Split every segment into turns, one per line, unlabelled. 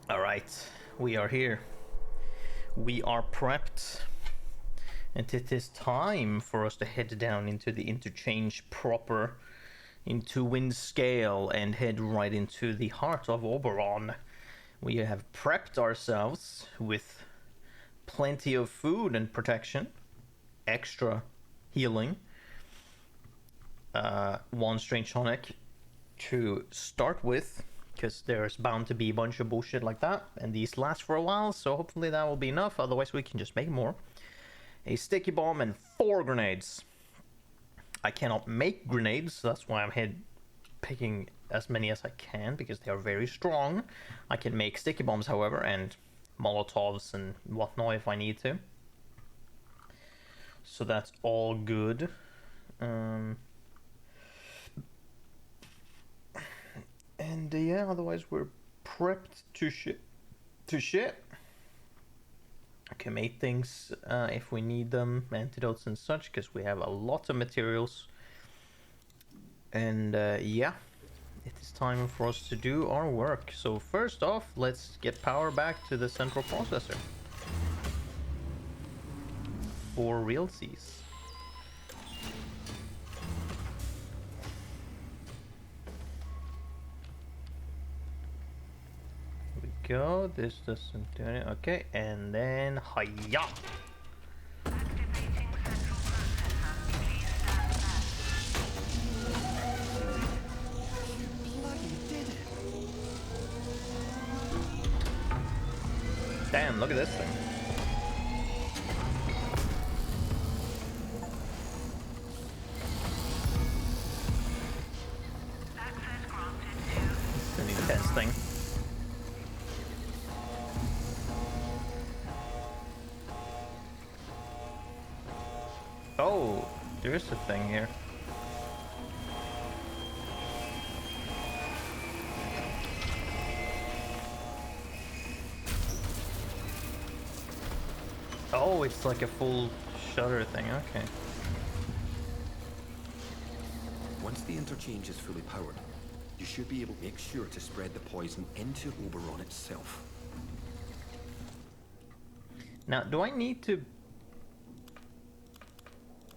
Alright, we are here. We are prepped. And it is time for us to head down into the interchange proper, into Windscale, and head right into the heart of Oberon. We have prepped ourselves with plenty of food and protection, extra healing, one strange tonic to start with, because there's bound to be a bunch of bullshit like that, and these last for a while, so hopefully that will be enough, otherwise we can just make more. A sticky bomb and 4 grenades. I cannot make grenades, so that's why I'm picking as many as I can, because they are very strong. I can make sticky bombs, however, and Molotovs and whatnot if I need to. So that's all good. And yeah, otherwise we're prepped to shit. I can make things if we need them, antidotes and such, because we have a lot of materials. And yeah, it is time for us to do our work. So first off, let's get power back to the central processor. For realsies. Go, this doesn't do it. Okay, and then hiya! Damn, look at this thing. It's an intense thing. Oh, there is a thing here. Oh, it's like a full shutter thing, okay.
Once the interchange is fully powered, you should be able to make sure to spread the poison into Oberon itself.
Now, do I need to...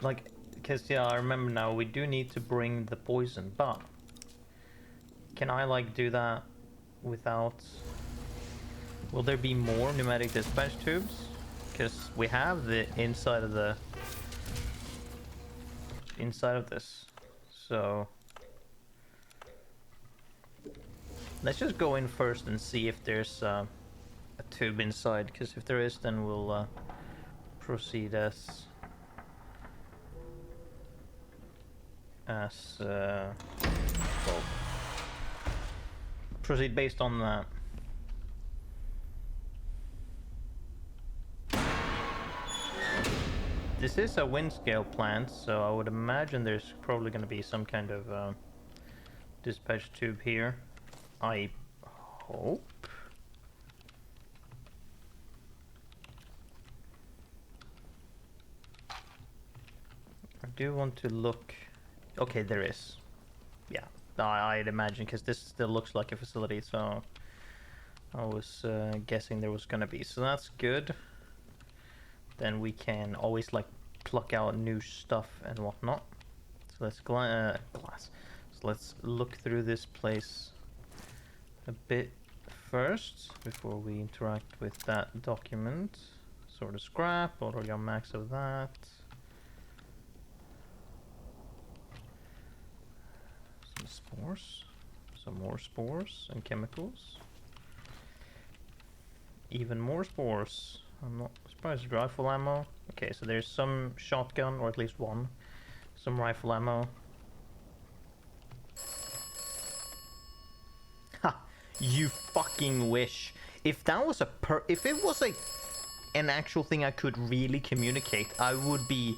like, because yeah, I remember now, we do need to bring the poison, but... can I, like, do that without... will there be more pneumatic dispatch tubes? Because we have the inside of the... inside of this, so... let's just go in first and see if there's a tube inside, because if there is, then we'll proceed as well, proceed based on that. This is a Windscale plant, so I would imagine there's probably going to be some kind of dispatch tube here. I hope. I do want to look. Okay, there is. Yeah, I'd imagine, because this still looks like a facility, so I was guessing there was gonna be. So that's good. Then we can always like pluck out new stuff and whatnot. So let's glass. So let's look through this place a bit first before we interact with that document. Sort of scrap, already got max of that. Some spores, some more spores and chemicals. Even more spores. I'm not surprised. Rifle ammo. Okay, so there's some shotgun, or at least one. Some rifle ammo. Ha! You fucking wish. If that was if it was an actual thing I could really communicate, I would be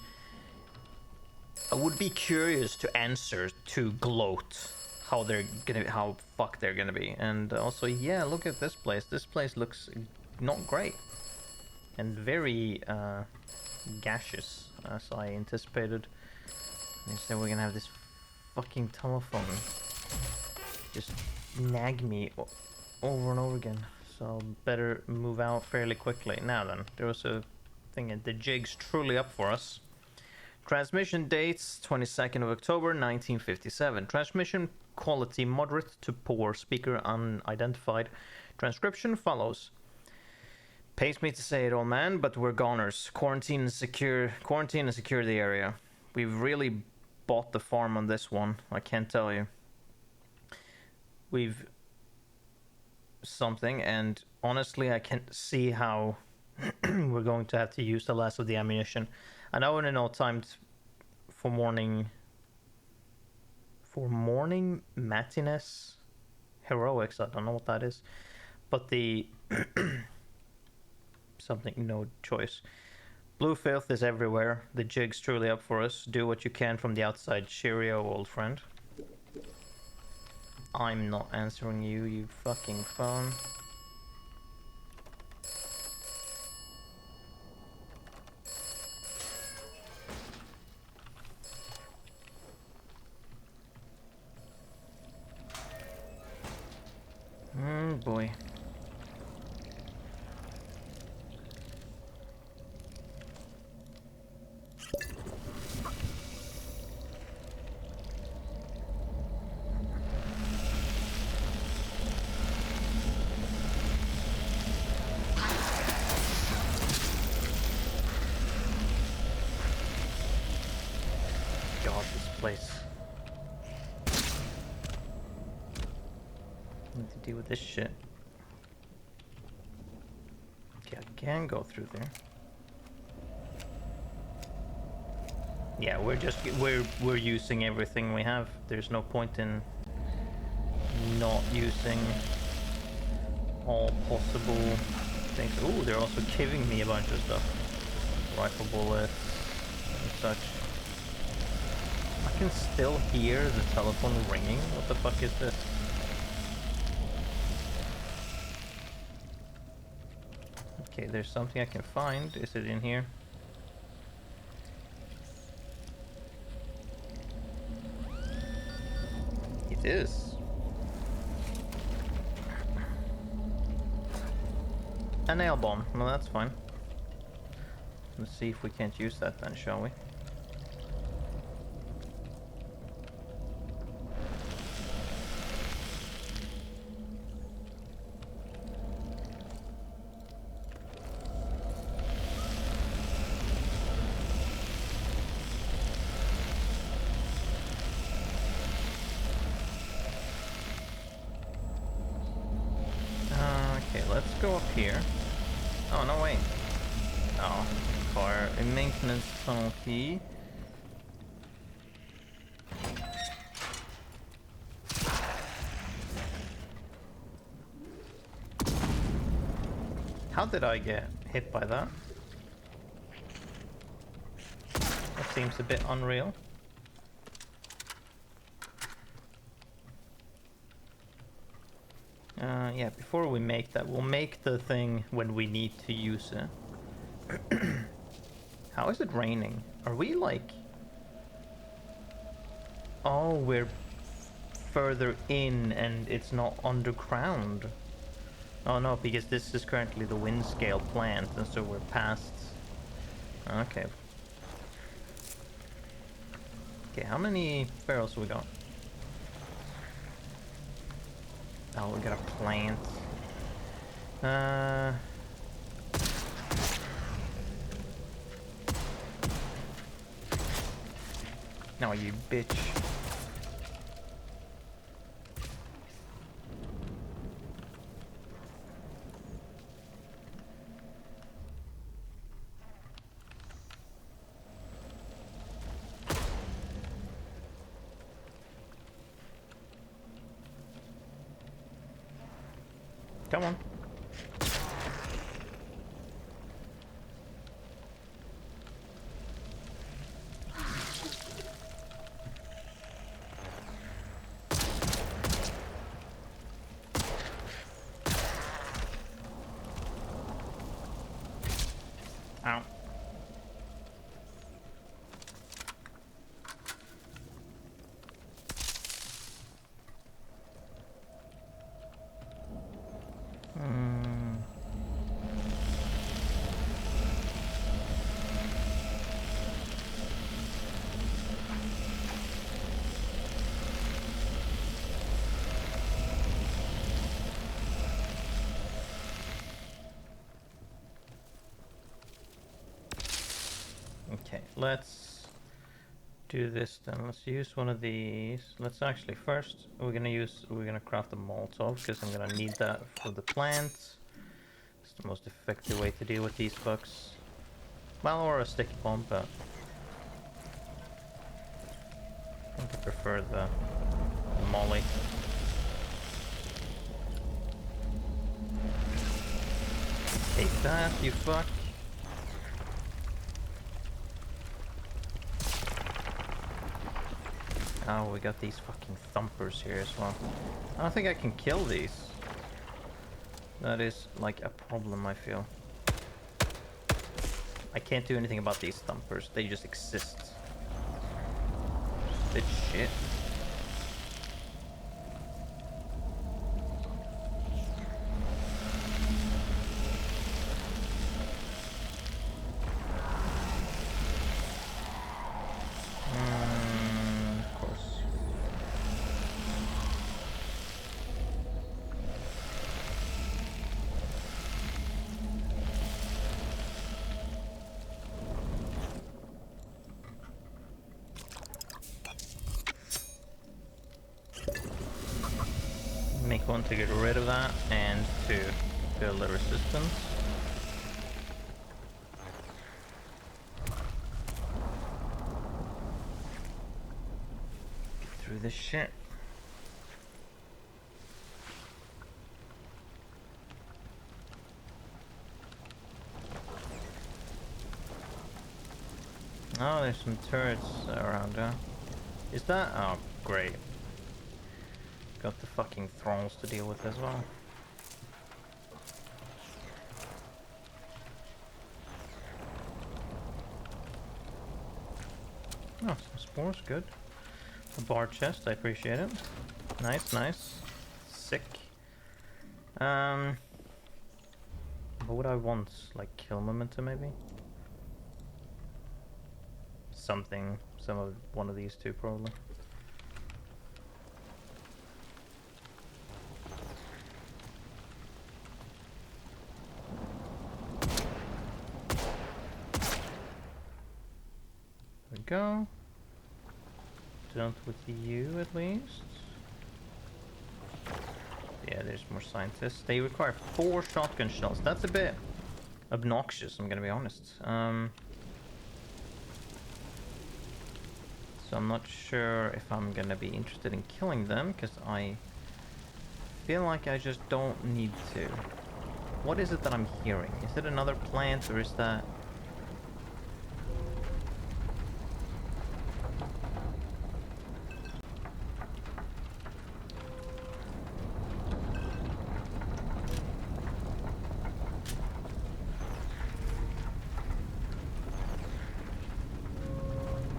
curious to answer, to gloat how fuck they're gonna be. And also, yeah, look at this place. This place looks not great. And very gaseous, as I anticipated. Instead we're gonna have this fucking telephone just nag me over and over again. So better move out fairly quickly. Now then, there was a thing, the jig's truly up for us. Transmission dates 22nd of October 1957. Transmission quality moderate to poor. Speaker unidentified. Transcription follows. Pains me to say it, old man, but we're goners. Quarantine and secure the area. We've really bought the farm on this one, I can't tell you. We've something, and honestly I can't see how we're going to have to use the last of the ammunition. I know in no time for morning matines heroics, I don't know what that is, but the something, no choice. Blue filth is everywhere. The jig's truly up for us. Do what you can from the outside. Cheerio, old friend. I'm not answering you, you fucking phone. Boy. God, this place. Need to deal with this shit. Okay, I can go through there. Yeah, we're using everything we have. There's no point in not using all possible things. Ooh, they're also giving me a bunch of stuff. Rifle bullets and such. I can still hear the telephone ringing. What the fuck is this? Okay, there's something I can find. Is it in here? It is. A nail bomb. Well, that's fine. Let's see if we can't use that then, shall we? Okay, let's go up here. Oh, no, wait. Oh, car. A maintenance tunnel key. How did I get hit by that? That seems a bit unreal. Yeah, before we make that, we'll make the thing when we need to use it. How is it raining? Are we like... Oh, we're further in and it's not underground. Oh no, because this is currently the wind scale plant, and so we're past... Okay. Okay, how many barrels we got? Oh, we got a plant. No, you bitch. Come on. Ow. let's do this then. Let's use one of these. Let's actually first we're gonna craft a Molotov because I'm gonna need that for the plants. It's the most effective way to deal with these bugs. Well, or a sticky bomb, but I think I prefer the molly. Take that, you fuck. Oh, we got these fucking thumpers here as well. I don't think I can kill these. That is like a problem, I feel. I can't do anything about these thumpers. They just exist. Bit shit. Of course. Make one to get rid of that and to build the resistance. Get through this shit. Oh, there's some turrets around, huh? Is that? Oh, great. Got the fucking thralls to deal with as well. Oh, some spores, good. A bar chest, I appreciate it. Nice, nice. Sick. What would I want? Like kill momentum, maybe? Something, one of these two, probably. There we go. Dealt with you at least. Yeah, there's more scientists. They require 4 shotgun shells. That's a bit obnoxious, I'm gonna be honest. So I'm not sure if I'm gonna be interested in killing them, because I feel like I just don't need to. What is it that I'm hearing? Is it another plant, or is that...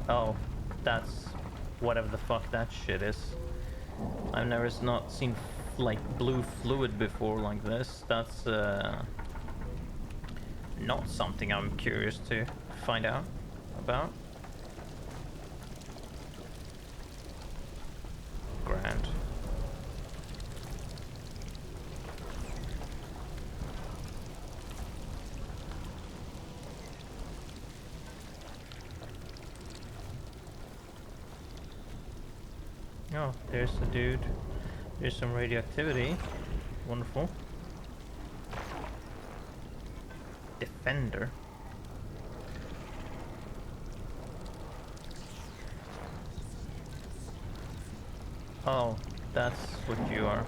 Oh, that's whatever the fuck that shit is. I've never not seen like blue fluid before like this. That's not something I'm curious to find out about. Grand. Oh, there's the dude. There's some radioactivity. Wonderful. Defender. Oh, that's what you are.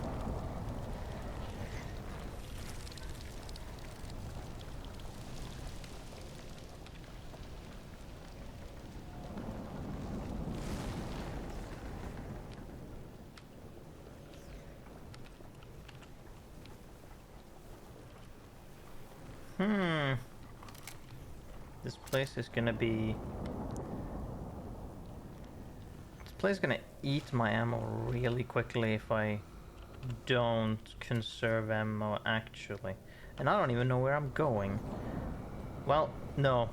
This place is gonna be... This place is gonna eat my ammo really quickly if I don't conserve ammo, actually. And I don't even know where I'm going. Well, no.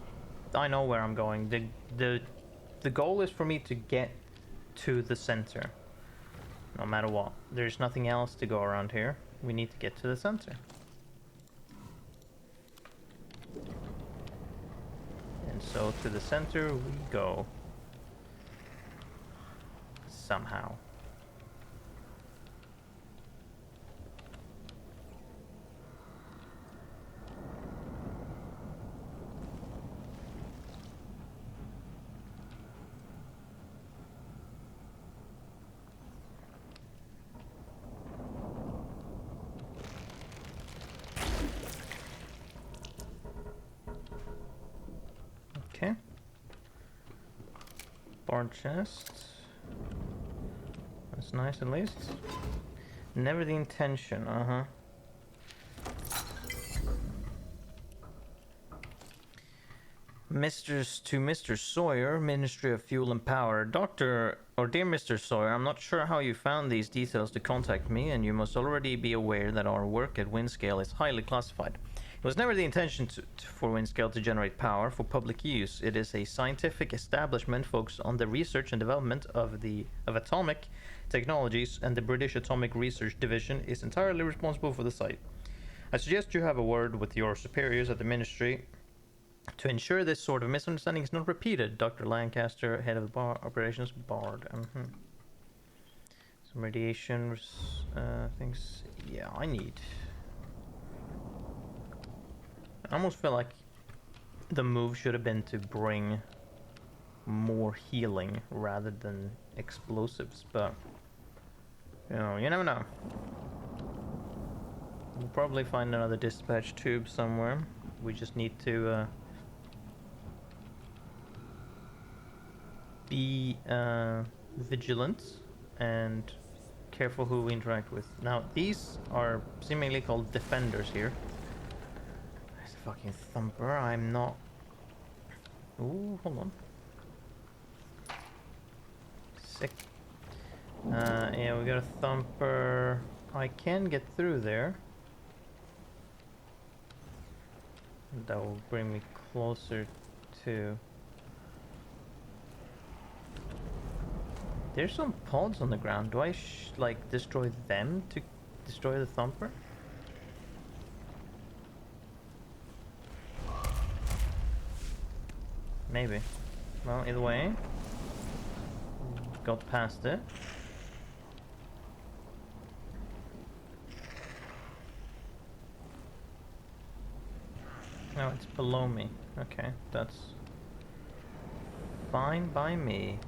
I know where I'm going. The goal is for me to get to the center. No matter what. There's nothing else to go around here. We need to get to the center. And so to the center we go. Somehow. Okay. Bar chest. That's nice at least. Never the intention, Mr. Sawyer, Ministry of Fuel and Power. Dear Mr. Sawyer, I'm not sure how you found these details to contact me, and you must already be aware that our work at Windscale is highly classified. It was never the intention for Windscale to generate power for public use. It is a scientific establishment focused on the research and development of atomic technologies, and the British Atomic Research Division is entirely responsible for the site. I suggest you have a word with your superiors at the Ministry to ensure this sort of misunderstanding is not repeated. Dr. Lancaster, head of the operations, Bard. Some radiation things. Yeah, I need. I almost feel like the move should have been to bring more healing rather than explosives, but you know, you never know. We'll probably find another dispatch tube somewhere. We just need to be vigilant and careful who we interact with. Now, these are seemingly called defenders here. There's a fucking thumper. I'm not. Ooh, hold on. Sick. Yeah, we got a thumper. I can get through there. That will bring me closer to. There's some pods on the ground. Do I like destroy them to destroy the thumper? Maybe. Well, either way, got past it. No, it's below me. Okay, that's fine by me.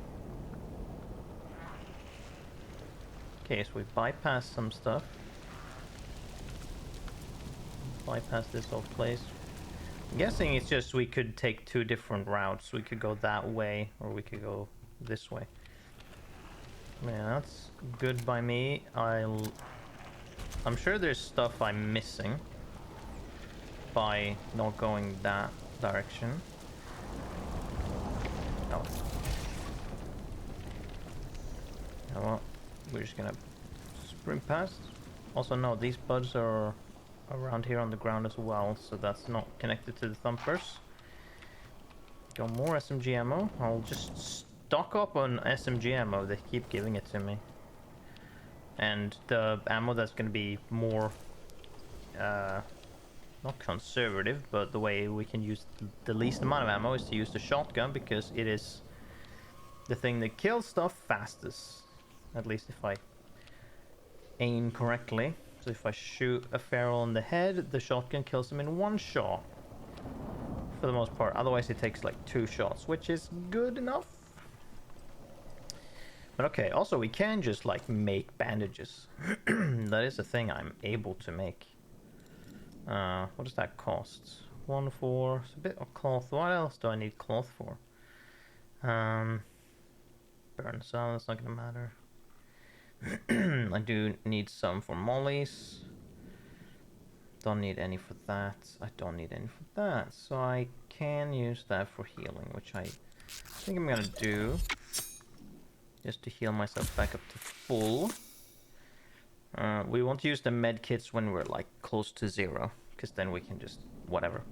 Okay, so we bypassed some stuff. Bypass this whole place. I'm guessing it's just we could take two different routes. We could go that way, or we could go this way. Yeah, that's good by me. I'm sure there's stuff I'm missing by not going that direction. Oh. You know what? We're just gonna sprint past. Also, no, these buds are around here on the ground as well, so that's not connected to the thumpers. Got more SMG ammo. I'll just stock up on SMG ammo. They keep giving it to me. And the ammo that's gonna be more, not conservative, but the way we can use the least amount of ammo is to use the shotgun, because it is the thing that kills stuff fastest. At least if I aim correctly. So if I shoot a feral in the head, the shotgun kills him in one shot. For the most part. Otherwise it takes like 2 shots, which is good enough. But okay, also we can just like make bandages. That is a thing I'm able to make. What does that cost? 1 for... It's a bit of cloth. What else do I need cloth for? Burn cell, that's not gonna matter. I do need some for mollies. Don't need any for that. I don't need any for that. So I can use that for healing, which I think I'm gonna do. Just to heal myself back up to full. We won't use the med kits when we're like close to 0, because then we can just whatever.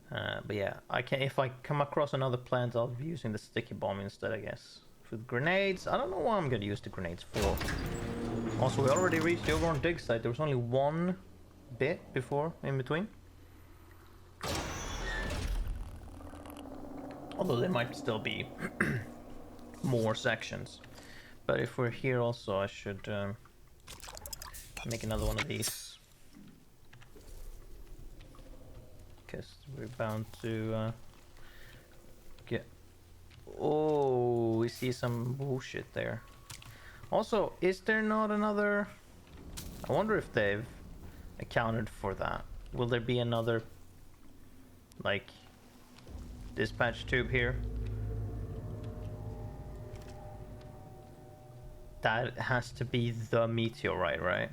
But yeah, I can. If I come across another plant, I'll be using the sticky bomb instead, I guess. For the grenades, I don't know what I'm gonna use the grenades for. Also, we already reached the overgrown dig site. There was only one bit before in between. Although there might still be more sections. But if we're here also, I should make another one of these. Because we're bound to get... Oh, we see some bullshit there. Also, is there not another... I wonder if they've accounted for that. Will there be another, like, dispatch tube here? That has to be the meteorite, right?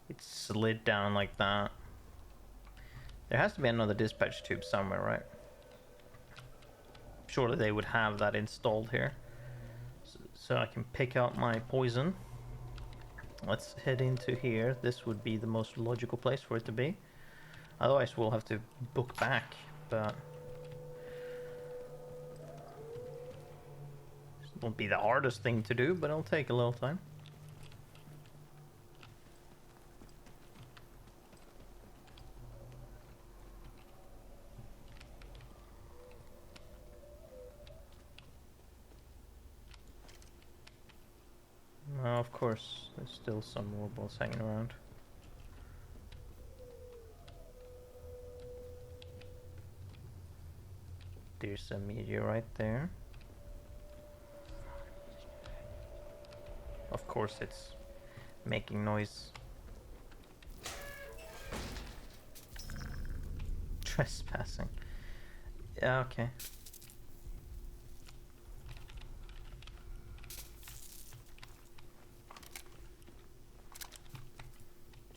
It slid down like that. There has to be another dispatch tube somewhere, right? Surely they would have that installed here. So I can pick out my poison. Let's head into here. This would be the most logical place for it to be. Otherwise we'll have to book back, but... It won't be the hardest thing to do, but it'll take a little time. Of course, there's still some warballs hanging around. There's a meteorite there. Of course it's making noise. Trespassing. Yeah, okay.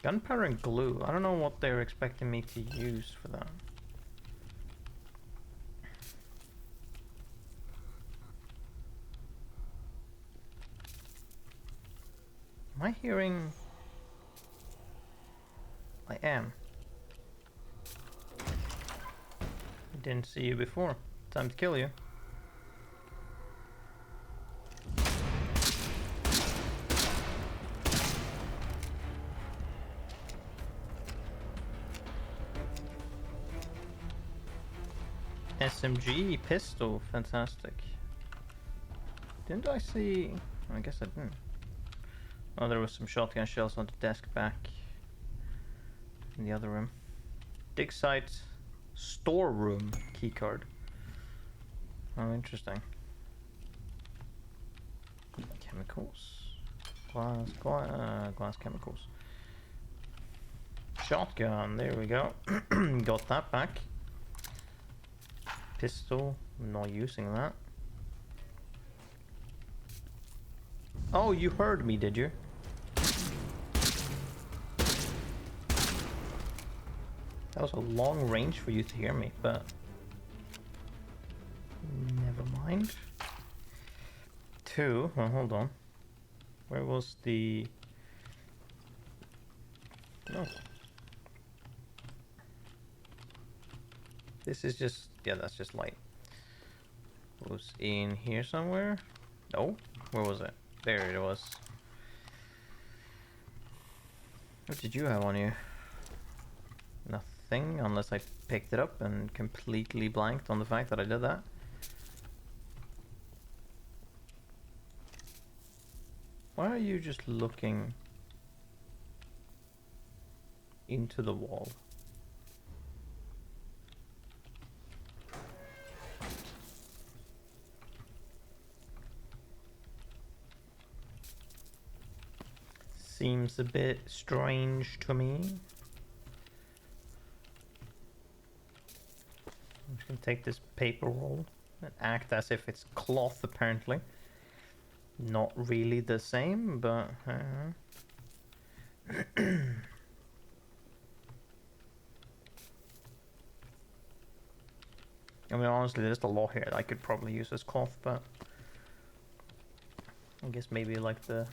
Gunpowder and glue. I don't know what they're expecting me to use for that. Am I hearing... I am. I didn't see you before. Time to kill you. SMG pistol, fantastic. Didn't I see... I guess I didn't. Oh, there was some shotgun shells on the desk back in the other room. Dig site storeroom keycard. Oh, interesting. Chemicals. Glass chemicals. Shotgun, there we go. Got that back. Pistol, I'm not using that. Oh, you heard me, did you? That was a long range for you to hear me, but... Never mind. 2, well, hold on. Where was the... No. This is just... yeah, that's just light. It was in here somewhere? No? Where was it? There it was. What did you have on you? Nothing, unless I picked it up and completely blanked on the fact that I did that. Why are you just looking into the wall? Seems a bit strange to me. I'm just gonna take this paper roll and act as if it's cloth, apparently. Not really the same, but... I mean, honestly, there's a lot here that I could probably use as cloth, but... I guess maybe like the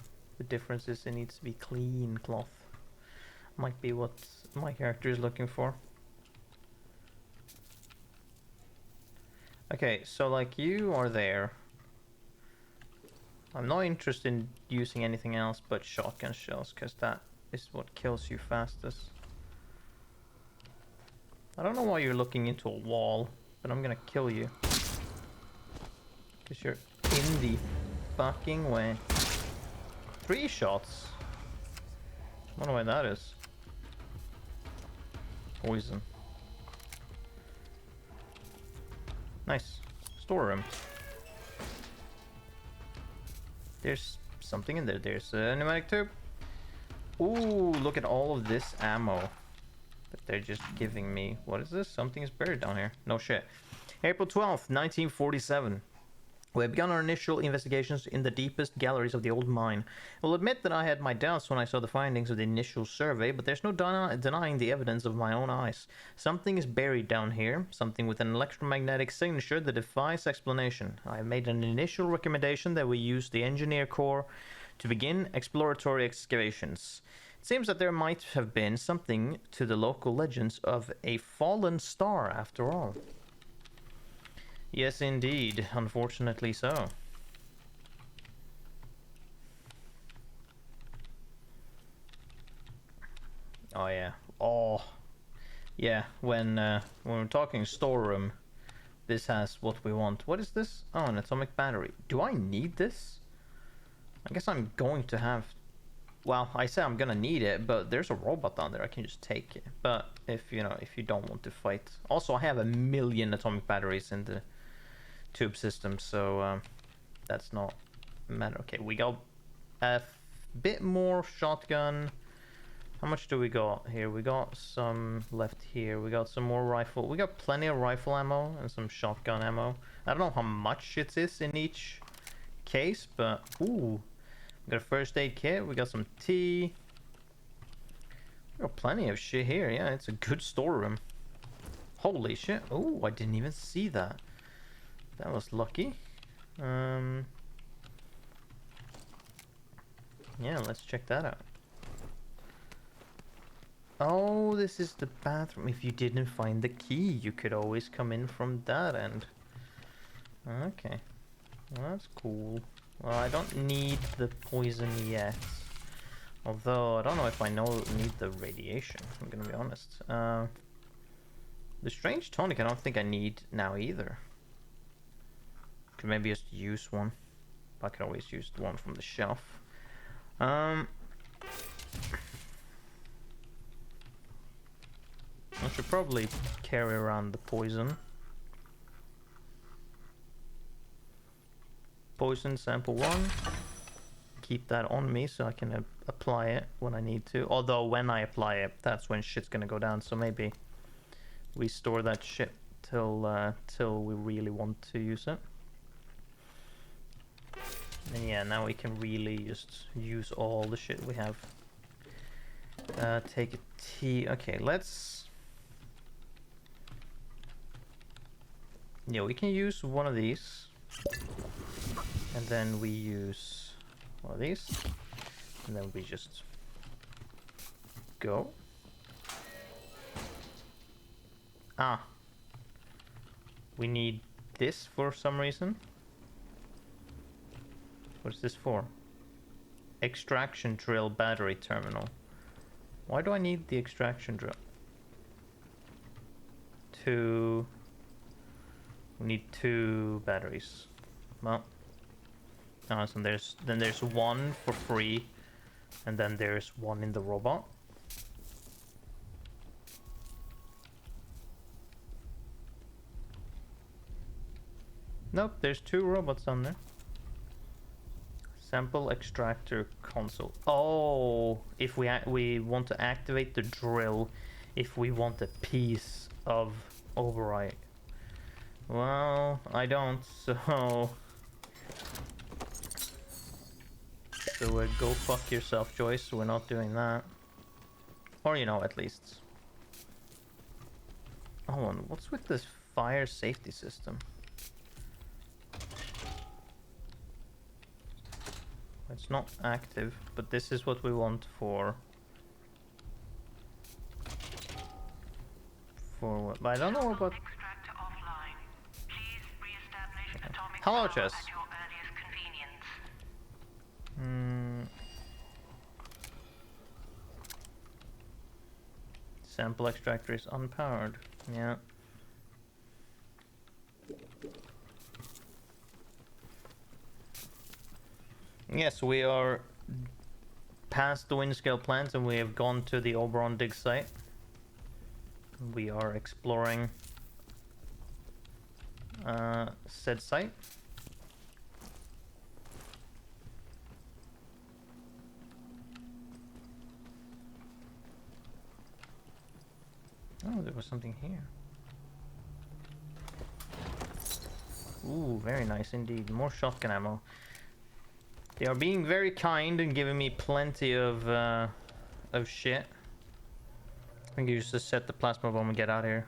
difference is it needs to be clean cloth. Might be what my character is looking for. Okay, so like you are there. I'm not interested in using anything else but shotgun shells, because that is what kills you fastest. I don't know why you're looking into a wall. but I'm gonna kill you. Because you're in the fucking way. 3 shots? I wonder why that is. Poison. Nice. Storeroom. There's something in there. There's a pneumatic tube. Ooh, look at all of this ammo that they're just giving me. What is this? Something is buried down here. No shit. April 12th, 1947. We have begun our initial investigations in the deepest galleries of the old mine. I will admit that I had my doubts when I saw the findings of the initial survey, but there's no denying the evidence of my own eyes. Something is buried down here, something with an electromagnetic signature that defies explanation. I have made an initial recommendation that we use the Engineer Corps to begin exploratory excavations. It seems that there might have been something to the local legends of a fallen star after all. Yes, indeed. Unfortunately so. Oh, yeah. Oh. Yeah, when we're talking storeroom, this has what we want. What is this? Oh, an atomic battery. Do I need this? I guess I'm going to have... Well, I say I'm gonna need it, but there's a robot down there. I can just take it. But if, you know, if you don't want to fight... Also, I have 1,000,000 atomic batteries in the tube system, so that's not matter. Okay, we got a bit more shotgun. How much do we got here? We got some left here. We got some more rifle. We got plenty of rifle ammo and some shotgun ammo. I don't know how much it is in each case, but ooh, we got a first aid kit. We got some tea. We got plenty of shit here. Yeah, it's a good storeroom. Holy shit. Oh, I didn't even see that. That was lucky. Yeah, let's check that out. Oh, this is the bathroom. If you didn't find the key, you could always come in from that end. Okay. Well, that's cool. Well, I don't need the poison yet. Although, I don't know if I need the radiation, I'm gonna be honest. The strange tonic I don't think I need now either. Could maybe just use one. I could always use the one from the shelf. I should probably carry around the poison. Poison sample 1. Keep that on me so I can apply it when I need to. Although when I apply it, that's when shit's gonna go down. So maybe we store that shit till we really want to use it. And yeah, now we can really just use all the shit we have. Take a tea. Okay, let's... Yeah, we can use one of these. And then we use one of these. And then we just go. Ah. We need this for some reason. What is this for? Extraction drill battery terminal. Why do I need the extraction drill? We need 2 batteries. Well, so there's one for free, and then there's one in the robot. Nope, there's 2 robots on there. Sample extractor console. Oh, if we want to activate the drill, if we want a piece of override. Well, I don't, so go fuck yourself, Joyce. We're not doing that. Or, you know, at least. Oh, and what's with this fire safety system? It's not active, but this is what we want for what? But I don't know about... Hello, Chess. Sample extractor is unpowered. Yeah. Yes, we are past the Windscale plant and we have gone to the Oberon dig site. We are exploring said site. Oh, there was something here. Ooh, very nice indeed. More shotgun ammo. They are being very kind and giving me plenty of shit. I think you just set the plasma bomb and get out of here.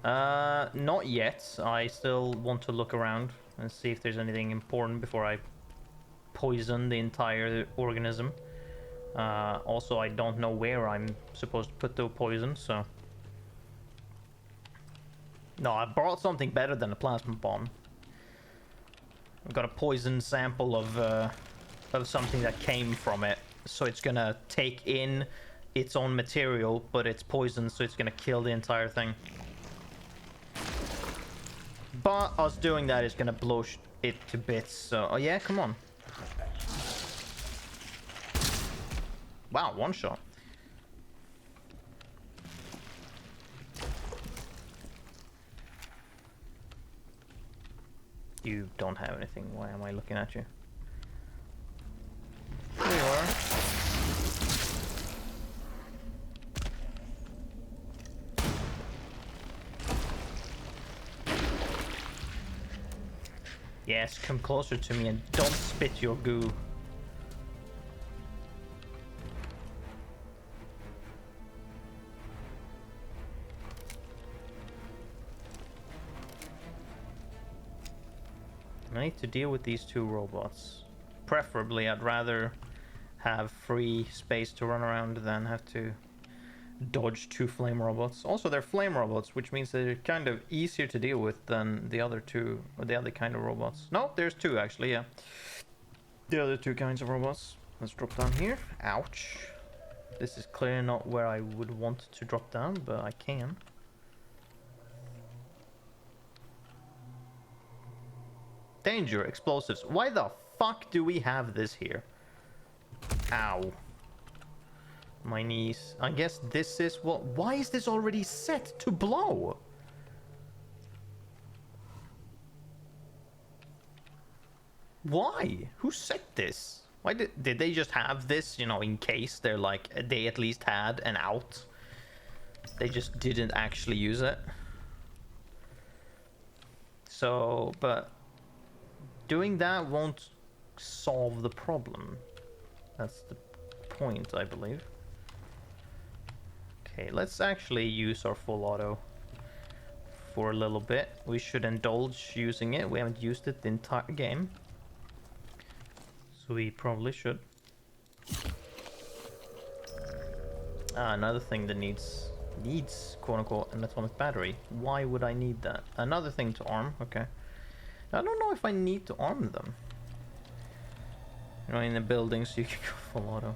Not yet. I still want to look around and see if there's anything important before I poison the entire organism. Also, I don't know where I'm supposed to put the poison, so... No, I brought something better than a plasma bomb. I've got a poison sample of something that came from it, so it's gonna take in its own material, but it's poison, so it's gonna kill the entire thing. But us doing that is gonna blow it to bits, so... Oh yeah, come on. Wow, one shot. You don't have anything. Why am I looking at you? There you are. Yes, come closer to me and don't spit your goo. I need to deal with these two robots. Preferably, I'd rather have free space to run around than have to dodge two flame robots. Also, they're flame robots, which means they're kind of easier to deal with than the other two, or the other kind of robots. No, there's two actually, yeah. The other two kinds of robots. Let's drop down here. Ouch. This is clearly not where I would want to drop down, but I can. Danger, explosives. Why the fuck do we have this here? Ow. My knees. I guess this is what... Why is this already set to blow? Why? Who set this? Why did they just have this, you know, in case they're like... They at least had an out. They just didn't actually use it. So, but... Doing that won't solve the problem. That's the point, I believe. Okay, let's actually use our full auto for a little bit. We should indulge using it. We haven't used it the entire game, so we probably should. Another thing that needs quote-unquote an atomic battery. Why would I need that? Another thing to arm. Okay. I don't know if I need to arm them. You know, in the buildings you can go full auto.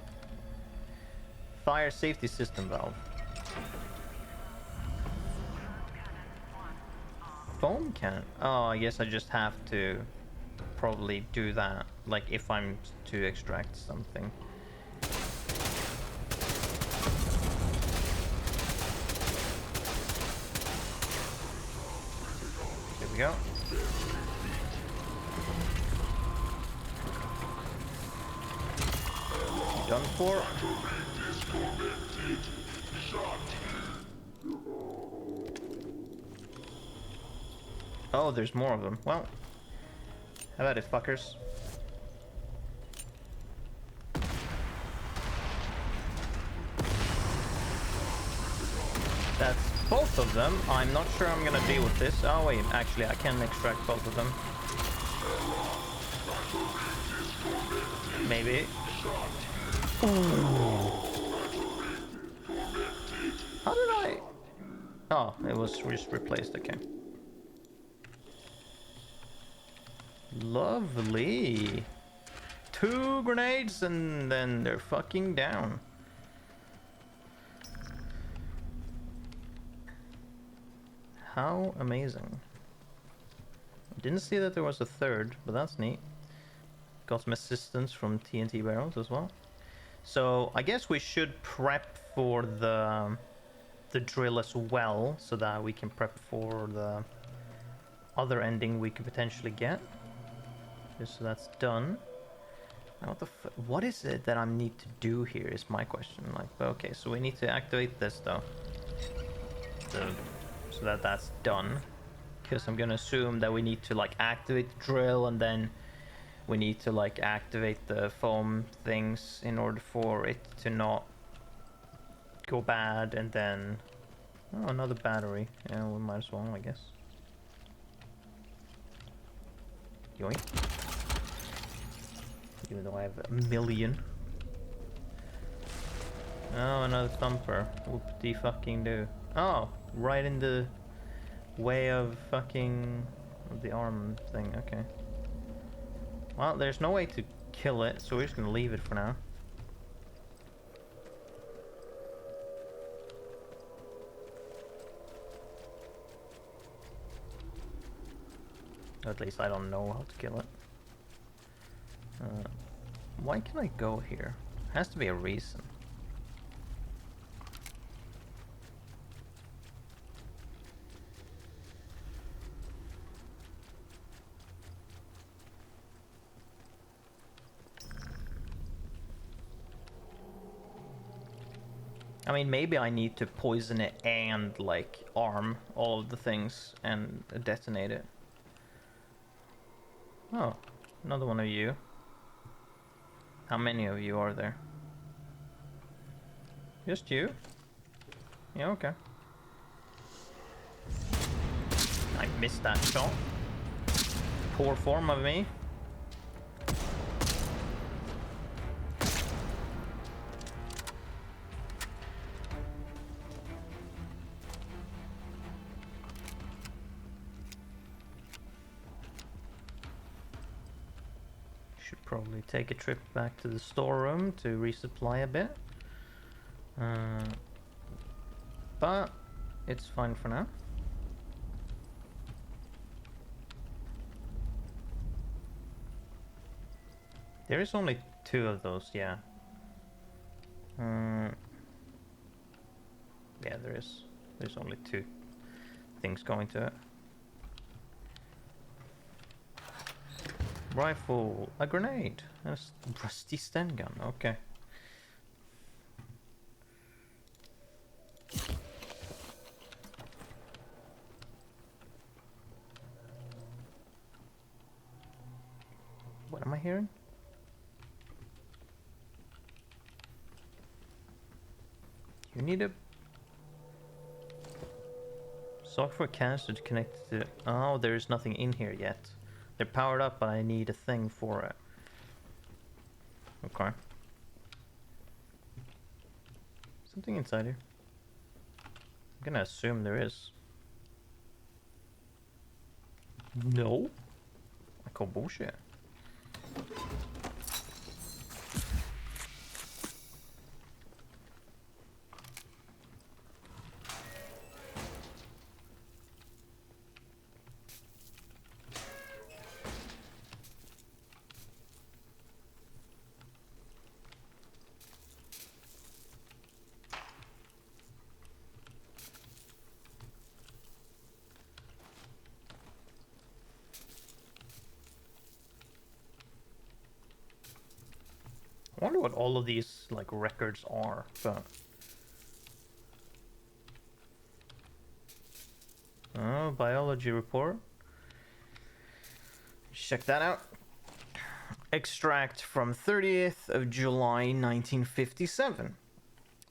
Fire safety system valve. Foam cannon. Oh, I guess I just have to probably do that. Like if I'm to extract something. Here we go. Done for. Oh, there's more of them. Well, how about it, fuckers? That's both of them. I'm not sure I'm gonna deal with this. Oh wait, actually I can extract both of them. Maybe. Ooh. How did I... Oh, it was just replaced, okay. Lovely. 2 grenades and then they're fucking down. How amazing. Didn't see that there was a third, but that's neat. got some assistance from TNT barrels as well. So I guess we should prep for the drill as well, so that we can prep for the other ending we could potentially get. Just so that's done. Now what is it that I need to do here is my question. Like, okay, so we need to activate this though. So that's done. Because I'm gonna assume that we need to like activate the drill, and then we need to like activate the foam things in order for it to not go bad, and then oh, another battery. Yeah, we might as well, I guess. Yoink. Even though I have a million. Oh, another thumper. Whoop-de fucking do. Oh, right in the way of fucking the arm thing. Okay. Well, there's no way to kill it, so we're just gonna leave it for now. At least I don't know how to kill it. Why can I go here? Has to be a reason. I mean, maybe I need to poison it and, like, arm all of the things and detonate it. Oh, another one of you. How many of you are there? Just you? Yeah, okay. I missed that shot. Poor form of me. Should probably take a trip back to the storeroom to resupply a bit. But it's fine for now. There is only 2 of those, yeah. Yeah, there is. There's only 2 things going to it. Rifle, a grenade, a rusty Sten gun, okay. What am I hearing? You need a software canister to connect to... Oh, there is nothing in here yet. They're powered up, but I need a thing for it. Okay. Something inside here. I'm gonna assume there is. No? I call bullshit. I wonder what all of these like records are, but oh, biology report. Check that out. Extract from 30th of July 1957.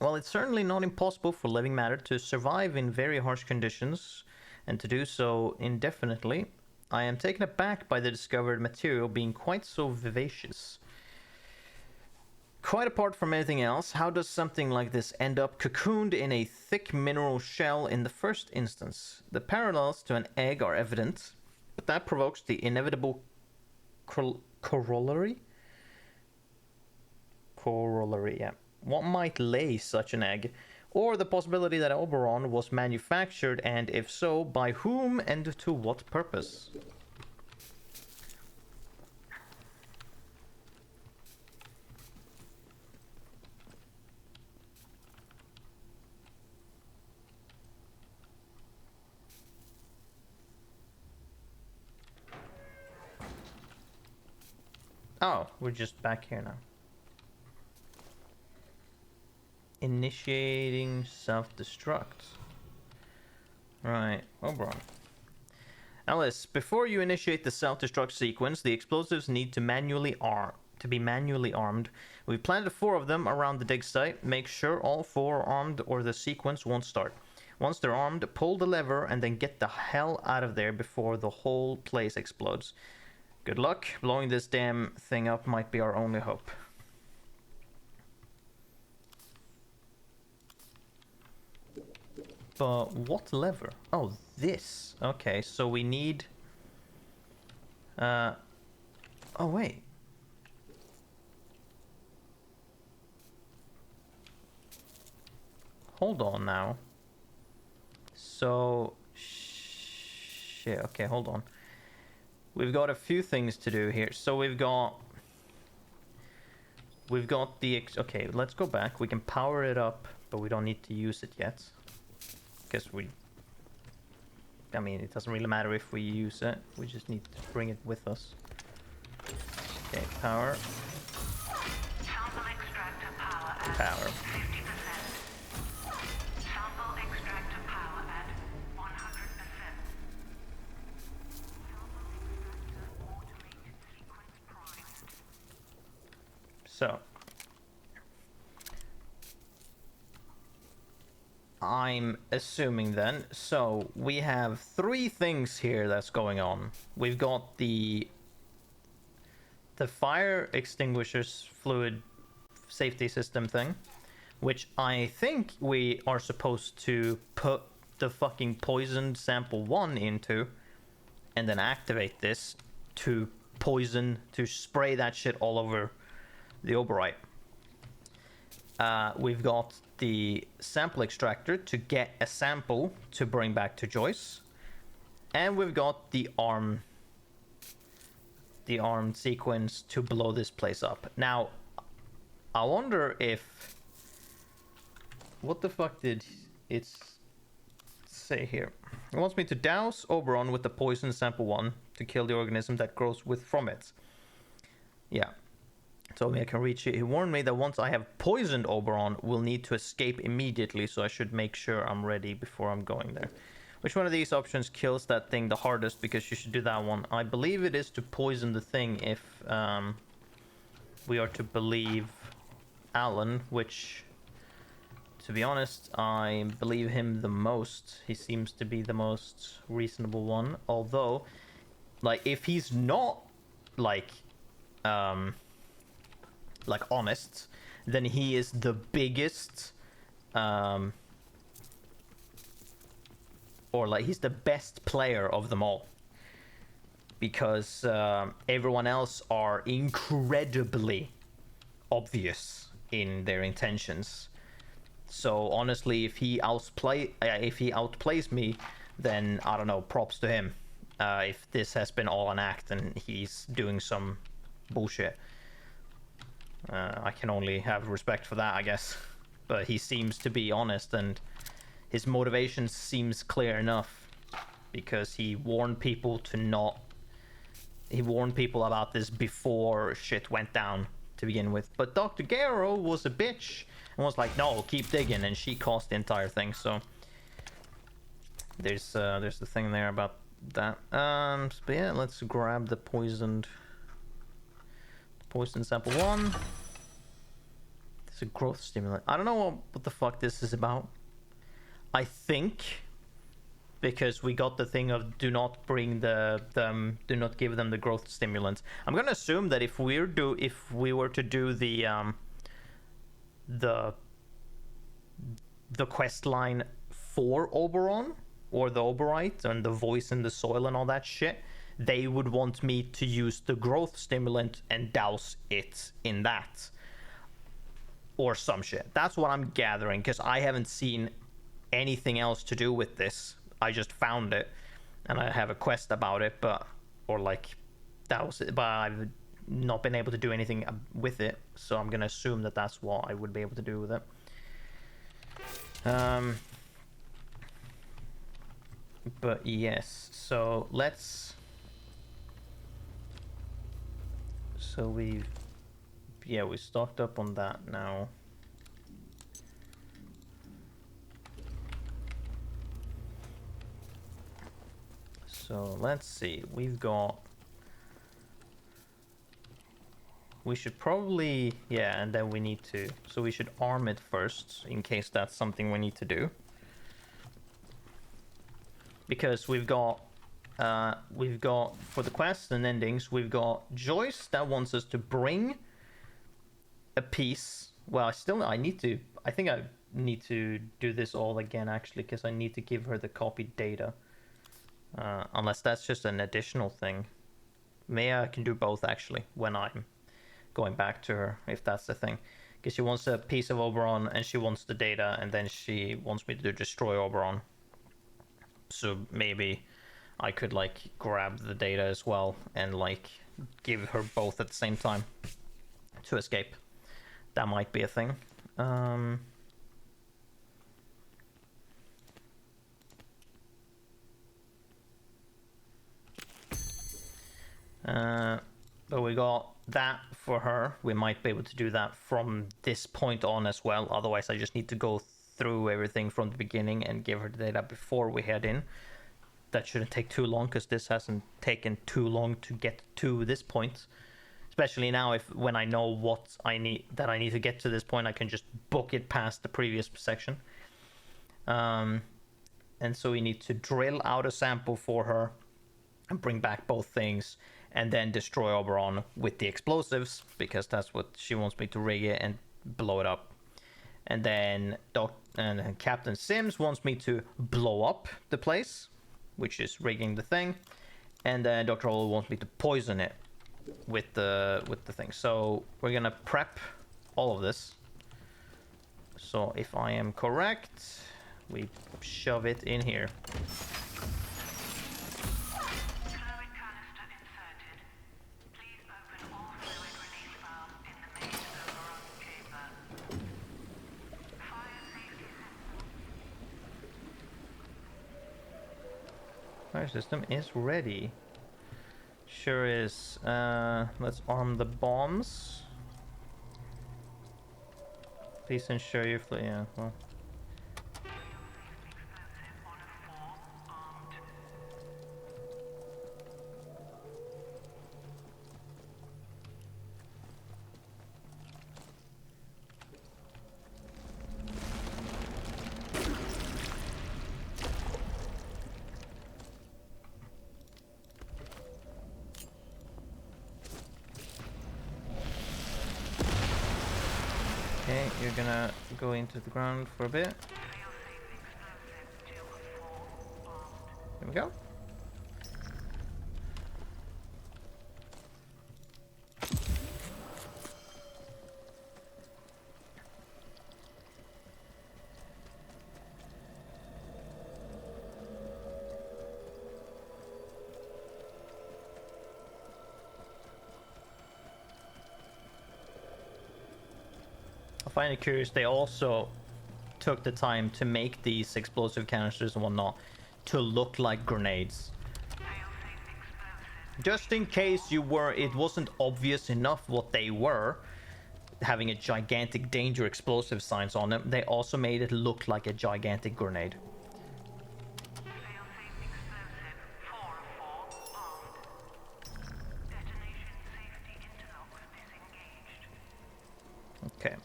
Well, it's certainly not impossible for living matter to survive in very harsh conditions, and to do so indefinitely. I am taken aback by the discovered material being quite so vivacious. Quite apart from anything else, how does something like this end up cocooned in a thick mineral shell in the first instance? The parallels to an egg are evident, but that provokes the inevitable corollary? Corollary, yeah. What might lay such an egg? Or the possibility that Oberon was manufactured, and if so, by whom and to what purpose? Oh, we're just back here now. Initiating self-destruct. Right, Oberon. Alice, before you initiate the self-destruct sequence, the explosives need to be manually armed. We've planted 4 of them around the dig site. Make sure all 4 are armed or the sequence won't start. Once they're armed, pull the lever and then get the hell out of there before the whole place explodes. Good luck. Blowing this damn thing up might be our only hope. But what lever? Oh, this. Okay, so we need... Oh, wait. Hold on now. So... Shit, okay, hold on. We've got a few things to do here. So we've got the... Okay, let's go back. We can power it up, but we don't need to use it yet. Because I mean, it doesn't really matter if we use it. We just need to bring it with us. Okay, power.
Sample extractor power at
Power.
50%. Sample extractor power at 100%. Automated sequence primed.
So... I'm assuming then. So we have 3 things here that's going on. We've got the fire extinguishers fluid safety system thing, which I think we are supposed to put the fucking poisoned sample 1 into and then activate this to spray that shit all over the Oberite. We've got the sample extractor to get a sample to bring back to Joyce, and we've got the armed sequence to blow this place up. Now, I wonder if... What the fuck did it say here? It wants me to douse Oberon with the poison sample 1 to kill the organism that grows from it. Yeah. Told me I can reach it. He warned me that once I have poisoned Oberon, we'll need to escape immediately, so I should make sure I'm ready before I'm going there. Which one of these options kills that thing the hardest? Because you should do that one. I believe it is to poison the thing if we are to believe Alan, which, to be honest, I believe him the most. He seems to be the most reasonable one. Although, like, if he's not, like honest, then he is the biggest, or like he's the best player of them all, because everyone else are incredibly obvious in their intentions. So honestly, if he outplays me, then I don't know, props to him. If this has been all an act and he's doing some bullshit. I can only have respect for that, I guess. But he seems to be honest, and his motivation seems clear enough, because he warned people about this before shit went down to begin with. But Dr. Garo was a bitch and was like, no, keep digging, and she caused the entire thing. So there's the thing there about that. But yeah, let's grab the poison sample 1. It's a growth stimulant. I don't know what the fuck this is about. I think because we got the thing of do not bring do not give them the growth stimulants. I'm gonna assume that if we were to do the quest line for Oberon, or the Oberite and the voice in the soil and all that shit, they would want me to use the growth stimulant and douse it in that. Or some shit. That's what I'm gathering, because I haven't seen anything else to do with this. I just found it, and I have a quest about it, but that was it. But I've not been able to do anything with it, so I'm gonna assume that that's what I would be able to do with it. But yes, so let's So we stocked up on that now. So let's see, we should probably, yeah, and then we need to, so we should arm it first in case that's something we need to do. Because we've got for the quests and endings, we've got Joyce that wants us to bring a piece. Well, I think I need to do this all again actually, because I need to give her the copied data. Unless that's just an additional thing. Maybe I can do both actually when I'm going back to her, if that's the thing. Because she wants a piece of Oberon and she wants the data, and then she wants me to destroy Oberon. So maybe I could like grab the data as well and like give her both at the same time to escape. That might be a thing. But we got that for her. We might be able to do that from this point on as well. Otherwise, I just need to go through everything from the beginning and give her the data before we head in. That shouldn't take too long, because this hasn't taken too long to get to this point. Especially now, when I know what I need to get to this point, I can just book it past the previous section. And so we need to drill out a sample for her and bring back both things, and then destroy Oberon with the explosives, because that's what she wants me to rig it and blow it up. And then Captain Sims wants me to blow up the place, which is rigging the thing. And then Dr. Holo wants me to poison it with the thing. So we're gonna prep all of this. So if I am correct, we shove it in here.
Fluid canister inserted. Please open all fluid release valves in the main Oberon chamber. Fire safety system.
Fire system is ready. Sure is. Let's arm the bombs. Please ensure you flee. Yeah, well.
Explosive on a 4 armed.
Okay, you're gonna go into the ground for a bit.
Failsafe explosive 2 of 4 armed.
Here we go. I find it curious, they also took the time to make these explosive canisters and whatnot to look like grenades.
Failsafe explosive.
Just in case it wasn't obvious enough what they were, having a gigantic danger explosive signs on them, they also made it look like a gigantic grenade.
Failsafe explosive 4 of 4 armed. Detonation safety interlocks disengaged.
Okay.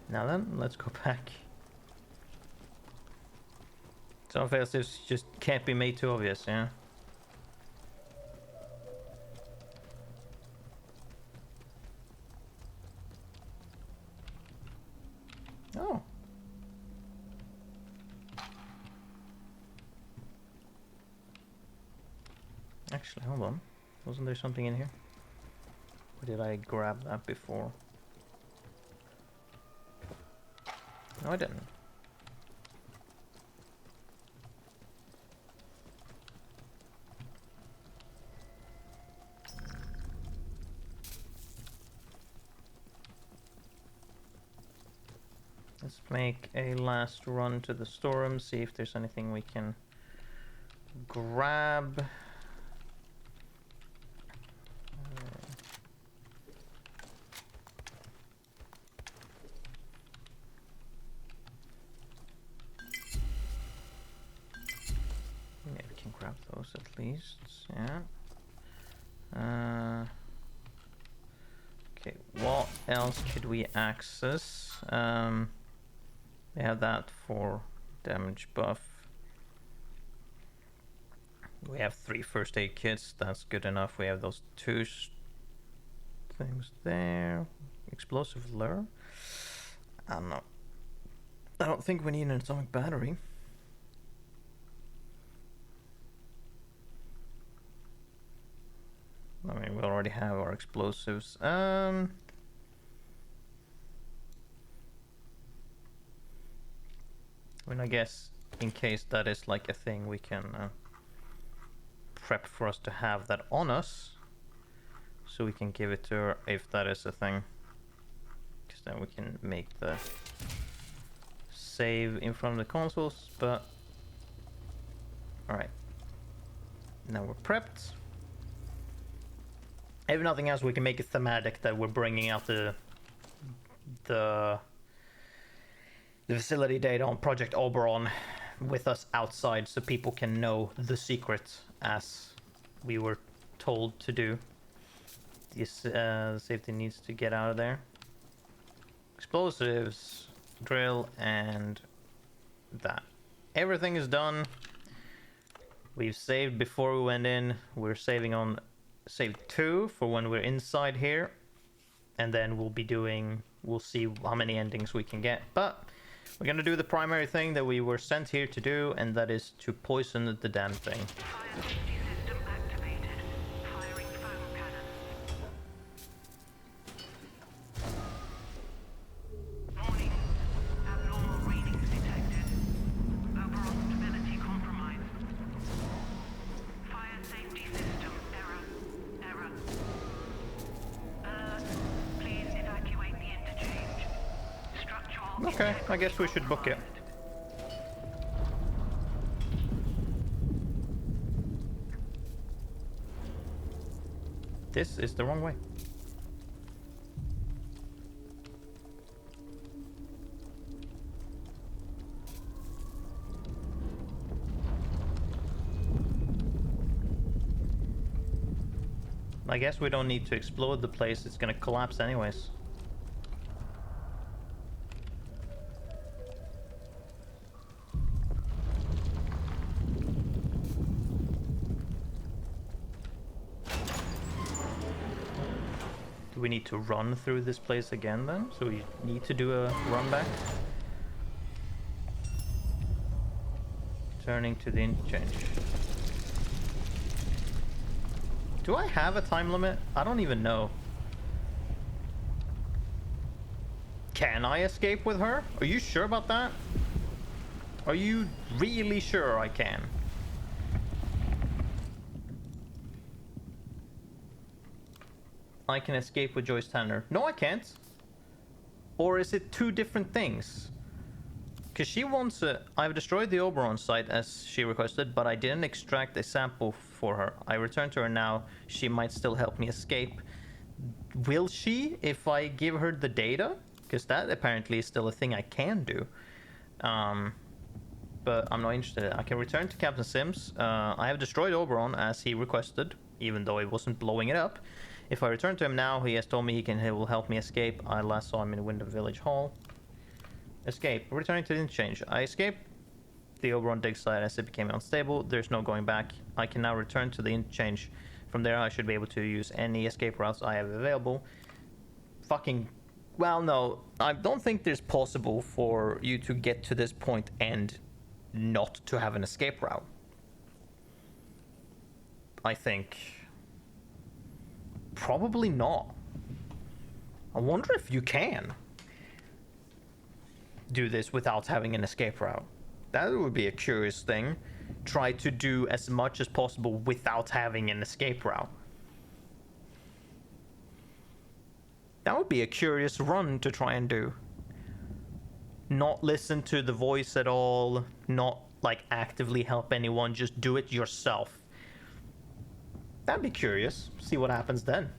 Now then, let's go back. Some failsafes just can't be made too obvious, yeah? Oh. Actually, hold on. Wasn't there something in here? Or did I grab that before? No, I didn't. Let's make a last run to the storeroom, see if there's anything we can grab. Yeah, we can grab those at least. Yeah. Okay, what else could we access? We have that for damage buff. We have 3 first aid kits, that's good enough. We have those 2 things there. Explosive lure? I don't know. I don't think we need an atomic battery. I mean, we already have our explosives. I mean, I guess in case that is like a thing, we can prep for us to have that on us, so we can give it to her if that is a thing. Because then we can make the save in front of the consoles. But all right, now we're prepped. If nothing else, we can make it thematic that we're bringing out the facility data on Project Oberon with us outside, so people can know the secret as we were told to do. This safety needs to get out of there. Explosives, drill, and that. Everything is done. We've saved before we went in. We're saving on save 2 for when we're inside here, and then we'll see how many endings we can get. But we're gonna do the primary thing that we were sent here to do, and that is to poison the damn thing.
Fire safety system activated. Firing foam cannons. Warning. Abnormal readings detected. Overall stability compromised. Fire safety system error. Error. Alert. Please evacuate the interchange. Structural
Okay, I guess we should book it. This is the wrong way. I guess we don't need to explode the place, it's gonna collapse anyways. Do we need to run through this place again then? So we need to do a run back? Turning to the interchange. Do I have a time limit? I don't even know. Can I escape with her? Are you sure about that? Are you really sure I can? I can escape with Joyce Tanner. No, I can't. Or is it 2 different things? Because she wants a... I've destroyed the Oberon site as she requested, but I didn't extract a sample for her. I return to her now. She might still help me escape. Will she if I give her the data? Because that apparently is still a thing I can do. But I'm not interested. I can return to Captain Sims. I have destroyed Oberon as he requested, even though he wasn't blowing it up. If I return to him now, he has told me he will help me escape. I last saw him in Window Village Hall. Escape. Returning to the interchange. I escaped the Oberon dig site as it became unstable. There's no going back. I can now return to the interchange. From there, I should be able to use any escape routes I have available. Fucking... Well, no. I don't think there's possible for you to get to this point and not to have an escape route. I think... Probably not. I wonder if you can do this without having an escape route. That would be a curious thing. Try to do as much as possible without having an escape route. That would be a curious run to try and do. not listen to the voice at all, not like actively help anyone, just do it yourself. That'd be curious. See what happens then.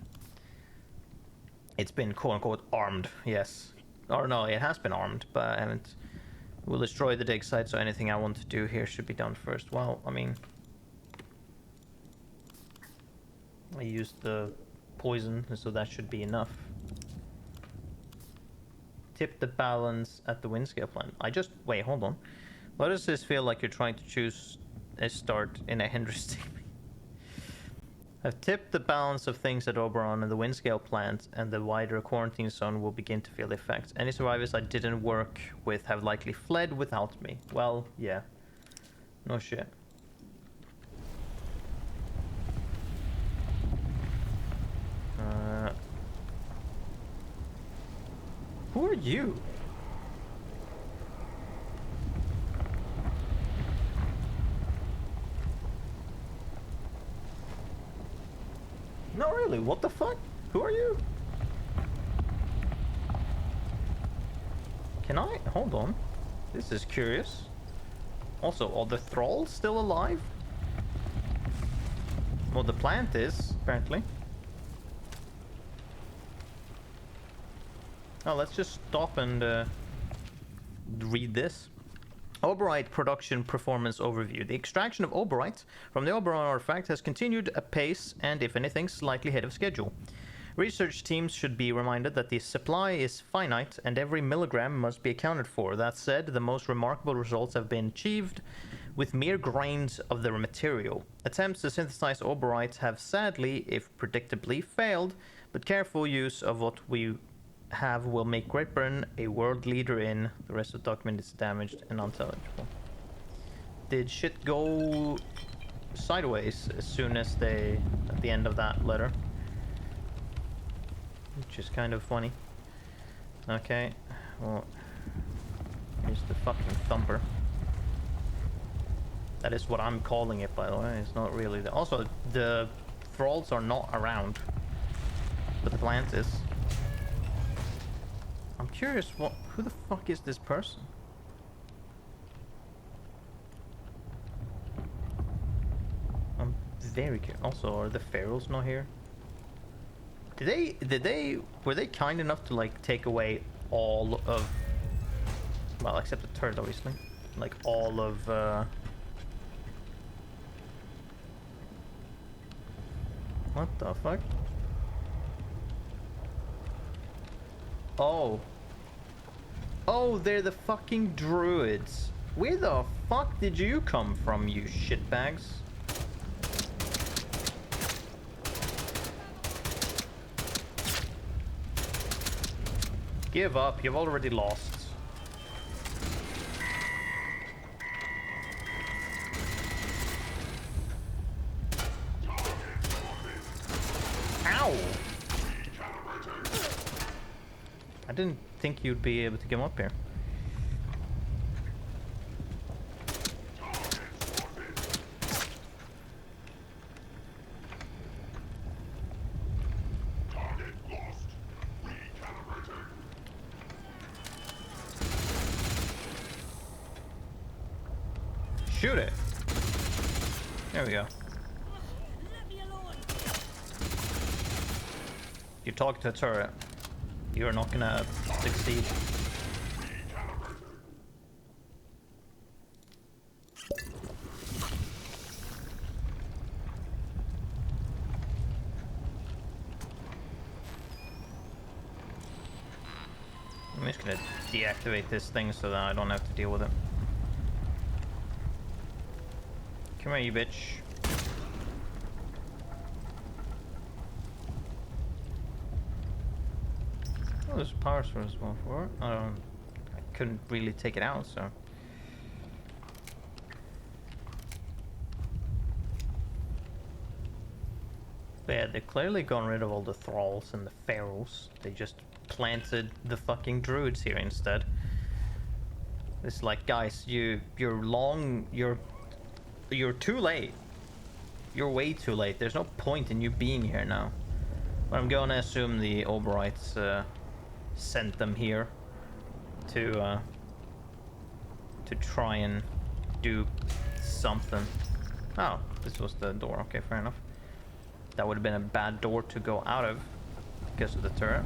It's been quote-unquote armed, yes. Or no, it has been armed, but I haven't. We'll destroy the dig site, so anything I want to do here should be done first. Well, I mean, I used the poison, so that should be enough. Tip the balance at the wind scale plant. Wait, hold on. Why does this feel like you're trying to choose a start in a hindrance statement? I've tipped the balance of things at Oberon and the wind scale plant, and the wider quarantine zone will begin to feel the effects. Any survivors I didn't work with have likely fled without me. Well, yeah. No shit. Who are you? No, really, what the fuck? Who are you? Can I? Hold on. This is curious. Also, are the thralls still alive? Well, the plant is, apparently. Oh, let's just stop and read this. Oberite production performance overview. The extraction of oberite from the Oberon artifact has continued apace and, if anything, slightly ahead of schedule. Research teams should be reminded that the supply is finite and every milligram must be accounted for. That said, the most remarkable results have been achieved with mere grains of the material. Attempts to synthesize oberite have sadly, if predictably, failed, but careful use of what we have will make Great Britain a world leader in. The rest of the document is damaged and unintelligible. Did shit go sideways as soon as they, at the end of that letter? Which is kind of funny. Okay, well, here's the fucking thumper. That is what I'm calling it, by the way. It's not really the... Also, the thralls are not around, but the plant is. I'm curious, who the fuck is this person? I'm very curious. Also, are the pharaohs not here? Were they kind enough to like take away all of, well, except the turret obviously, like all of what the fuck? Oh, they're the fucking druids. Where the fuck did you come from, you shitbags? Give up, you've already lost. Ow! I didn't think you'd be able to come up here. Shoot it. There we go. You talk to a turret. You're not gonna succeed. I'm just gonna deactivate this thing so that I don't have to deal with it. Come here, you bitch. Oh, there's a power source as well for it. I couldn't really take it out, so. But yeah, they've clearly gone rid of all the thralls and the pharaohs. They just planted the fucking druids here instead. It's like, guys, you're too late. You're way too late. There's no point in you being here now. But I'm gonna assume the Oberites sent them here to to try and do something. Oh, this was the door. Okay, fair enough. That would have been a bad door to go out of because of the turret.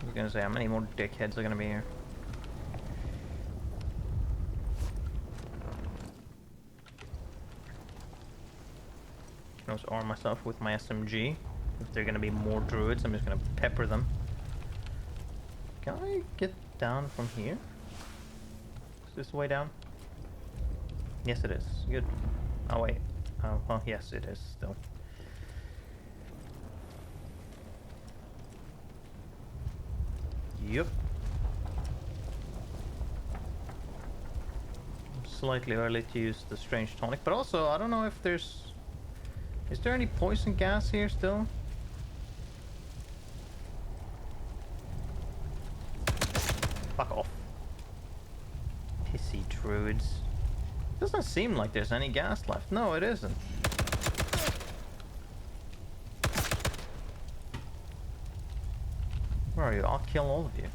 I was gonna say, how many more dickheads are gonna be here? I can also arm myself with my SMG. If there are gonna be more druids, I'm just gonna pepper them. Can I get down from here? Is this the way down? Yes, it is. Good. Oh, wait. Oh, well, yes, it is still. Yep. Slightly early to use the strange tonic, but also, I don't know if there's... Is there any poison gas here still? Fuck off. Pissy druids. Doesn't seem like there's any gas left. No, it isn't. Where are you? I'll kill all of you.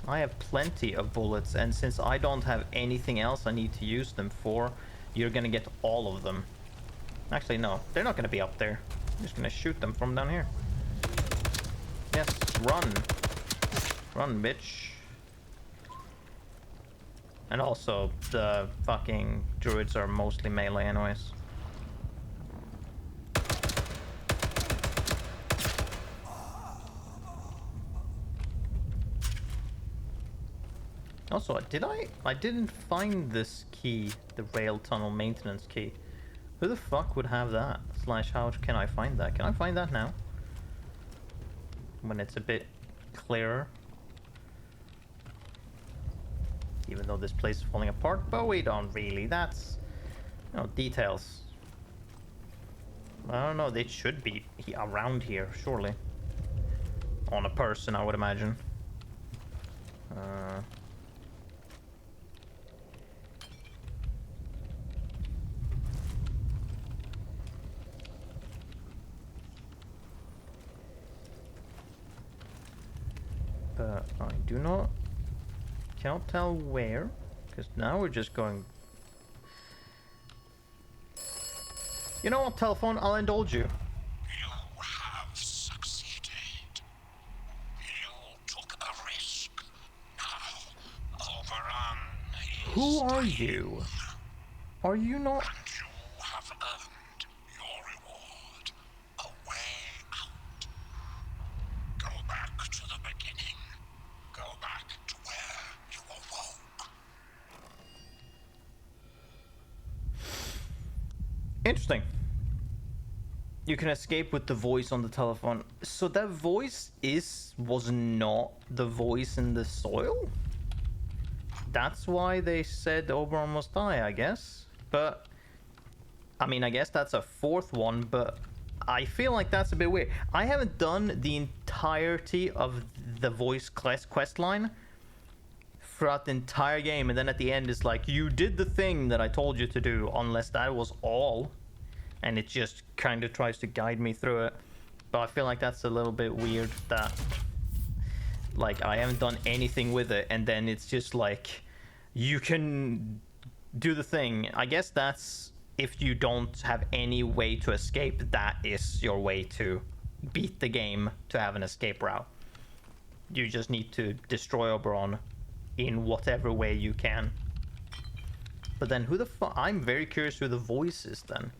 I have plenty of bullets, and since I don't have anything else I need to use them for, you're gonna get all of them. Actually, no. They're not gonna be up there. I'm just gonna shoot them from down here. Yes, run. Run, bitch. And also, the fucking druids are mostly melee anyways. Also, I didn't find this key, the rail tunnel maintenance key. Who the fuck would have that? Slash, how can I find that? Can I find that now? When it's a bit clearer. Even though this place is falling apart, but we don't really. That's, you know, details. I don't know, they should be around here, surely. On a person, I would imagine. But I cannot tell where, because now we're just going. You know what, telephone? I'll indulge you.
You have succeeded. You took a risk. Now, Oberon is
Who are
dying,
you? Are you not?
and you have earned your reward. A way out. Go back to the beginning. Go back to where you awoke.
Interesting. You can escape with the voice on the telephone. So that voice was not the voice in the soil? That's why they said Oberon must die, I guess. But, I mean, I guess that's a fourth one, but I feel like that's a bit weird. I haven't done the entirety of the voice quest line throughout the entire game, and then at the end it's like, you did the thing that I told you to do, unless that was all. And it just kind of tries to guide me through it. But I feel like that's a little bit weird that, like, I haven't done anything with it, and then it's just like, you can do the thing. I guess that's if you don't have any way to escape, that is your way to beat the game, to have an escape route. You just need to destroy Oberon in whatever way you can. But then who the fuck? I'm very curious who the voice is then.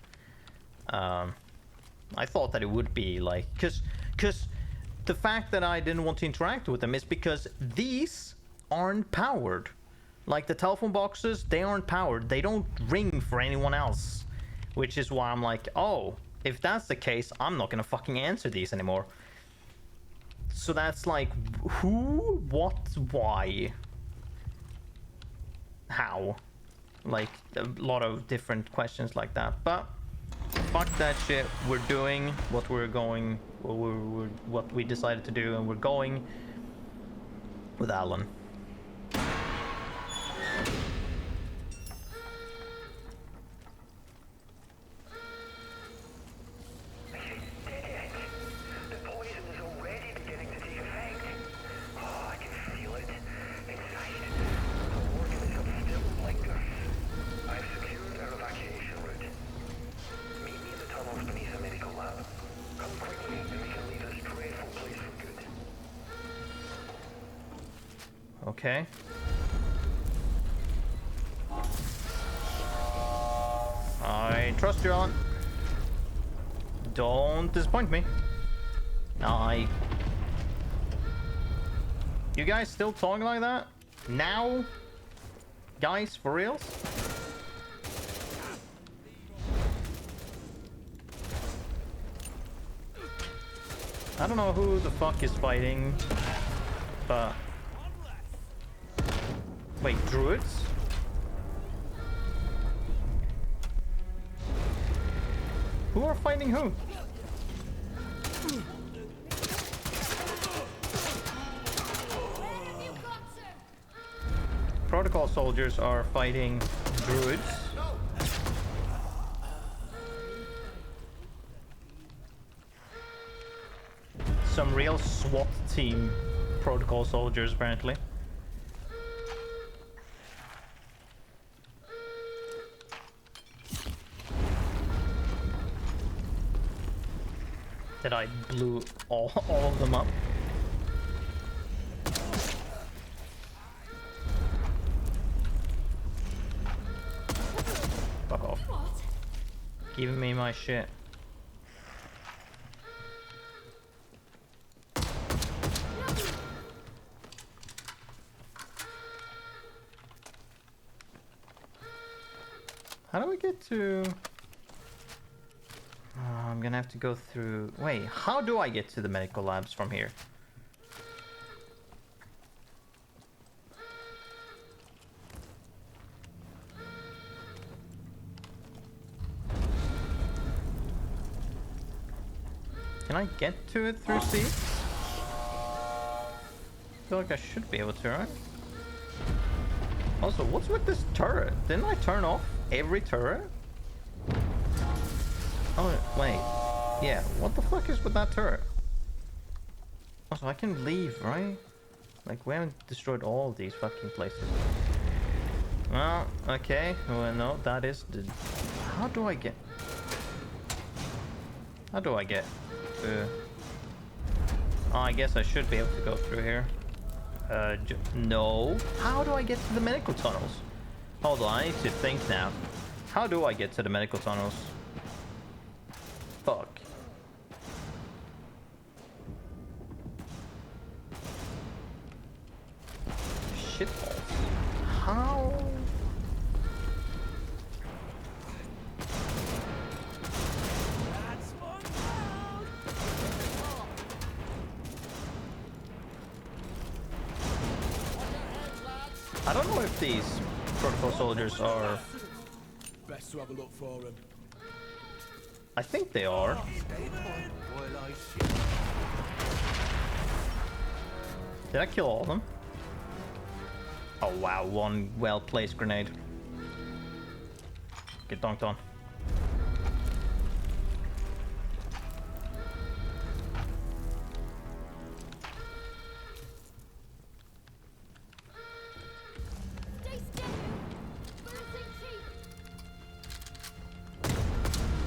I thought that it would be like, cause the fact that I didn't want to interact with them is because these aren't powered. Like the telephone boxes, they aren't powered. They don't ring for anyone else, which is why I'm like, oh, if that's the case, I'm not gonna fucking answer these anymore. So that's like, who, what, why, how? Like a lot of different questions like that, but. Fuck that shit. We're doing what we're going, what we decided to do, and we're going with Alan. Okay. I trust you, Alan. Don't disappoint me. You guys still talking like that? Now? Guys, for reals? I don't know who the fuck is fighting, but... Wait, druids? Who are fighting who? Protocol soldiers are fighting druids. Some real SWAT team protocol soldiers, apparently. That I blew all of them up. Fuck off. Give me my shit. How do we get to... I'm gonna have to go through... Wait, how do I get to the medical labs from here? Can I get to it through C? I feel like I should be able to, right? Also, what's with this turret? Didn't I turn off every turret? Oh, wait. Yeah, what the fuck is with that turret? Also, I can leave, right? Like, we haven't destroyed all these fucking places. Well, okay. Well, no, that is the... How do I get... How do I get to... Oh, I guess I should be able to go through here. No. How do I get to the medical tunnels? Hold on, I need to think now. How do I get to the medical tunnels? Fuck. Shitballs. How? I don't know if these protocol soldiers are...
Best to have a look for him.
I think they are. Did I kill all of them? Oh wow, one well-placed grenade. Get dunked on.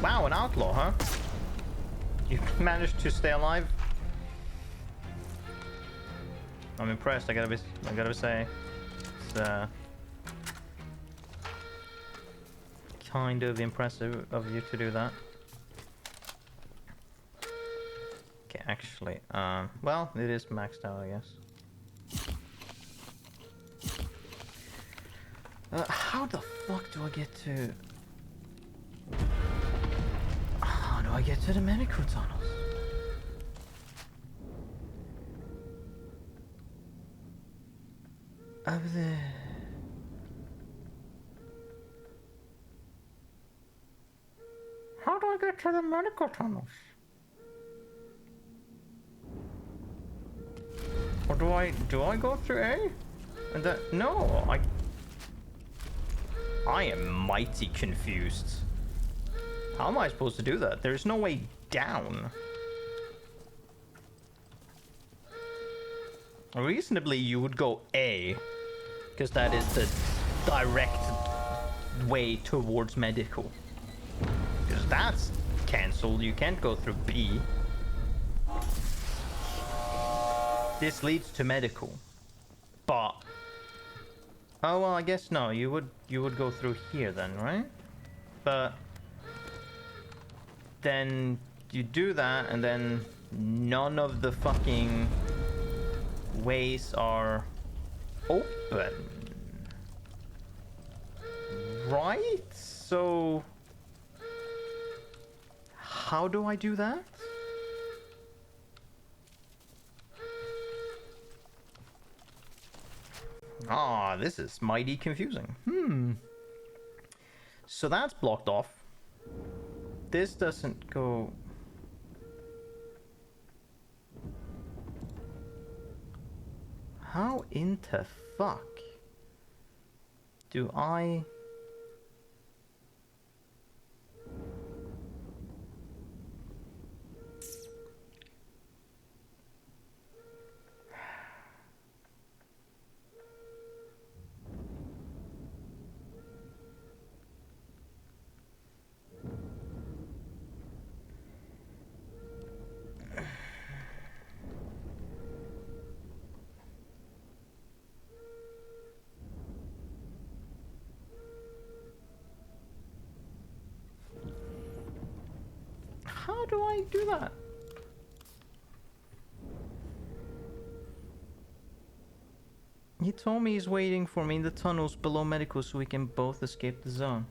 Wow, an outlaw, huh? You managed to stay alive. I'm impressed. I gotta say, it's kind of impressive of you to do that. Okay, actually, well, it is maxed out, I guess. How the fuck do I get to? How do I get to the medical tunnels? Over there. How do I get to the medical tunnels? Or do I go through A? And then no, I am mighty confused. How am I supposed to do that? There's no way down. Reasonably, you would go A, because that is the direct way towards medical. Because that's cancelled. You can't go through B. This leads to medical, but Oh well, I guess no. You would go through here then, right? But then you do that, and then none of the fucking ways are open, right? So how do I do that? Ah, this is mighty confusing. So that's blocked off. This doesn't go... How into fuck do I... How do I do that? He told me he's waiting for me in the tunnels below medical so we can both escape the zone.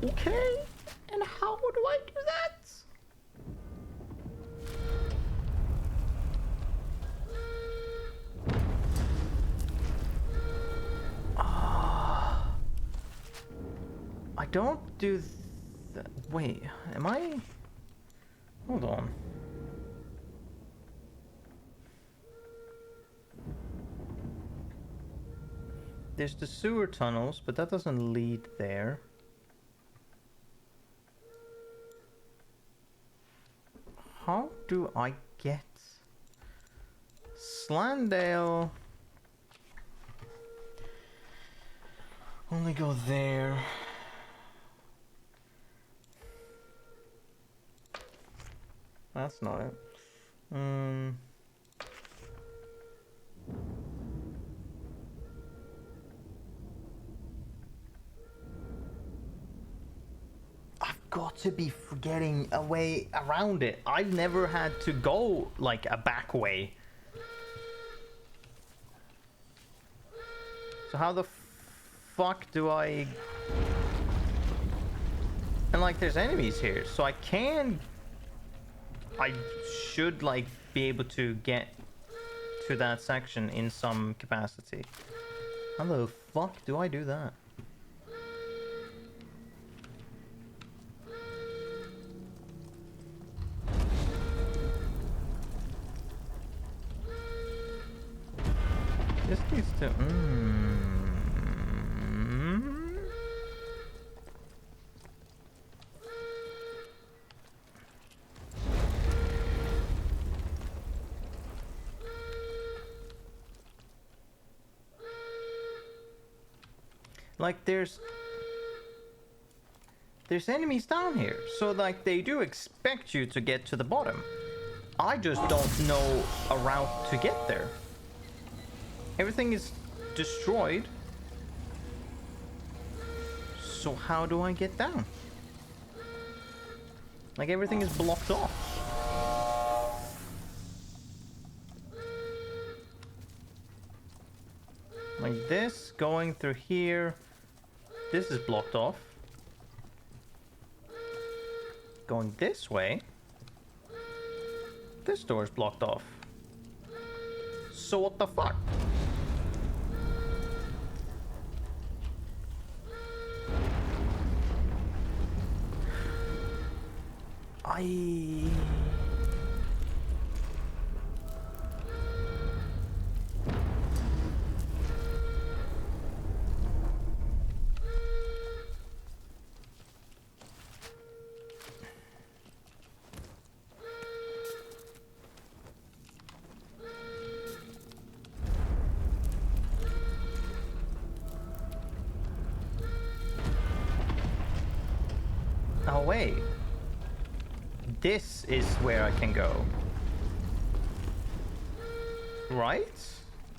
Okay, and how do I do that? I don't do that. Wait, am I? Hold on. There's the sewer tunnels, but that doesn't lead there. How do I get Slandale? Only go there. That's not it. I've got to be forgetting a way around it. I've never had to go like a back way. So how the fuck do I... And like there's enemies here, so I can... I should like be able to get to that section in some capacity. How the fuck do I do that? This needs to... Like there's enemies down here, so like they do expect you to get to the bottom. I just don't know a route to get there. Everything is destroyed. So how do I get down? Like everything is blocked off. Like this, going through here. This is blocked off. Going this way. This door is blocked off. So what the fuck? Oh wait. This is where I can go. Right?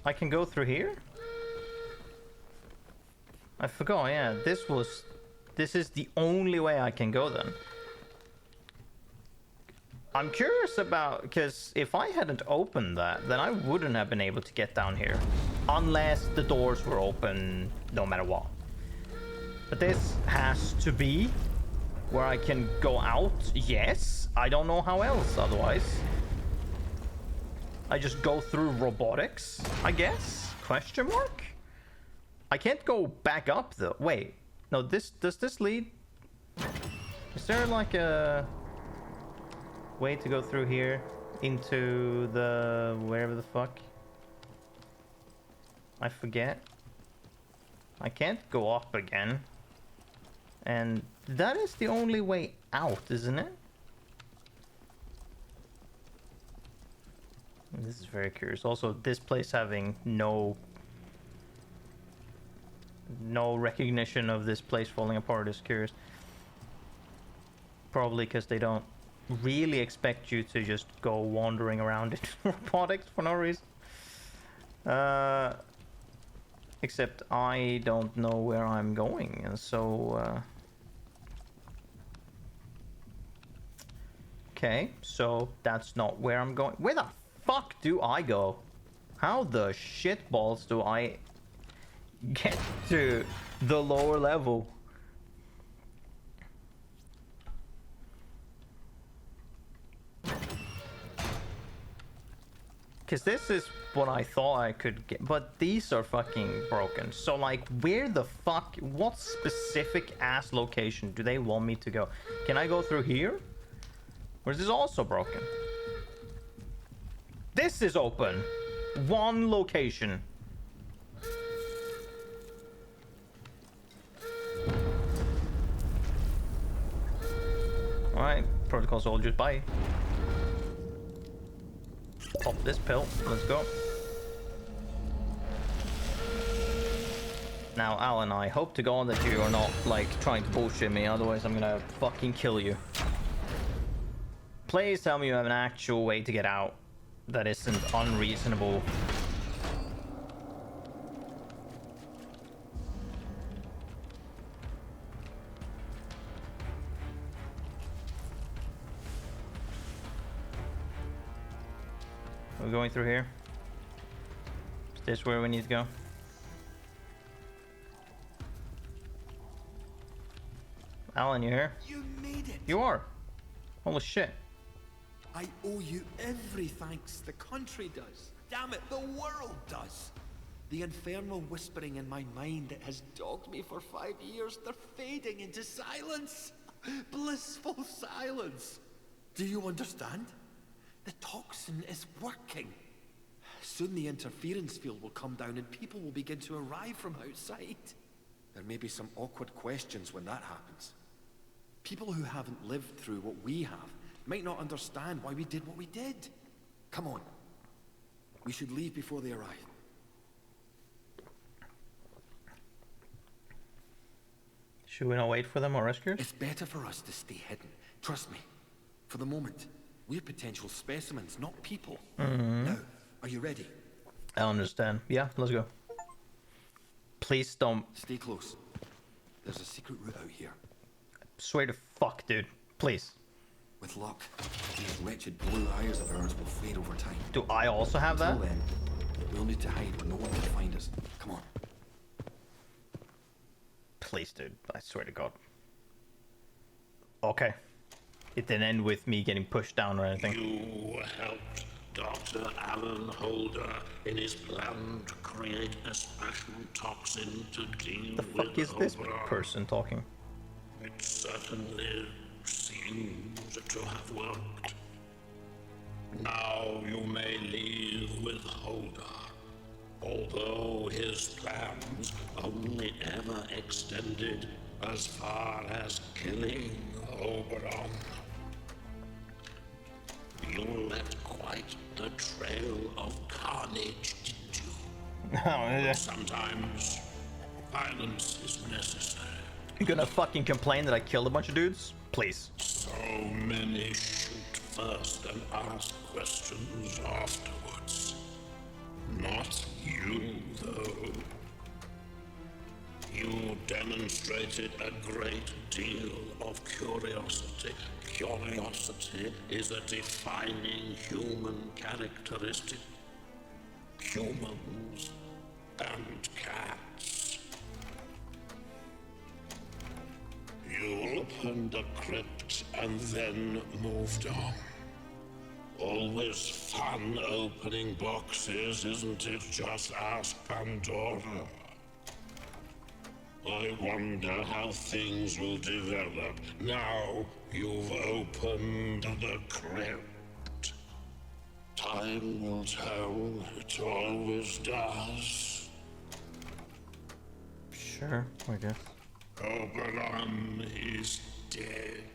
I can go through here? I forgot, yeah. This is the only way I can go then. I'm curious about, because if I hadn't opened that, then I wouldn't have been able to get down here. Unless the doors were open no matter what. But this has to be where I can go out. Yes, I don't know how else otherwise. I just go through robotics, I guess? Question mark? I can't go back up though. Wait, no, does this lead? Is there like a way to go through here into the wherever the fuck? I forget. I can't go up again. And that is the only way out, isn't it? This is very curious. Also, this place having no recognition of this place falling apart is curious. Probably because they don't really expect you to just go wandering around in robotics for no reason. Except I don't know where I'm going, and so okay, so that's not where I'm going. Where the fuck do I go? How the shitballs do I get to the lower level? Because this is what I thought I could get, but these are fucking broken. So like, where the fuck, what specific ass location do they want me to go? Can I go through here? Or is this also broken? This is open. One location. Alright, protocol soldiers, bye. Pop this pill, let's go. Now, Alan, I hope to God that you are not, like, trying to bullshit me, otherwise I'm gonna fucking kill you. Please tell me you have an actual way to get out that isn't unreasonable. We're going through here. Is this where we need to go? Alan, you here?
You made it!
You are! Holy shit.
I owe you every thanks. The country does. Damn it, the world does. The infernal whispering in my mind that has dogged me for 5 years, they're fading into silence. Blissful silence. Do you understand? The toxin is working. Soon the interference field will come down and people will begin to arrive from outside. There may be some awkward questions when that happens. People who haven't lived through what we have might not understand why we did what we did. Come on. We should leave before they arrive.
Should we not wait for them or rescue?
It's better for us to stay hidden. Trust me. For the moment, we're potential specimens, not people. Now, are you ready?
I understand. Yeah, let's go. Please don't.
Stay close. There's a secret route out here.
Swear to fuck, dude. Please.
With luck, these wretched blue eyes of ours will fade over time.
Do I also have that?
Until then, we'll need to hide where no one can find us. Come on.
Please, dude. I swear to God. Okay. It didn't end with me getting pushed down or anything.
You helped Dr. Alan Holder in his plan to create a special toxin to deal
The
with
fuck is this
Oberon.
person talking?
It certainly seems to have worked. Now you may leave with Holder, although his plans only ever extended as far as killing Oberon. You left quite the trail of carnage, didn't you?
Oh, yeah.
Sometimes violence is necessary.
You gonna fucking complain that I killed a bunch of dudes? Please.
So many shoot first and ask questions afterwards. Not You, though, you demonstrated a great deal of curiosity. Curiosity is a defining human characteristic. Humans and cats. You opened the crypt and then moved on. Always fun opening boxes, isn't it? Just ask Pandora. I wonder how things will develop now you've opened the crypt. Time will tell, it always does.
Sure, I guess.
Oberon is dead,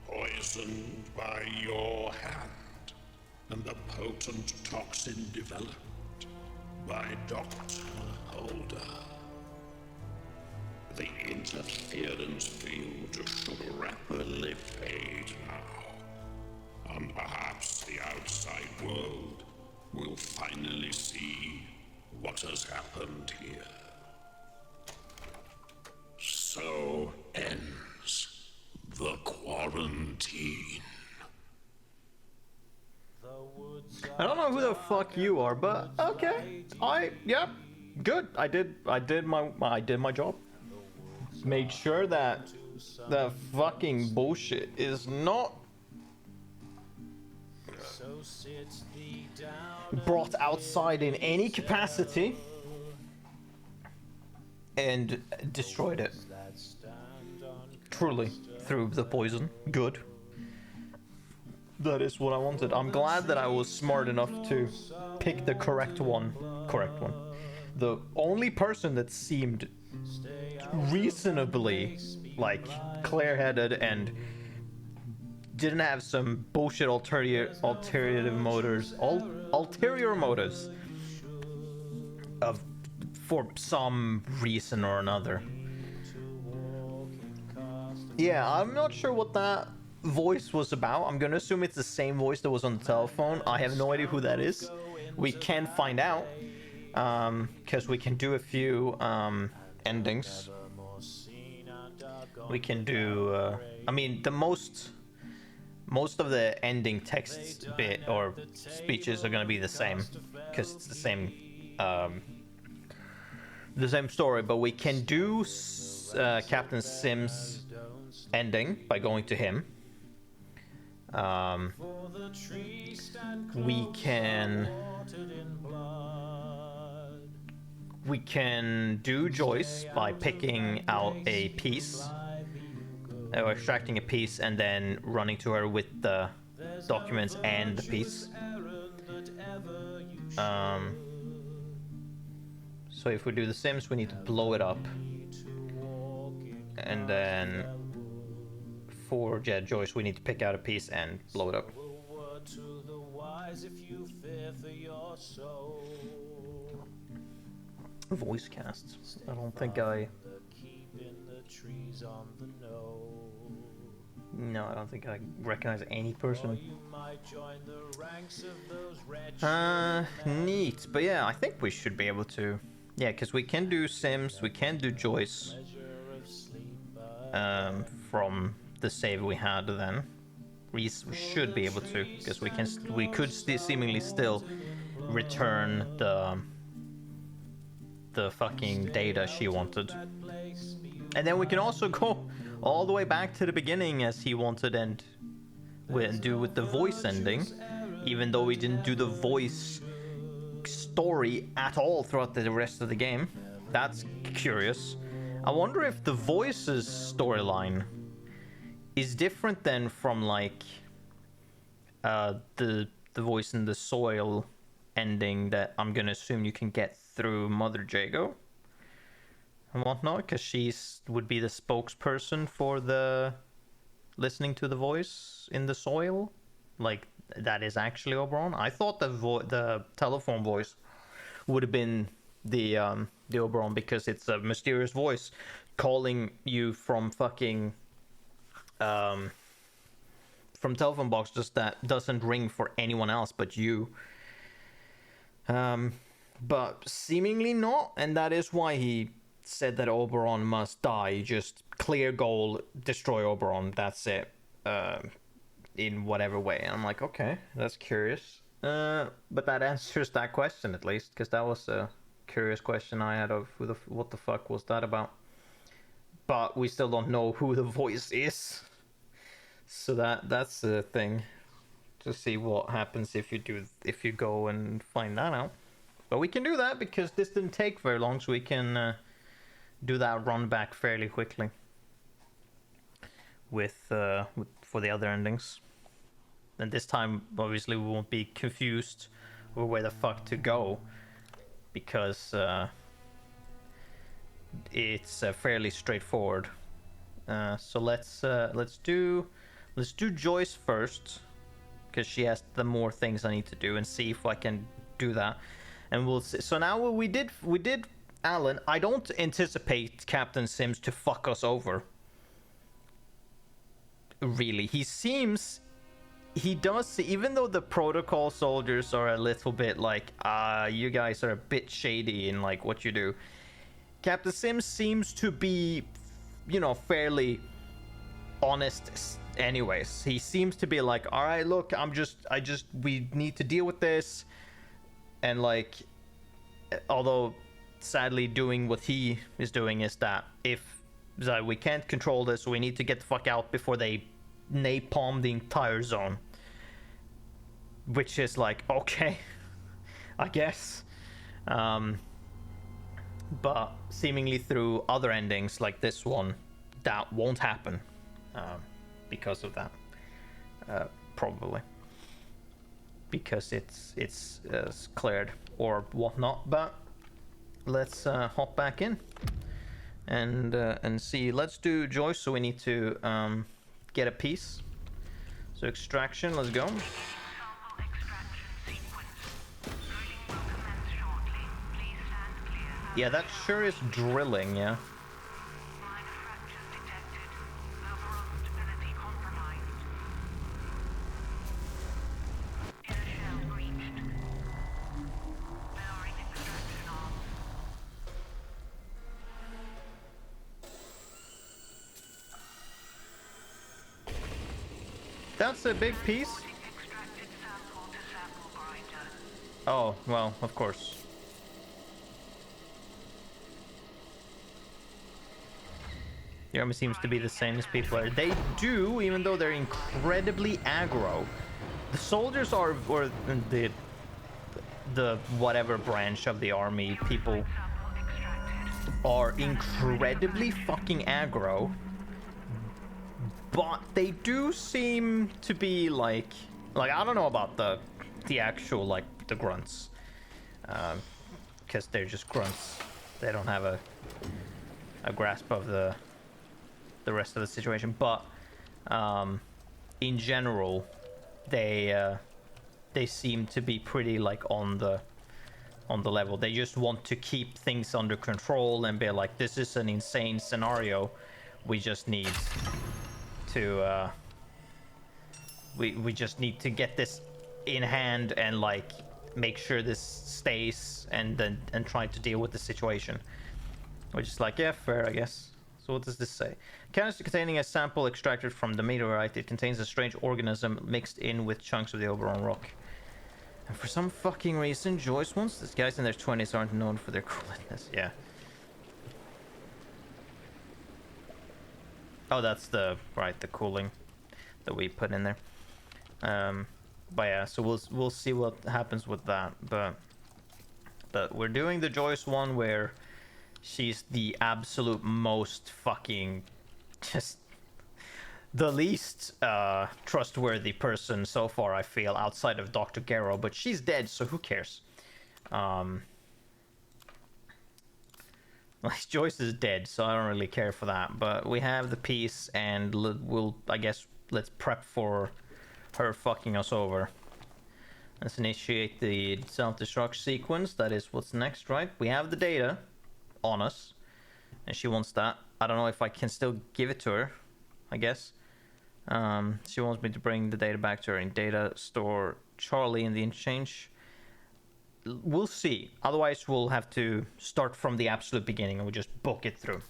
poisoned by your hand, and the potent toxin developed by Dr. Holder. The interference field should rapidly fade now, and perhaps the outside world will finally see what has happened here. So ends the quarantine.
I don't know who the fuck you are, but okay. Yeah, good. I did my job. Made sure that the fucking bullshit is not brought outside in any capacity and destroyed it. Truly, through the poison. Good. That is what I wanted. I'm glad that I was smart enough to pick the correct one. The only person that seemed reasonably, like, clear-headed and didn't have some bullshit ulterior motives of for some reason or another. Yeah, I'm not sure what that voice was about. I'm gonna assume it's the same voice that was on the telephone. I have no idea who that is. We can find out, because we can do a few endings. We can do, I mean, the most of the ending text bit or speeches are gonna be the same, because it's the same story. But we can do Captain Sim's ending by going to him. We can do Joyce by picking out a piece, or extracting a piece and then running to her with the documents and the piece. So if we do the Sims, we need to blow it up, and then for Joyce, we need to pick out a piece and blow it up. Voice casts. I don't think I recognize any person. Neat. But yeah, I think we should be able to. Yeah, because we can do Sims, we can do Joyce. From the save we had then. We should be able to, because we could seemingly still return the fucking data she wanted. And then we can also go all the way back to the beginning as he wanted and do with the voice ending, even though we didn't do the voice story at all throughout the rest of the game. That's curious. I wonder if the voice's storyline is different than from like the voice in the soil ending that I'm gonna assume you can get through Mother Jago and whatnot, because she's would be the spokesperson for the listening to the voice in the soil. Like that is actually Oberon. I thought the telephone voice would have been the Oberon, because it's a mysterious voice calling you from fucking from telephone boxes that doesn't ring for anyone else but you. but seemingly not, and that is why he said that Oberon must die. Just clear goal, destroy Oberon, that's it. In whatever way. And I'm like, okay, that's curious. But that answers that question at least, because that was a curious question I had of what the fuck was that about. But we still don't know who the voice is, so that's the thing. To see what happens if you go and find that out. But we can do that because this didn't take very long, so we can do that run back fairly quickly with for the other endings. And this time, obviously, we won't be confused with where the fuck to go, because it's fairly straightforward. So let's do Joyce first, because she has the more things I need to do, and see if I can do that. And we'll see. So now we did Alan. I don't anticipate Captain Sims to fuck us over. Really, he does, even though the protocol soldiers are a little bit like, you guys are a bit shady in like what you do. Captain Sims seems to be, fairly honest anyways. He seems to be like, all right, look, we need to deal with this. And like, although sadly doing what he is doing is that if we can't control this, we need to get the fuck out before they napalm the entire zone, which is like, okay, I guess. But seemingly through other endings like this one, that won't happen because of that, probably because it's cleared or whatnot. But let's hop back in and see. Let's do Joyce. So we need to get a piece. So extraction, let's go.
Sample extraction sequence. Drilling will commence shortly. Please stand clear.
Yeah, that sure is drilling, yeah.
Minor fractures detected. Overall stability compromised. Inner shell breached. Lowering extraction arms.
That's a big piece.
Extracted sample to sample grinder.
Oh, well, of course. The army seems to be the same as people are. They do, even though they're incredibly aggro. The soldiers are, or the whatever branch of the army people
Sample extracted.
are incredibly fucking aggro. But they do seem to be like I don't know about the actual, like, the grunts, because they're just grunts. They don't have a grasp of the rest of the situation. But in general, they seem to be pretty like on the level. They just want to keep things under control and be like, this is an insane scenario. We just need to we just need to get this in hand and like make sure this stays, and try to deal with the situation. Which is like, yeah, fair, I guess. So what does this say? Canister containing a sample extracted from the meteorite. It contains a strange organism mixed in with chunks of the Oberon rock. And for some fucking reason, Joyce wants this. Guys in their 20s aren't known for their coolness. Yeah. Oh, that's the cooling that we put in there. But yeah, so we'll see what happens with that. But we're doing the Joyce one where she's the absolute most fucking just the least trustworthy person so far, I feel, outside of Dr. Garrow. But she's dead, so who cares? Like, Joyce is dead, so I don't really care for that. But we have the piece, and let's prep for her fucking us over. Let's initiate the self-destruct sequence. That is what's next, right? We have the data on us, and she wants that. I don't know if I can still give it to her, I guess. She wants me to bring the data back to her in data store Charlie in the interchange. we'll see. Otherwise, we'll have to start from the absolute beginning and we'll just book it through.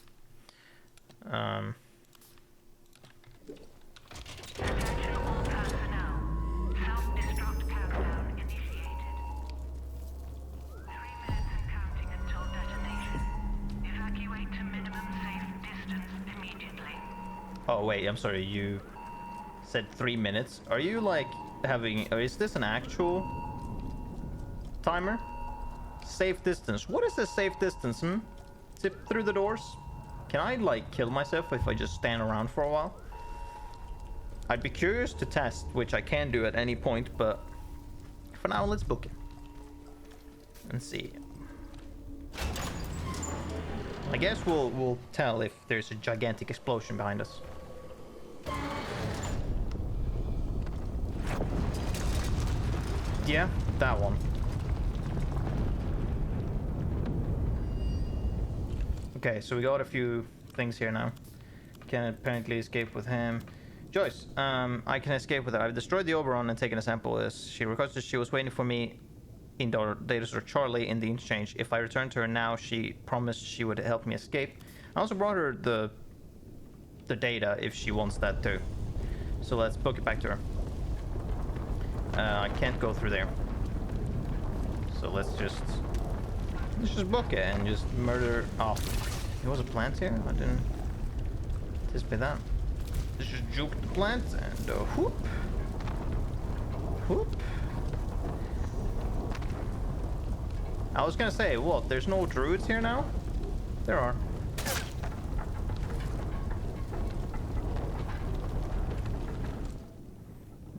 Attention all personnel. Self-destruct countdown initiated. 3 minutes and counting until detonation. Evacuate to minimum safe distance immediately.
Oh wait, I'm sorry. You said 3 minutes. Are you like having? Or is this an actual timer? Safe distance. What is the safe distance? Zip through the doors. Can I like kill myself if I just stand around for a while? I'd be curious to test, which I can do at any point, but for now, let's book it and see. I guess we'll tell if there's a gigantic explosion behind us. Yeah, that one. Okay, so we got a few things here now. Can apparently escape with him. Joyce, I can escape with her. I've destroyed the Oberon and taken a sample as she requested. She was waiting for me in data store Charlie in the exchange. If I return to her now, she promised she would help me escape. I also brought her the data if she wants that too. So let's book it back to her. I can't go through there. So let's just book it and just murder. Oh, there was a plant here? I didn't anticipate that. Let's just juke the plant and whoop. Whoop. I was gonna say, what? There's no druids here now? There are.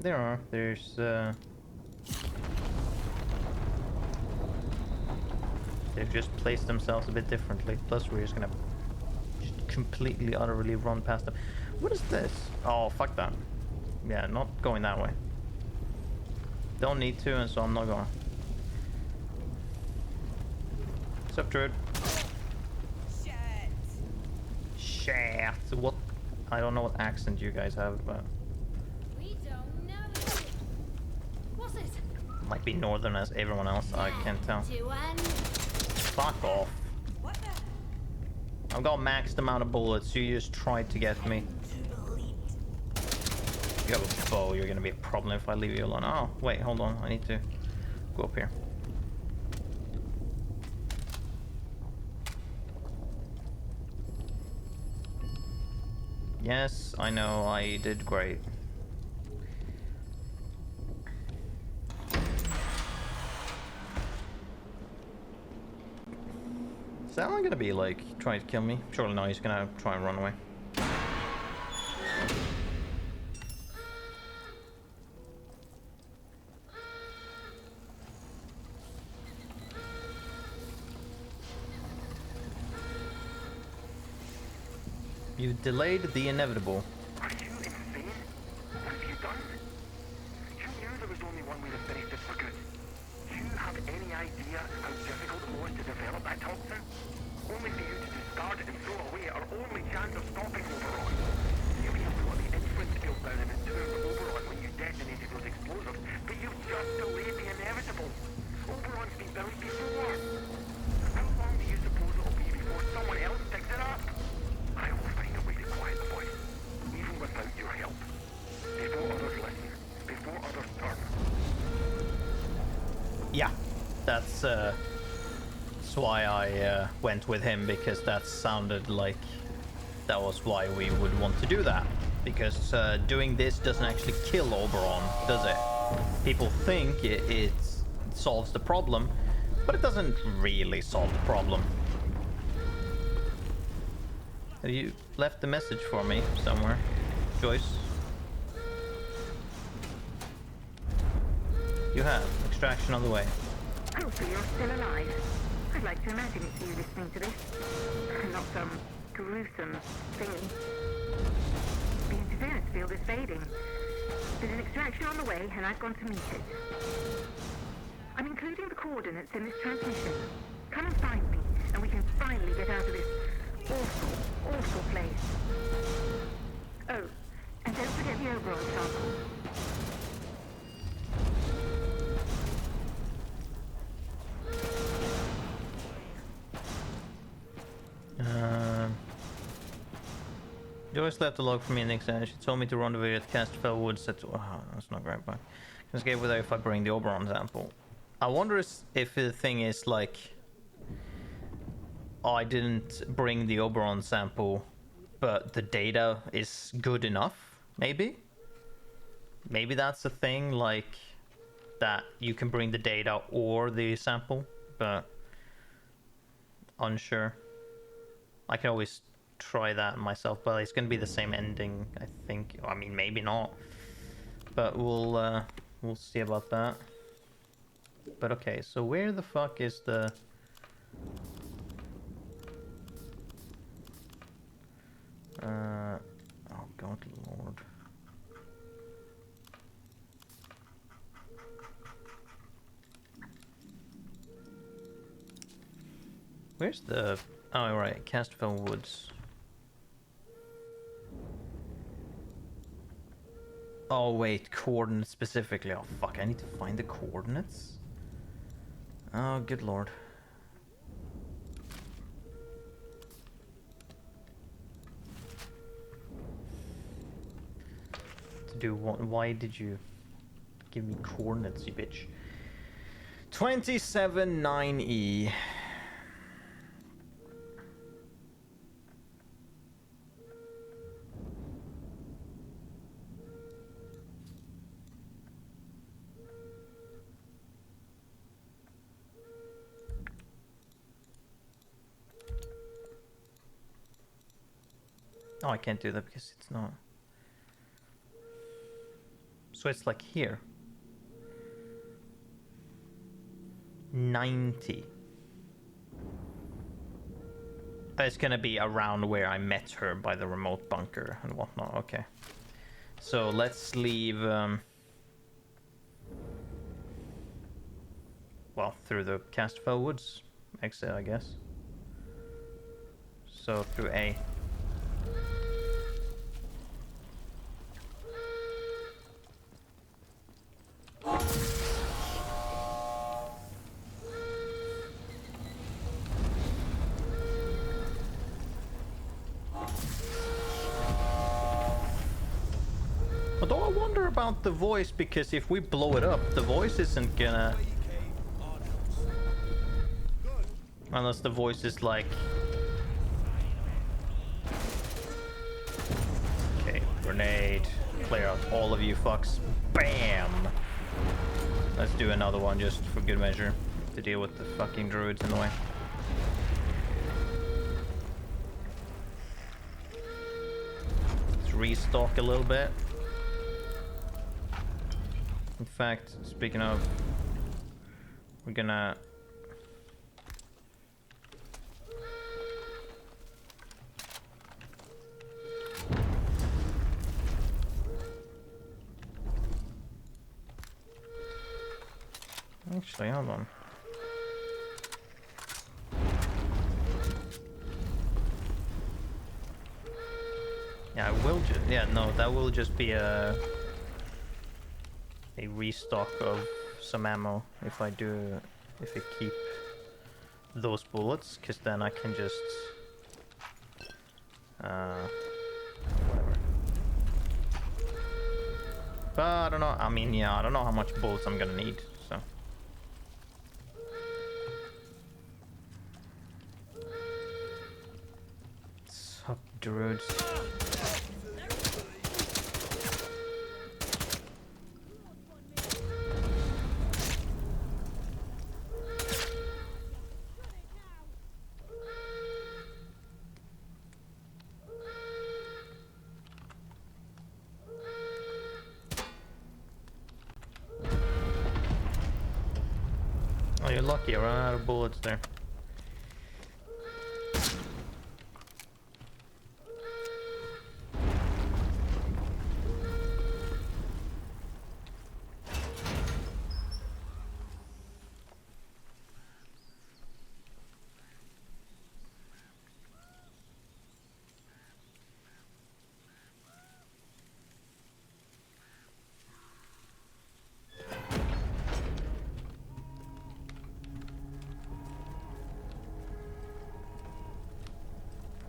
There are. There's they've just placed themselves a bit differently. Plus we're just gonna completely, utterly run past them. What is this? Oh, fuck that. Yeah, not going that way. Don't need to, and so I'm not going. What's up, Druid? Shit. What? I don't know what accent you guys have, but
We don't know. What's it?
might be northern as everyone else. I can't tell.
To one.
Fuck off.
What the?
I've got maxed amount of bullets. You just tried to get me. You have a bow. You're gonna be a problem if I leave you alone. Oh, wait, hold on. I need to go up here. Yes, I know. I did great. Is that one gonna be like trying to kill me? Surely no, he's gonna try and run away. You delayed the inevitable.
Are you insane? What have you done? You knew there was only one way to finish this for good. Do you have any idea how difficult it was to develop that toxin? Only for you to discard it and throw it away our only chance of stopping Oberon. You have got the inference field down and entombed Oberon when you detonated those explosives, but you've just delayed the inevitable. Oberon's been built before. How long do you suppose it'll be before someone else picks it up? I will find a way to quiet the voice, even without your help. Before others listen, before others turn.
Yeah, that's why I went with him, because that sounded like that was why we would want to do that. Because doing this doesn't actually kill Oberon, does it? People think it solves the problem, but it doesn't really solve the problem. Have you left a message for me somewhere, Joyce? You have. Extraction on the way.
Oh, so you're still alive. I'd like to imagine it's you listening to this. Not some gruesome thing. The interference field is fading. There's an extraction on the way, and I've gone to meet it. I'm including the coordinates in this transmission. Come and find me, and we can finally get out of this awful, awful place. Oh, and don't forget the Oberon sample.
You always left a log for me in the exam. She told me to rendezvous at Casterfell Woods at... Oh, that's not great, but... Can escape with her if I bring the Oberon sample. I wonder if the thing is like... Oh, I didn't bring the Oberon sample, but the data is good enough, maybe? Maybe that's the thing, like... That you can bring the data or the sample, but... Unsure. I can always try that myself, but it's gonna be the same ending, I think. I mean, maybe not, but we'll see about that. But okay, so where the fuck is the... oh god lord. Where's the... Oh right, Casterfell Woods. Oh wait, coordinates specifically. Oh fuck, I need to find the coordinates? Oh good lord. To do what? Why did you give me coordinates, you bitch? 27-9E. Oh, I can't do that because it's not. So it's like here. 90. It's gonna be around where I met her by the remote bunker and whatnot. Okay. So let's leave. Well, through the Casterfell Woods exit, I guess. So through A. Although I wonder about the voice, because if we blow it up, the voice isn't gonna... Unless the voice is like... Okay, grenade. Clear out all of you fucks. Bam! Let's do another one just for good measure. To deal with the fucking druids in the way. Let's restock a little bit. In fact, speaking of, we're gonna... Actually, hold on. Yeah, I will just... Yeah, no, that will just be a restock of some ammo if I keep those bullets, because then I can just whatever. But I don't know. I mean, yeah, I don't know how much bullets I'm gonna need, so. Sup, druids. Oh, you're lucky. I ran out of bullets there.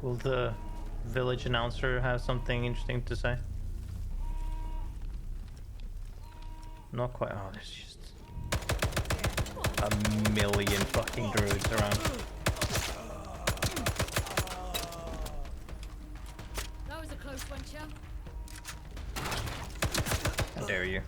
Will the village announcer have something interesting to say? Not quite. Oh, there's just a million fucking druids around.
That was a close one, chum.
How dare you?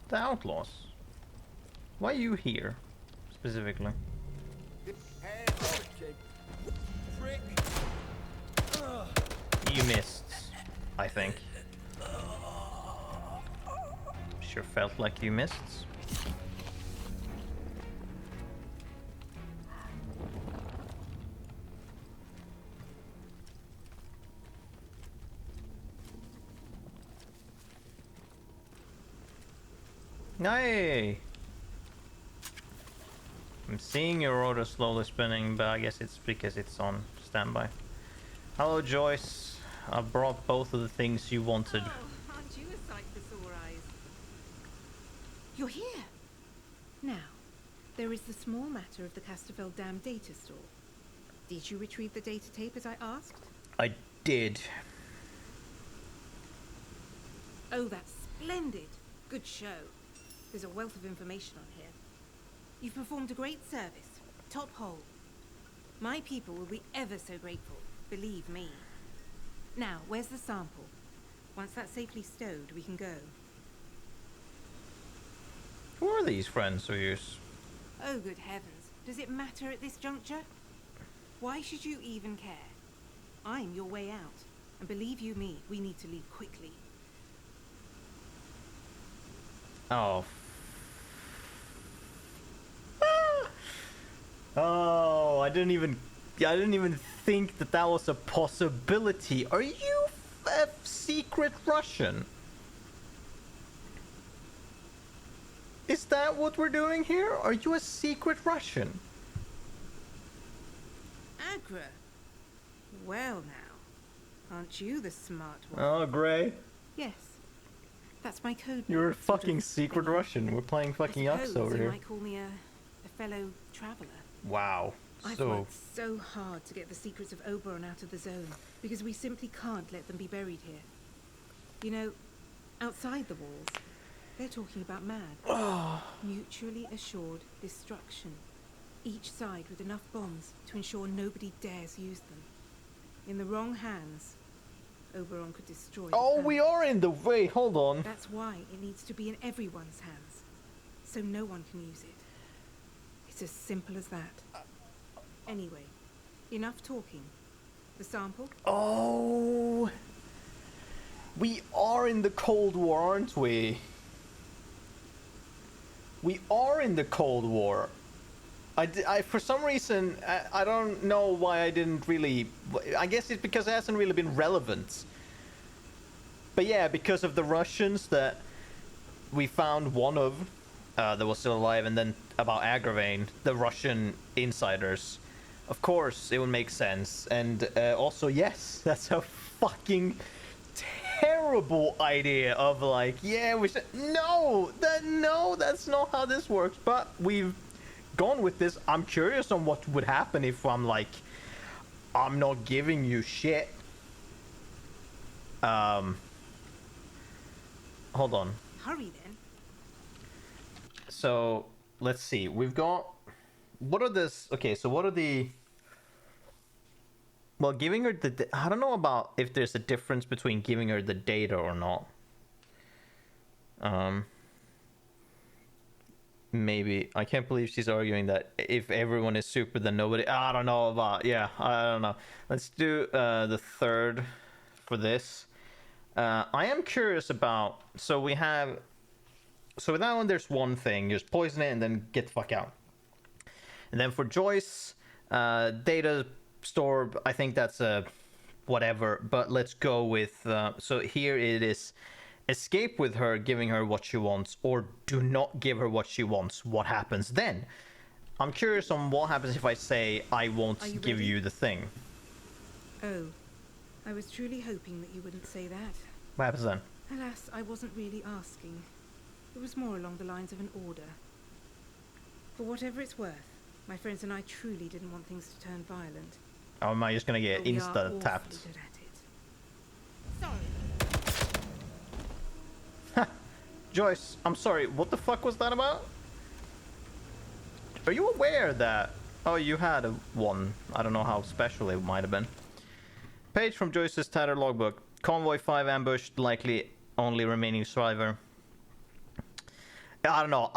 The outlaws. Why are you here, specifically?
Prick.
You missed, I think. Sure felt like you missed. Hey! I'm seeing your rotor slowly spinning, but I guess it's because it's on standby. Hello, Joyce. I brought both of the things you wanted.
Oh, aren't you a sight for sore eyes? You're here. Now, there is the small matter of the Casterfell Dam data store. Did you retrieve the data tape as I asked?
I did.
Oh, that's splendid. Good show. There's a wealth of information on here. You've performed a great service. Top hole. My people will be ever so grateful. Believe me. Now, where's the sample? Once that's safely stowed, we can go.
Who are these friends of yours?
Oh, good heavens. Does it matter at this juncture? Why should you even care? I'm your way out. And believe you me, we need to leave quickly.
Oh. Oh, I didn't even think that that was a possibility. Are you a secret Russian? Is that what we're doing here? Are you a secret Russian?
Agra. Well now, aren't you the smart one?
Oh, Gray.
Yes. That's my code.
You're a
name, sort
fucking
of
secret
thingy.
Russian. We're playing fucking
I
Yaks
suppose
over
you
here.
might call me a fellow traveller.
Wow.
I've
So,
worked so hard to get the secrets of Oberon out of the zone, because we simply can't let them be buried here. You know, outside the walls, they're talking about MAD. Mutually assured destruction. Each side with enough bombs to ensure nobody dares use them. In the wrong hands, Oberon could destroy the
oh,
planet.
we are in the way. Hold on.
That's why it needs to be in everyone's hands, so no one can use it. It's as simple as that. Anyway, enough talking. The sample?
Oh, we are in the Cold War, aren't we? We are in the Cold War. I for some reason, I don't know why I didn't really. I guess it's because it hasn't really been relevant. But yeah, because of the Russians that we found one of that was still alive, and then about Agravain, the Russian insiders. Of course, it would make sense. And also, yes, that's a fucking terrible idea of like, yeah, we should. No, that's not how this works. But we've gone with this. I'm curious on what would happen if I'm like, I'm not giving you shit. Hold on.
Hurry then.
So let's see. We've got. What are this? Okay, so what are the? Well, giving her the. I don't know about if there's a difference between giving her the data or not. Maybe. I can't believe she's arguing that if everyone is super, then nobody. I don't know about. Yeah, I don't know. Let's do the third for this. I am curious about. So we have. So with that one, there's one thing. Just poison it and then get the fuck out. And then for Joyce, data store, I think that's a whatever, but let's go with, so here it is, escape with her, giving her what she wants, or do not give her what she wants. What happens then? I'm curious on what happens if I say I won't give
ready?
you the thing.
Oh, I was truly hoping that you wouldn't say that.
What happens then?
Alas, I wasn't really asking. It was more along the lines of an order. For whatever it's worth, my friends and I truly didn't want things to turn violent.
Or am I just gonna get
But we are
insta tapped?
awfully good at it. Sorry.
Joyce, I'm sorry, what the fuck was that about? Are you aware that... Oh, you had one. I don't know how special it might have been. Page from Joyce's tattered logbook. Convoy 5 ambushed, likely only remaining survivor. I don't know.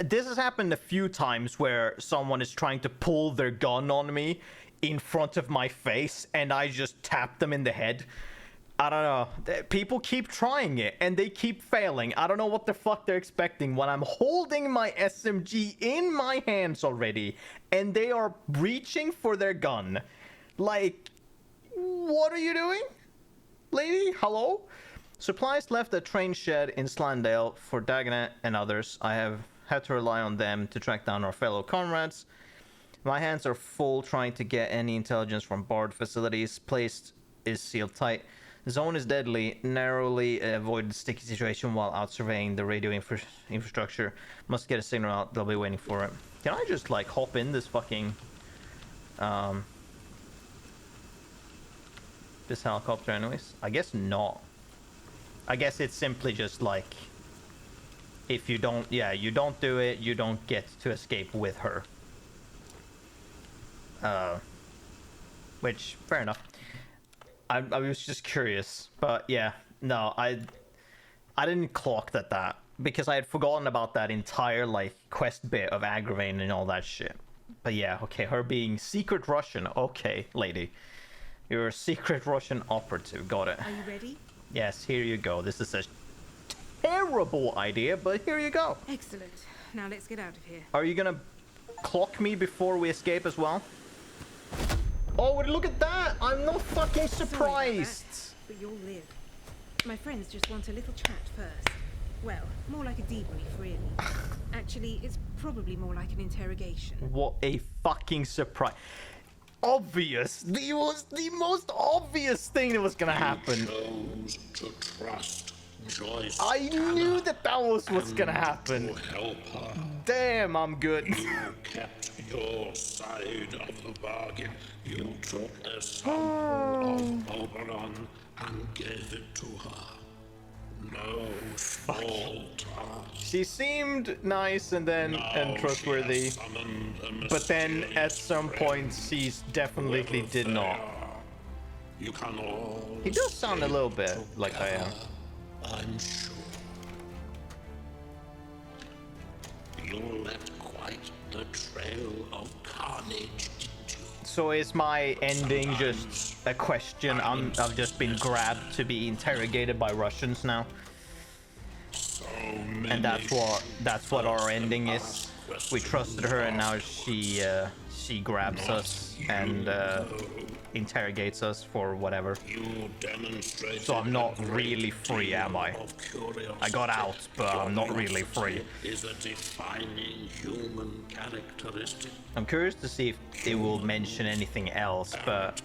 This has happened a few times where someone is trying to pull their gun on me in front of my face and I just tap them in the head. I don't know. People keep trying it and they keep failing. I don't know what the fuck they're expecting when I'm holding my SMG in my hands already and they are reaching for their gun. Like, what are you doing? Lady, hello? Supplies left at train shed in Slandale for Dagonet and others. I have had to rely on them to track down our fellow comrades. My hands are full trying to get any intelligence from barred facilities. Place is sealed tight. Zone is deadly. Narrowly avoid the sticky situation while out surveying the radio infrastructure. Must get a signal out. They'll be waiting for it. Can I just like hop in this fucking this helicopter anyways? I guess not. I guess it's simply just like if you don't, you don't do it, you don't get to escape with her. Which, fair enough. I was just curious, but yeah, no, I didn't clock that because I had forgotten about that entire like quest bit of aggravating and all that shit. But yeah, okay, her being secret Russian, okay, lady, you're a secret Russian operative, got it.
Are you ready?
Yes, here you go. This is a terrible idea, but here you go.
Excellent. Now let's get out of here.
Are you gonna clock me before we escape as well? Oh, look at that! I'm not fucking surprised!
But you'll live. My friends just want a little chat first. Well, more like a debrief, really. Actually, it's probably more like an interrogation.
What a fucking surprise. Obvious! It was the most obvious thing that was gonna happen.
You chose to trust Joyce.
I knew that was what's gonna happen.
To help her.
Damn, I'm good.
You kept your side of the bargain. You took a sample of Oberon and gave it to her. No small task.
She seemed nice and trustworthy, but then at some point she definitely did not.
You can all
He does sound a little bit like I am.
I'm sure. You left quite the trail of carnage, didn't you?
So is my ending just a question? I've just been grabbed to be interrogated by Russians now,
So
and that's what our ending is. We trusted her, and now she grabs us and interrogates us for whatever.
You demonstrated
So I'm not really free, am I? I got out, but I'm not really free.
Is a defining human characteristic.
I'm curious to see if it will mention anything else, but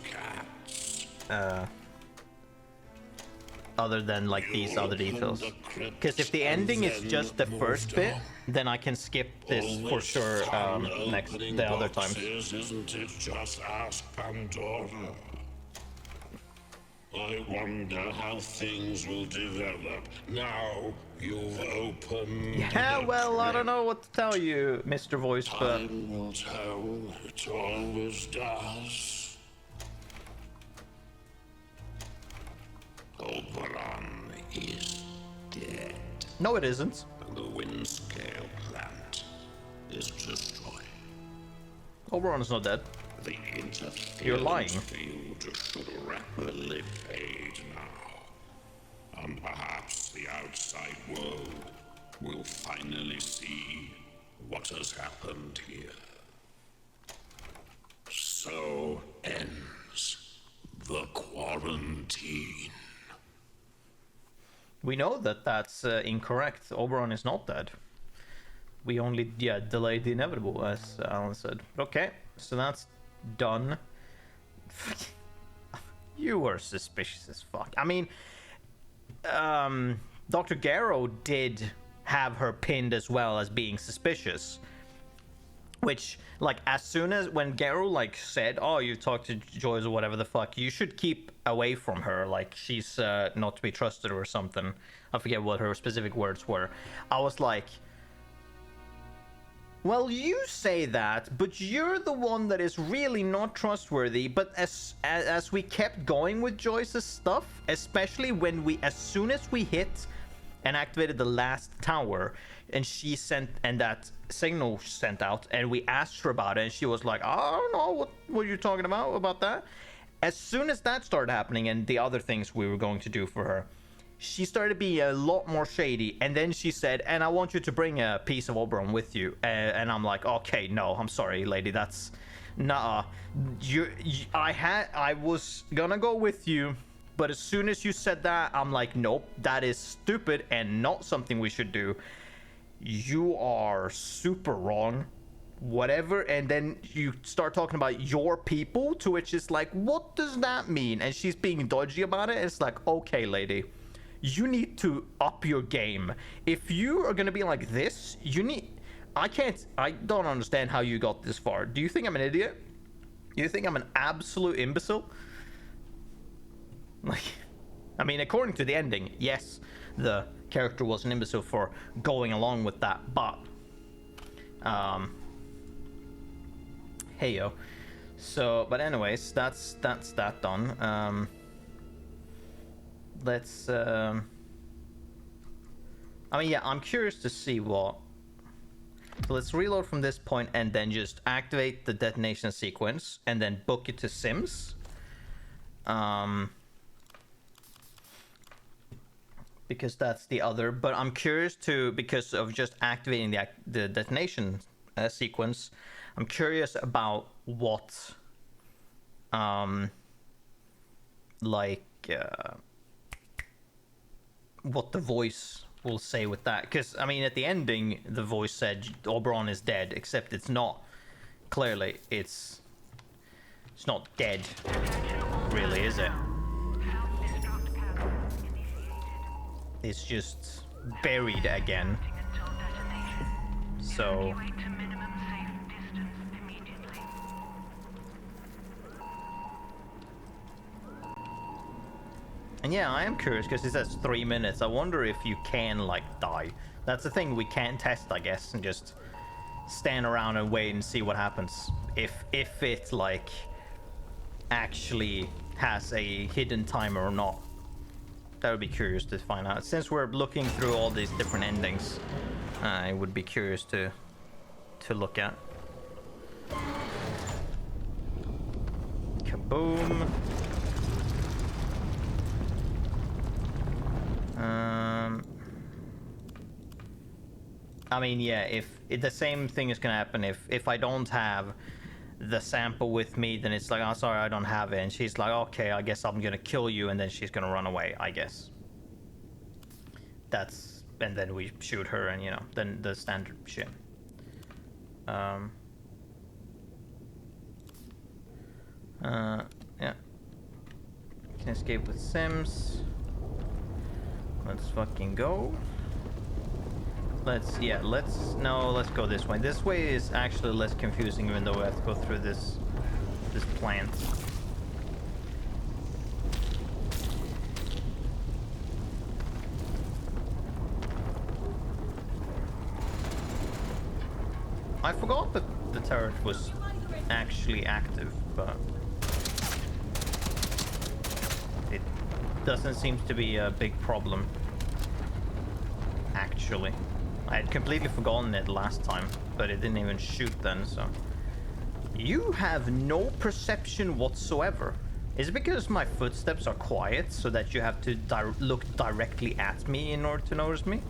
other than like these other details. Because if the ending is just the first bit, then I can skip this for sure the other times.
Isn't it? Just ask Pandora. I wonder how things will develop now you've opened.
Yeah, well, I don't know what to tell you, Mr. Voice, but
Time will tell. It always does. Oberon is dead,
no, it isn't.
and the Windscale plant is destroyed.
Oberon's not dead.
The interference
You're lying.
field should rapidly fade now, and perhaps the outside world will finally see what has happened here. So ends the quarantine.
We know that that's incorrect. Oberon is not dead. We only, delayed the inevitable, as Alan said. Okay, so that's done. You were suspicious as fuck. I mean, Dr. Garrow did have her pinned as well as being suspicious. Which, like, as soon as when Garrow, like, said, oh, you talked to Joyce or whatever the fuck, you should keep away from her, like, she's not to be trusted or something. I forget what her specific words were. I was like, well, you say that, but you're the one that is really not trustworthy. But as we kept going with Joyce's stuff, especially when as soon as we hit and activated the last tower, and she sent, and that signal sent out, and we asked her about it, and she was like, I don't know what you're talking about that. As soon as that started happening and the other things we were going to do for her, she started being a lot more shady. And then she said, and I want you to bring a piece of Oberon with you. And I'm like, okay, no, I'm sorry, lady, that's nah. I was gonna go with you, but as soon as you said that, I'm like, nope, that is stupid and not something we should do. You are super wrong, whatever. And then you start talking about your people, to which is like, what does that mean? And she's being dodgy about it. It's like, okay, lady, you need to up your game. If you are gonna be like this, I don't understand how you got this far. Do you think I'm an idiot? You think I'm an absolute imbecile? Like, I mean, according to the ending, yes, the character was an imbecile for going along with that, but hey yo. So, but anyways, that's that done. Let's I mean, yeah, I'm curious to see what. So let's reload from this point and then just activate the detonation sequence and then book it to Sims. Because that's the other, but I'm curious to, because of just activating the detonation sequence, I'm curious about what what the voice will say with that. Because I mean, at the ending, the voice said Oberon is dead, except it's not. Clearly, it's not dead, really, is it? It's just buried again. So and yeah, I am curious because it says 3 minutes. I wonder if you can, like, die. That's the thing we can't test, I guess, and just stand around and wait and see what happens. If it, like, actually has a hidden timer or not. That would be curious to find out. Since we're looking through all these different endings, I would be curious to look at. Kaboom. I mean, yeah, if the same thing is gonna happen if I don't have the sample with me, then it's like, oh, sorry, I don't have it, and she's like, okay, I guess I'm gonna kill you, and then she's gonna run away, I guess. And then we shoot her, and, you know, then the standard shit. Yeah. Can escape with Sims. Let's fucking go. Let's go this way. This way is actually less confusing, even though we have to go through this plant. I forgot that the turret was actually active, but it doesn't seem to be a big problem, actually. I had completely forgotten it last time, but it didn't even shoot then, so. You have no perception whatsoever. Is it because my footsteps are quiet, so that you have to look directly at me in order to notice me?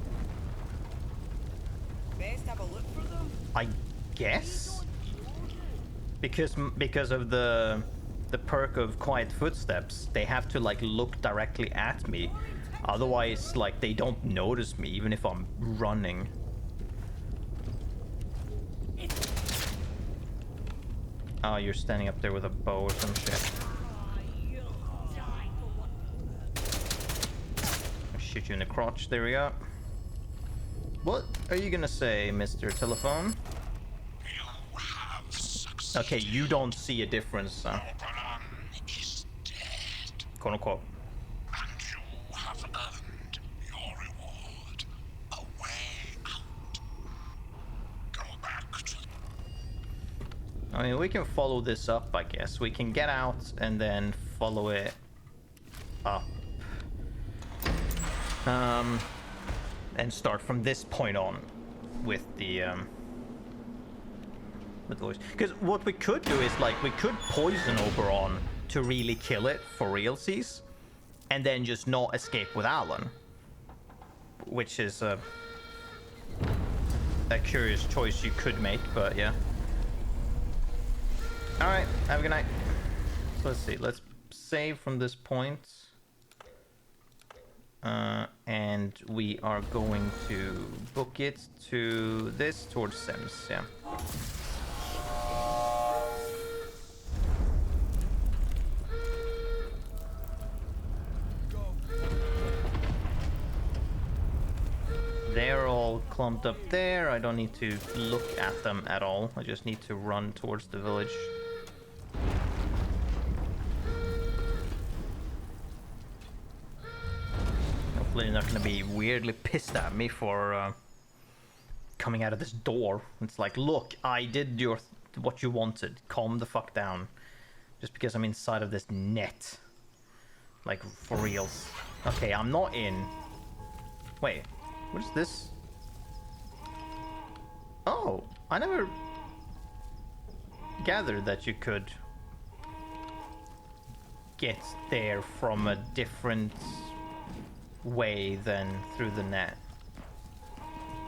Best have a look for them.
I guess? because of the perk of quiet footsteps, they have to like look directly at me. Otherwise, like, they don't notice me even if I'm running. Oh, you're standing up there with a bow or some shit. I'll shoot you in the crotch. There we go. What are you gonna say, Mr. Telephone?
You have succeeded.
Okay, you don't see a difference, huh?
Oberon is dead.
Quote unquote.
And you have earned your reward. A way out. Go back to...
I mean, we can follow this up, I guess. We can get out and then follow it up. And start from this point on with the voice. Because what we could do is, like, we could poison Oberon to really kill it for realsies, and then just not escape with Alan. Which is a curious choice you could make, but yeah. Alright, have a good night. So let's see, let's save from this point. And we are going to book it to this, towards Sims, yeah. They're all clumped up there. I don't need to look at them at all. I just need to run towards the village. Hopefully they're not going to be weirdly pissed at me for coming out of this door. It's like, look, I did what you wanted. Calm the fuck down. Just because I'm inside of this net. Like, for reals. Okay, I'm not in. Wait, what is this? Oh, I never gathered that you could get there from a different way than through the net.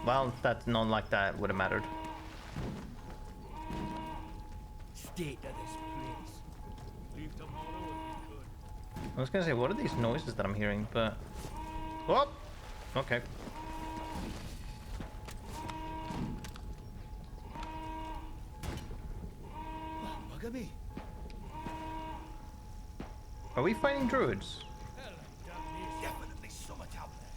Well, that's not like that would have mattered.
State of this place. Leave tomorrow if you could.
I was gonna say, what are these noises that I'm hearing, but... Oh! Okay.
Bugger me.
Are we fighting druids?
Hell, damnation. Definitely summit out there.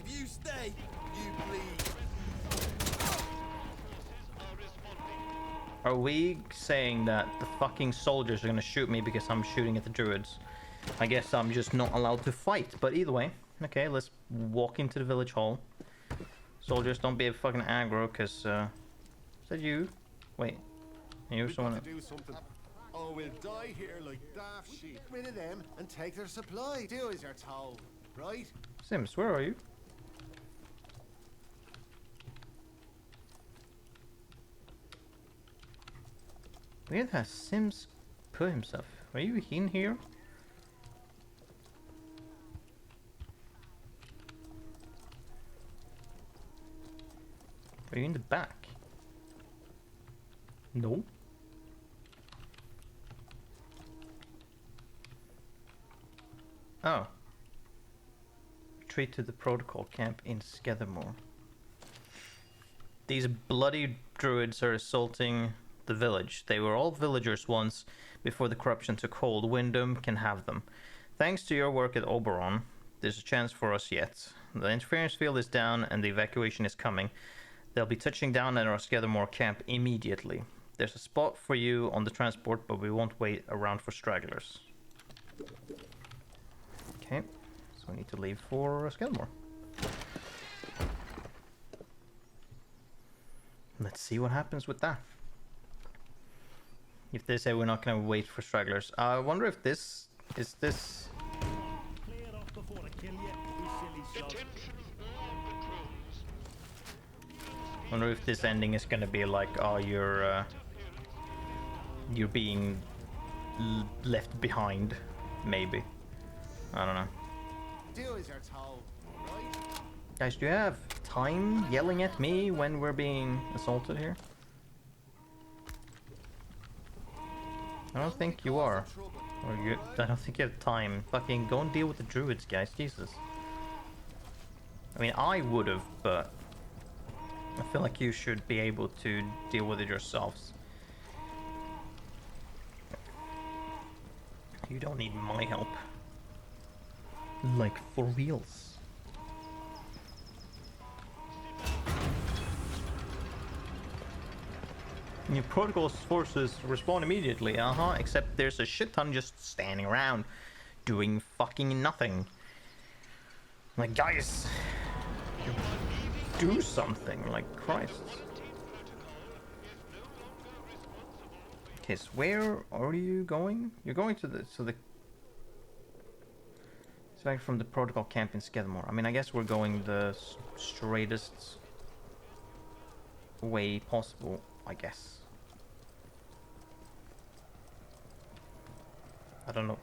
If you stay, you bleed.
Are we saying that the fucking soldiers are gonna shoot me because I'm shooting at the druids? I guess I'm just not allowed to fight, but either way. Okay, let's walk into the village hall. Soldiers, don't be a fucking aggro, because, is that you? Wait, you're someone else.
Do something. Oh, we'll die here like daft sheep. Get rid of them and take their supply. Do as you're told, right?
Sims, where are you? Where has Sims put himself? Are you in here? Are you in the back? No. Oh. Retreat to the protocol camp in Skethermore. These bloody druids are assaulting the village. They were all villagers once before the corruption took hold. Wyndham can have them. Thanks to your work at Oberon, there's a chance for us yet. The interference field is down and the evacuation is coming. They'll be touching down at our Skethermore camp immediately. There's a spot for you on the transport, but we won't wait around for stragglers. Okay, so we need to leave for Skethermore. Let's see what happens with that. If they say we're not going to wait for stragglers. I wonder if this... Is this...
Clear off before I kill you, you silly sod.
I wonder if this ending is going to be like, oh, you're being left behind, maybe. I don't know.
Do as you're told, right?
Guys, do you have time yelling at me when we're being assaulted here? I don't think you are. Or you, I don't think you have time. Fucking go and deal with the druids, guys. Jesus. I mean, I would've, but I feel like you should be able to deal with it yourselves. You don't need my help. Like, for reals. Your protocol's forces respond immediately, except there's a shit ton just standing around doing fucking nothing. Like, guys, do something, like, Christ. Okay, so where are you going? You're going to the, it's back from the protocol camp in Skidmore. I mean, I guess we're going the straightest way possible, I guess. I don't know.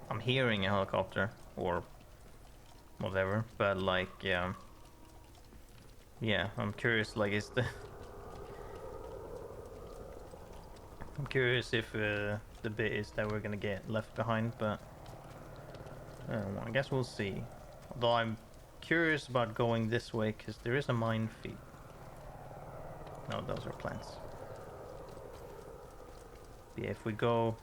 I'm hearing a helicopter or whatever, but like, yeah, I'm curious. Like, is the I'm curious if the bit is that we're gonna get left behind, but I don't know, I guess we'll see. Although I'm curious about going this way because there is a minefield. No, those are plants. Yeah, if we go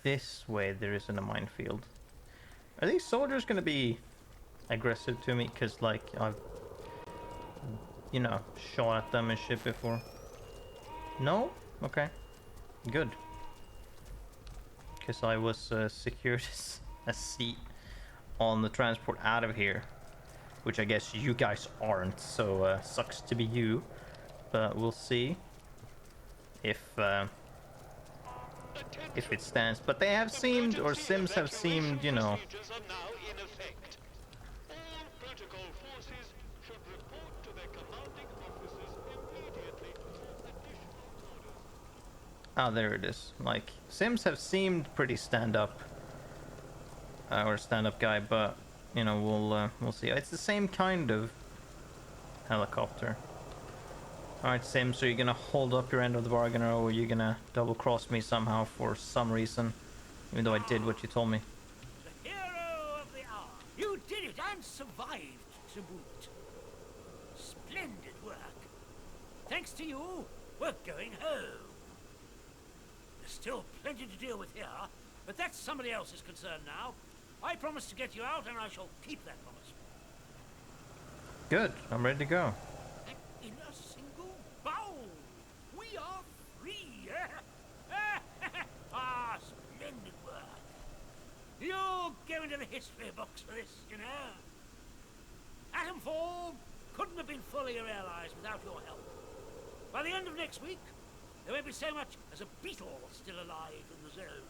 this way, there isn't a minefield. Are these soldiers gonna be aggressive to me? Because, like, I've, you know, shot at them and shit before. No? Okay. Good. Because I was secured a seat on the transport out of here. Which I guess you guys aren't, so sucks to be you. But we'll see if it stands. But they have seemed, or Sims have seemed, you know. Oh, there it is. Like, Sims have seemed pretty stand-up. Or stand-up guy, but, you know, we'll see. It's the same kind of helicopter. Alright, Sim, so you're gonna hold up your end of the bargain, or are you gonna double-cross me somehow for some reason? Even though I did what you told me.
The hero of the hour. You did it and survived to boot. Splendid work. Thanks to you, we're going home. There's still plenty to deal with here, but that's somebody else's concern now. I promised to get you out, and I shall keep that promise.
Good, I'm ready to go.
In a single bowl, we are free. Ah, splendid work. You'll go into the history books for this, you know. Atomfall couldn't have been fully realized without your help. By the end of next week, there won't be so much as a beetle still alive in the zone.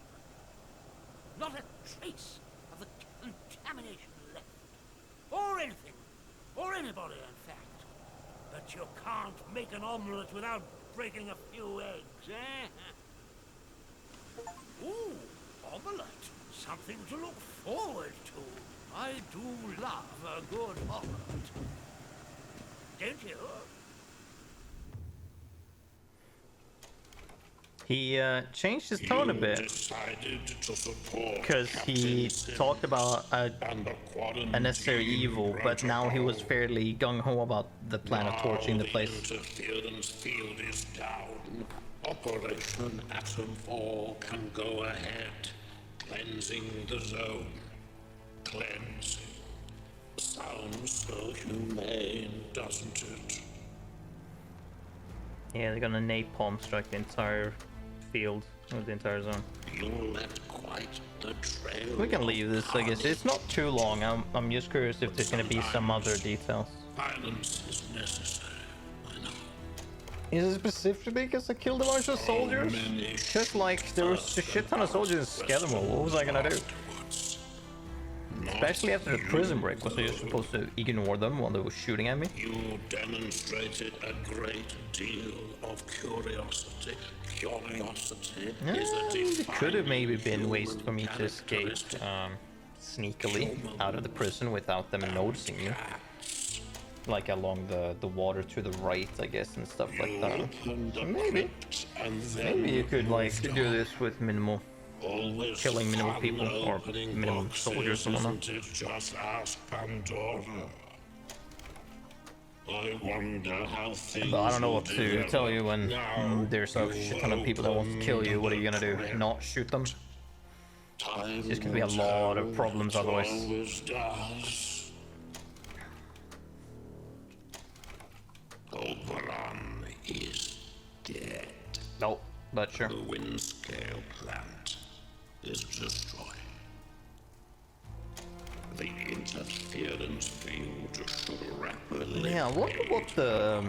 Not a trace of the contamination left. Or anything. Or anybody, in fact. But you can't make an omelette without breaking a few eggs, eh? Ooh, omelette. Something to look forward to. I do love a good omelette. Don't you?
He changed his tone a bit because he talked about a necessary evil, but now he was fairly gung-ho about the plan of torching the place.
Interference field is down. Operation Atomfall can go ahead. Cleansing the zone. Cleansing. Sounds so humane, doesn't it?
Yeah, they're gonna napalm strike the entire field, or the entire zone.
You left quite the trail.
We can leave this, I guess. It's not too long. I'm just curious if there's gonna be some other details.
Violence is necessary, I know.
Is it specifically because I killed a bunch of soldiers? Just like there was a shit ton of soldiers in Skidmore. What was I gonna do?
Not
especially after the prison break. Was I just supposed to ignore them while they were shooting at me?
You demonstrated a great deal of curiosity. Curiosity is a
It could have maybe been
defining
ways for me to escape
characteristic.
sneakily out of the prison without them noticing me. Like along the water to the right, I guess, and stuff like that.
Opened a
Maybe.
crypt and then
Maybe you could like
moved
do
on.
this with minimal
All this
killing minimal
fun
people or
opening
minimal
boxes,
soldiers or whatnot.
isn't it? Just ask Pandora. I wonder how things
But I don't know
will
what to
develop.
tell you when
Now
there's a shit ton of people that want to kill you. What are you gonna do? Not shoot them?
Time
There's gonna be a
will
lot
tell,
of problems
it
otherwise.
always does. Oberon is dead.
Nope, but sure.
The Windscale plant is destroyed. The interference field should rapidly
Yeah, I wonder what the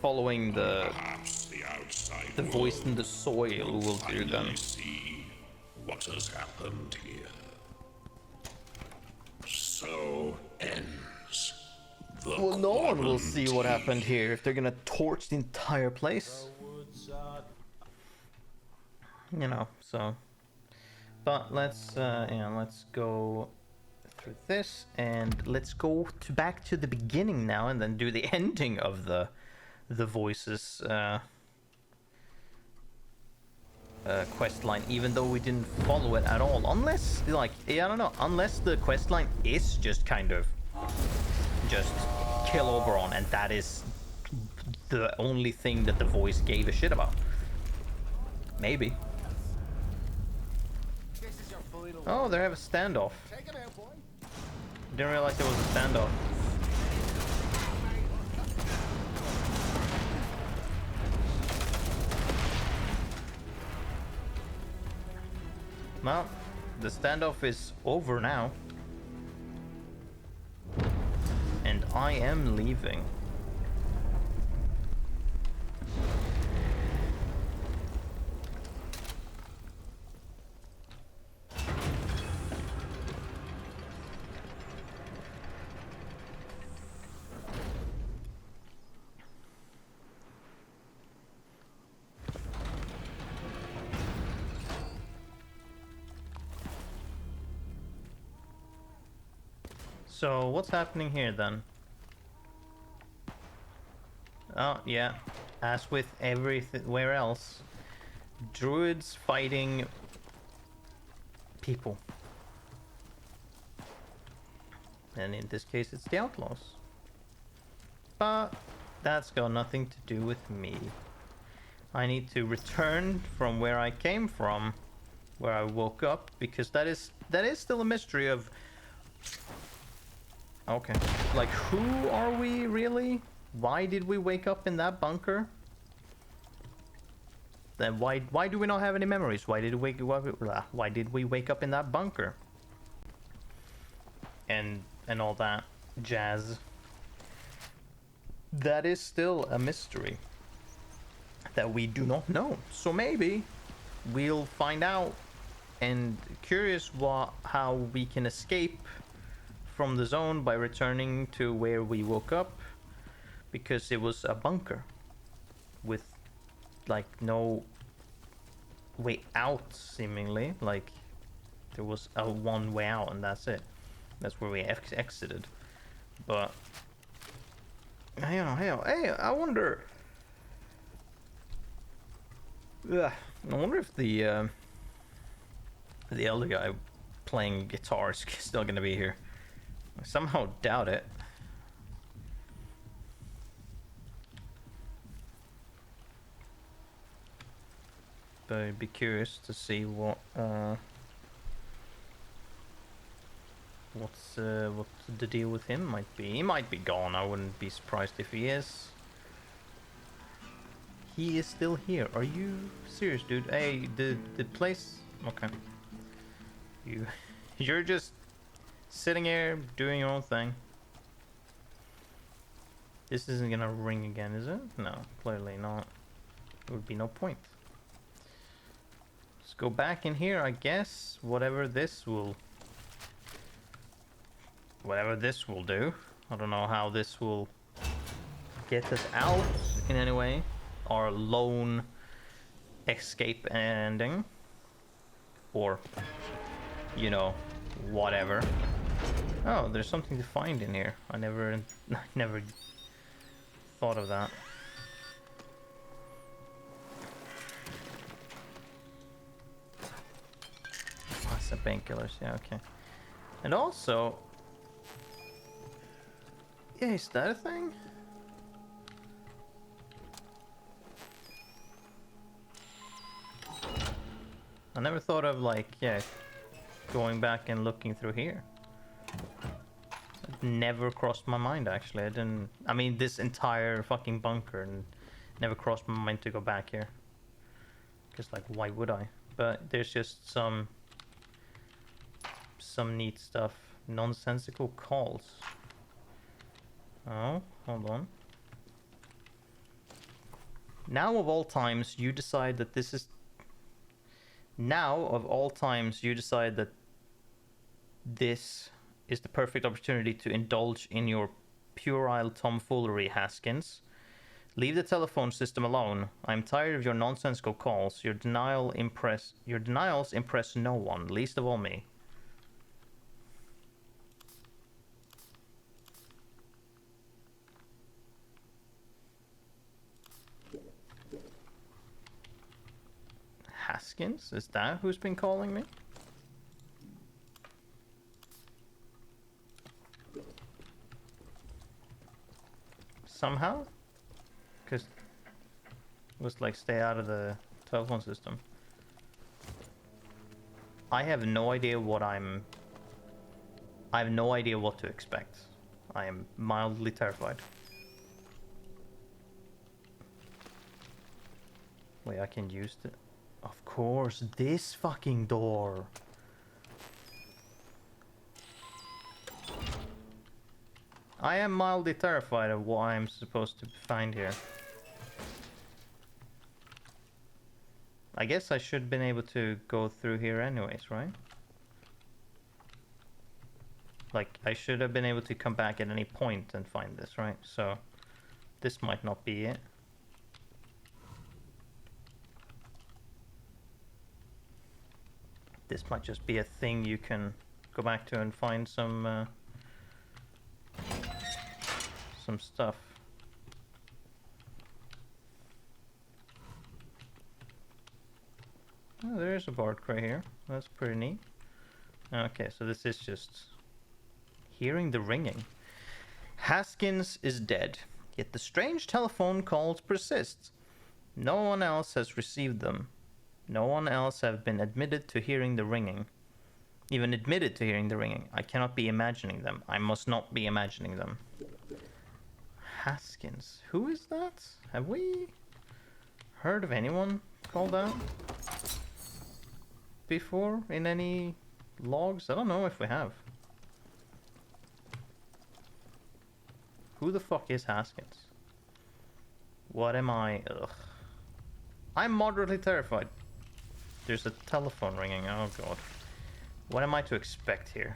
following
perhaps the outside
the voice
world
in the soil will do then.
finally see what has happened here. So ends the
Well, no one will see what
quarantine.
happened here if they're gonna torch the entire place. You know, so. But let's let's go through this and let's go back to the beginning now and then do the ending of the voices quest line, even though we didn't follow it at all. Unless, like, yeah, I don't know, unless the quest line is just kind of just kill Oberon, and that is the only thing that the voice gave a shit about. Maybe.
This is your final.
Oh, they have a standoff.
Take him out, boy.
Didn't realize there was a standoff. Well, the standoff is over now. And I am leaving. So, what's happening here then? Oh, yeah. As with everywhere else, druids fighting people. And in this case, it's the outlaws. But that's got nothing to do with me. I need to return from where I came from, where I woke up, because that is still a mystery of. Okay. Like, who are we really? Why did we wake up in that bunker? Then why do we not have any memories? Why did we wake up in that bunker? And all that jazz. That is still a mystery that we do not know. So maybe we'll find out, and curious how we can escape from the zone by returning to where we woke up, because it was a bunker with like no way out, seemingly. Like there was a one way out and that's it. That's where we exited. But hey, I wonder if the elder guy playing guitar is still gonna be here. I somehow doubt it. But I'd be curious to see what the deal with him might be. He might be gone. I wouldn't be surprised if he is. He is still here. Are you serious, dude? Hey, the place. Okay. You're just sitting here doing your own thing. This isn't gonna ring again, is it? No, clearly not. There would be no point. Let's go back in here, I guess. Whatever this will whatever this will do. I don't know how this will get us out in any way. Our lone escape ending. Or, you know, whatever. Oh, there's something to find in here. I never thought of that. Some painkillers, yeah, okay. And also... Yeah, is that a thing? I never thought of, like, yeah, going back and looking through here. It never crossed my mind, actually. I mean, this entire fucking bunker, and never crossed my mind to go back here. Because, like, why would I? But there's just some neat stuff. Nonsensical calls. Oh, hold on. Now of all times, you decide that this is... Now of all times, you decide that this is the perfect opportunity to indulge in your puerile tomfoolery, Haskins. Leave the telephone system alone. I'm tired of your nonsensical calls. Your denials impress no one, least of all me. Haskins? Is that who's been calling me? Somehow? Because it was like, stay out of the telephone system. I have no idea what I have no idea what to expect. I am mildly terrified. Wait, I can use it. Of course, this fucking door. I am mildly terrified of what I'm supposed to find here. I guess I should have been able to go through here anyways, right? Like, I should have been able to come back at any point and find this, right? So, this might not be it. This might just be a thing you can go back to and find some stuff. Oh, there is a bard crate here. That's pretty neat. Okay, so this is just hearing the ringing. Haskins is dead, yet the strange telephone calls persist. No one else has received them. No one else have been admitted to hearing the ringing. Even admitted to hearing the ringing. I cannot be imagining them. I must not be imagining them. Haskins. Who is that? Have we heard of anyone called that before in any logs? I don't know if we have. Who the fuck is Haskins? What am I? Ugh. I'm moderately terrified. There's a telephone ringing. Oh god. What am I to expect here?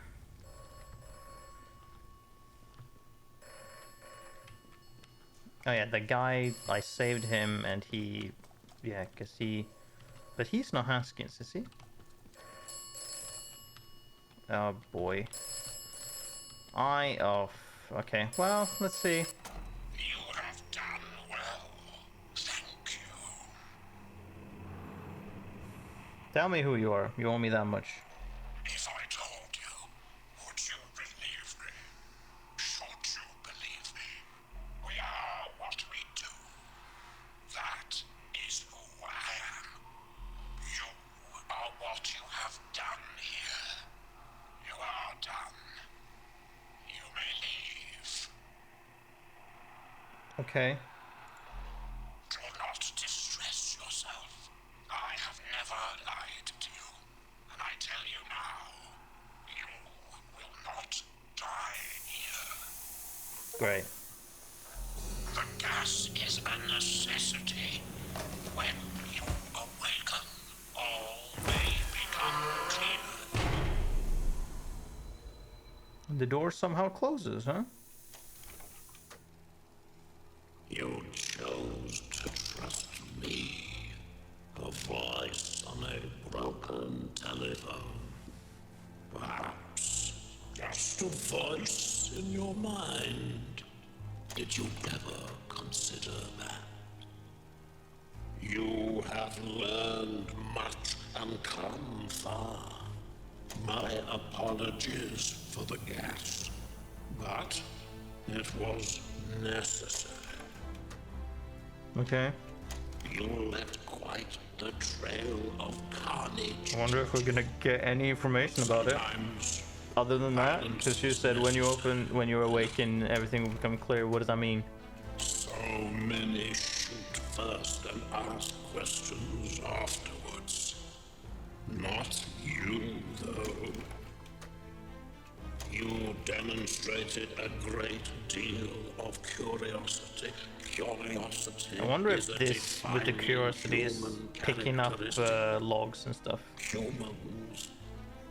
Oh yeah, the guy, I saved him and he... Yeah, cause he... But he's not Haskins, is he? Oh boy. Oh, okay. Well, let's see.
You have done well. Thank you.
Tell me who you are. You owe me that much.
If I told you, would you believe me? Should you believe me? We are what we do. That is who I am. You are what you have done here. You are done. You may leave.
Okay.
Do not distress yourself. I have never lied to you. And I tell you now, you will not die here.
Great.
The gas is a necessity. When you awaken, all may become clear.
The door somehow closes, huh?
You chose to trust me. A voice on a broken telephone. Perhaps just a voice in your mind. Did you ever consider that? You have learned much and come far. My apologies for the gas, but it was necessary.
Okay.
You left quite the trail of carnage.
I wonder if we're gonna get any information about it.
Sometimes
Other than that, because you said when you awaken, everything will become clear. What does that mean?
so many shoot first and ask questions afterwards. Not you, though. You demonstrated a great deal of curiosity. Curiosity.
I wonder if
is a
this, with the
defining
curiosity, is
human
picking up
characteristic.
logs and stuff.
Humans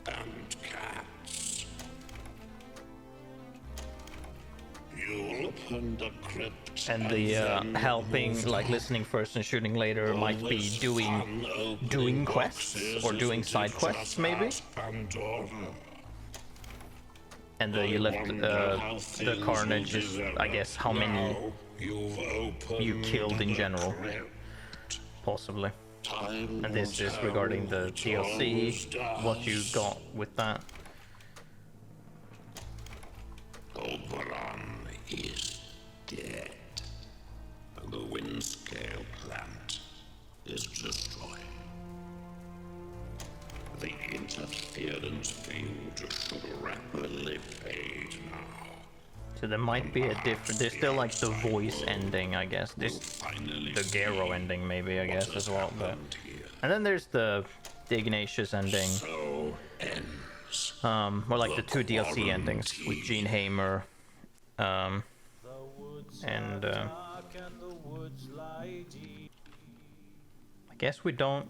and cats. You opened the crypt
And the
then
helping,
moved
like
on.
listening first and shooting later, might be
Always
doing
fun opening
doing quests
boxes
or doing
isn't
side
it
quests,
just
maybe.
as Pandora?
And you left the carnage is, I guess, how many you killed in general, possibly. And this is regarding the DLC, what you got with that.
Oberon is dead, and the Windscale plant is destroyed. The interference field should rapidly fade now.
So there might be a different. There's still like the voice ending, I guess. There's the Garo ending, maybe, I guess, as well. But and then there's the Ignatius ending.
So ends.
Or like the two DLC endings with Gene Hamer, and I guess we don't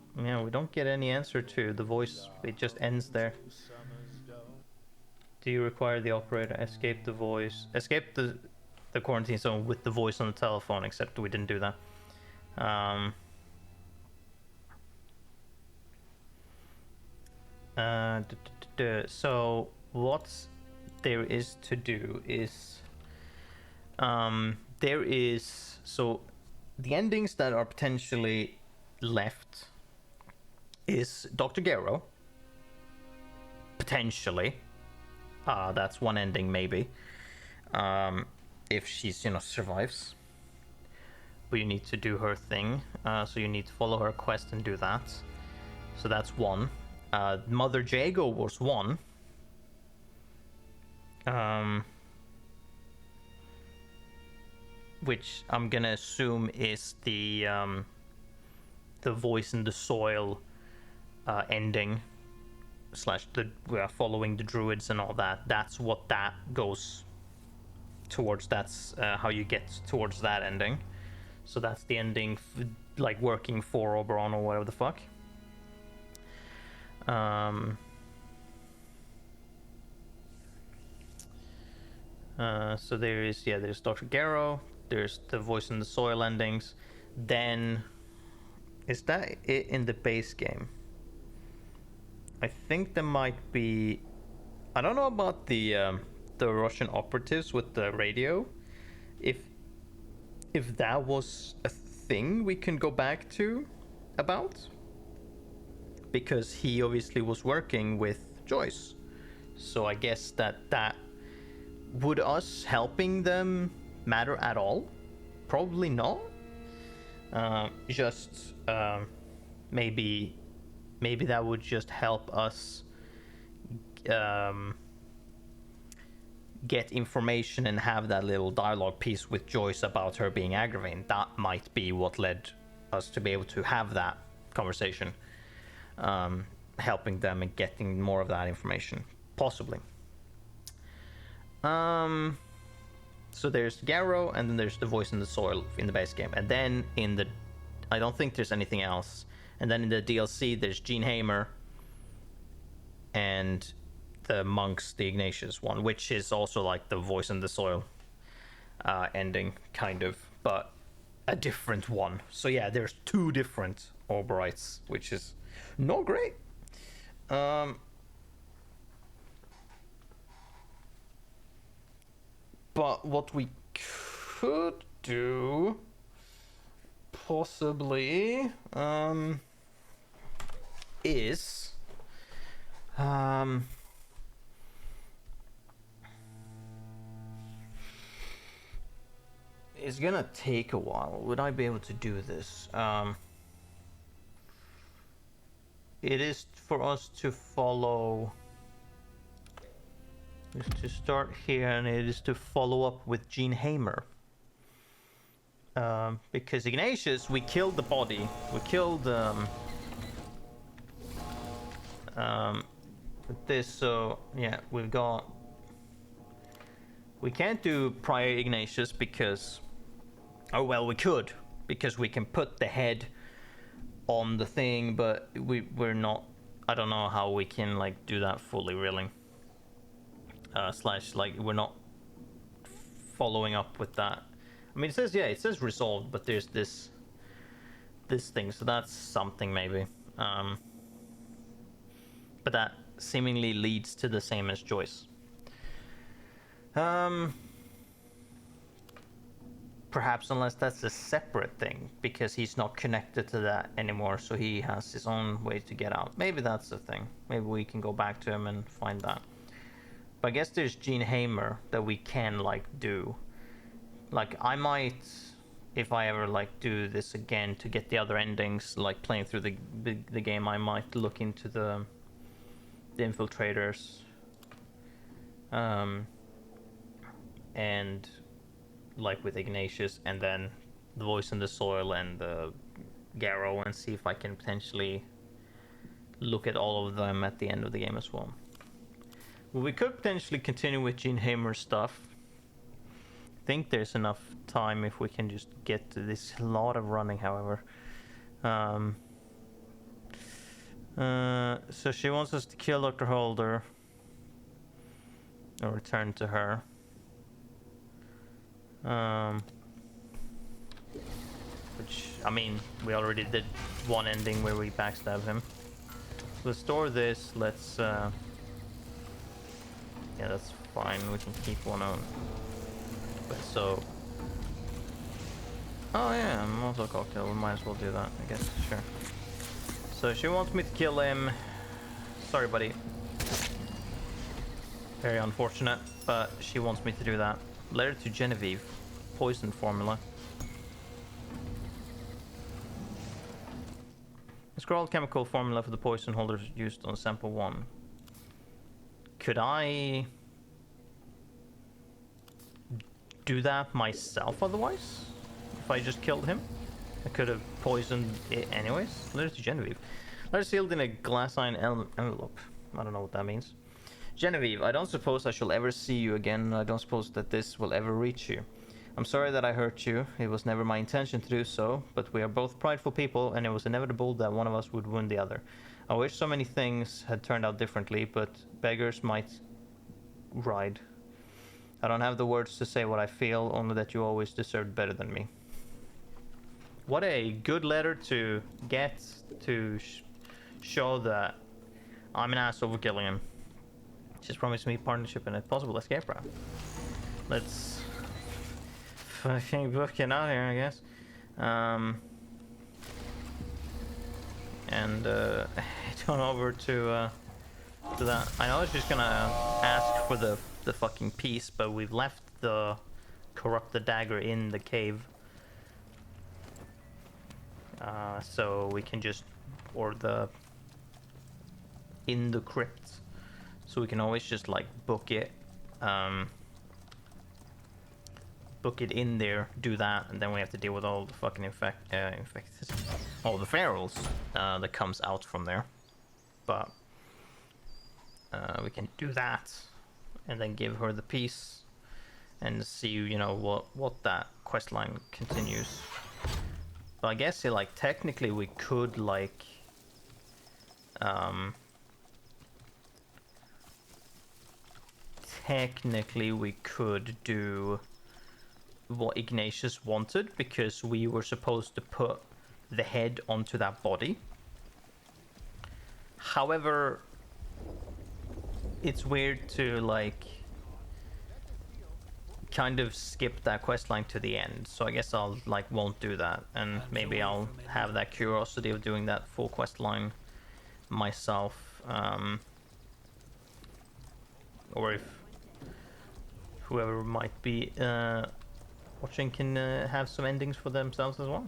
get any answer to the voice. It just ends there. Do you require the operator escape the quarantine zone with the voice on the telephone? Except we didn't do that. So what there is to do is the endings that are potentially left is Dr. Garo. Potentially. That's one ending, maybe. If she's, survives. But you need to do her thing. So you need to follow her quest and do that. So that's one. Mother Jago was one. Which I'm gonna assume is the voice in the soil ending / the following the druids and all that. That's what that goes towards. That's how you get towards that ending. So that's the ending, like working for Oberon or whatever the fuck. So there's Dr. Garo. There's the voice in the soil endings. Then, is that it in the base game? I think there might be. I don't know about the Russian operatives with the radio. If that was a thing we can go back to about, because he obviously was working with Joyce, so I guess that would us helping them matter at all? Probably not. Maybe that would just help us get information and have that little dialogue piece with Joyce about her being aggravating. That might be what led us to be able to have that conversation, helping them and getting more of that information, possibly. So there's Garo, and then there's the voice in the soil in the base game, and then I don't think there's anything else. And then in the DLC, there's Gene Hamer, and the monks, the Ignatius one, which is also like the voice in the soil ending, kind of, but a different one. So yeah, there's 2 different Orborites, which is not great. But what we could do, possibly, is it's gonna take a while. Would I be able to do this? It is for us to follow, is to start here, and it is to follow up with Gene Hamer. Because Ignatius, we killed the body. We killed this, so yeah, we've got. We can't do prior Ignatius because, oh well, we could, because we can put the head on the thing, but we're not. I don't know how we can like do that fully, really. Slash, like, we're not following up with that. I mean, it says, yeah, it says resolved, but there's this thing, so that's something maybe. But that seemingly leads to the same as Joyce. Perhaps, unless that's a separate thing, because he's not connected to that anymore, so he has his own way to get out. Maybe that's the thing. Maybe we can go back to him and find that. But I guess there's Gene Hamer that we can, like, do. Like, I might, if I ever, like, do this again to get the other endings, like, playing through the game, I might look into the infiltrators. And, like, with Ignatius, and then the voice in the soil and the Garrow, and see if I can potentially look at all of them at the end of the game as well. Well, we could potentially continue with Gene Hamer's stuff. I think there's enough time if we can just get to this. A lot of running, however. So she wants us to kill Dr. Holder or return to her. Which, I mean, we already did one ending where we backstabbed him. Let's store this. Let's yeah, that's fine. We can keep one on. But so, oh yeah, Molotov cocktail. We might as well do that, I guess. Sure. So she wants me to kill him. Sorry, buddy. Very unfortunate, but she wants me to do that. Letter to Genevieve. Poison formula. Scroll chemical formula for the poison holders used on sample 1. Could I do that myself otherwise? If I just killed him? I could have poisoned it anyways. Letter to Genevieve. Letter sealed in a glassine envelope. I don't know what that means. Genevieve, I don't suppose I shall ever see you again. I don't suppose that this will ever reach you. I'm sorry that I hurt you. It was never my intention to do so, but we are both prideful people, and it was inevitable that one of us would wound the other. I wish so many things had turned out differently, but beggars might ride. I don't have the words to say what I feel, only that you always deserved better than me. What a good letter to get to show that I'm an asshole for killing him. She's promised me partnership and a possible escape route. Let's fucking book it out here, I guess. And head on over to that. I know she's gonna ask for the fucking piece, but we've left the corrupted dagger in the cave. So we can just, or the in the crypt, so we can always just like book it in there, do that, and then we have to deal with all the fucking infected, all the ferals that comes out from there. But we can do that and then give her the piece and see, you know, what that quest line continues. But I guess, like, technically we could, like, technically we could do what Ignatius wanted, because we were supposed to put the head onto that body. However, it's weird to like kind of skip that quest line to the end, so I guess I'll like won't do that, and maybe I'll have that curiosity of doing that full quest line myself, or if whoever might be watching can have some endings for themselves as well.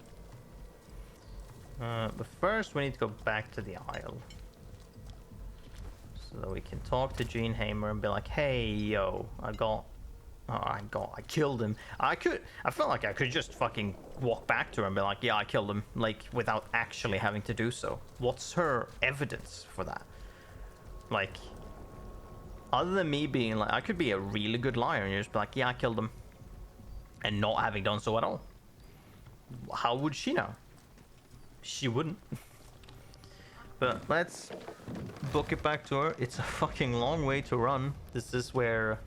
But first we need to go back to the Isle so that we can talk to Gene Hamer and be like, hey yo, I killed him. I felt like I could just fucking walk back to her and be like, yeah, I killed him, like without actually having to do so. What's her evidence for that? Like, other than me being like, I could be a really good liar and just be like, yeah, I killed him, and not having done so at all. How would she know? She wouldn't. But let's book it back to her. It's a fucking long way to run. This is where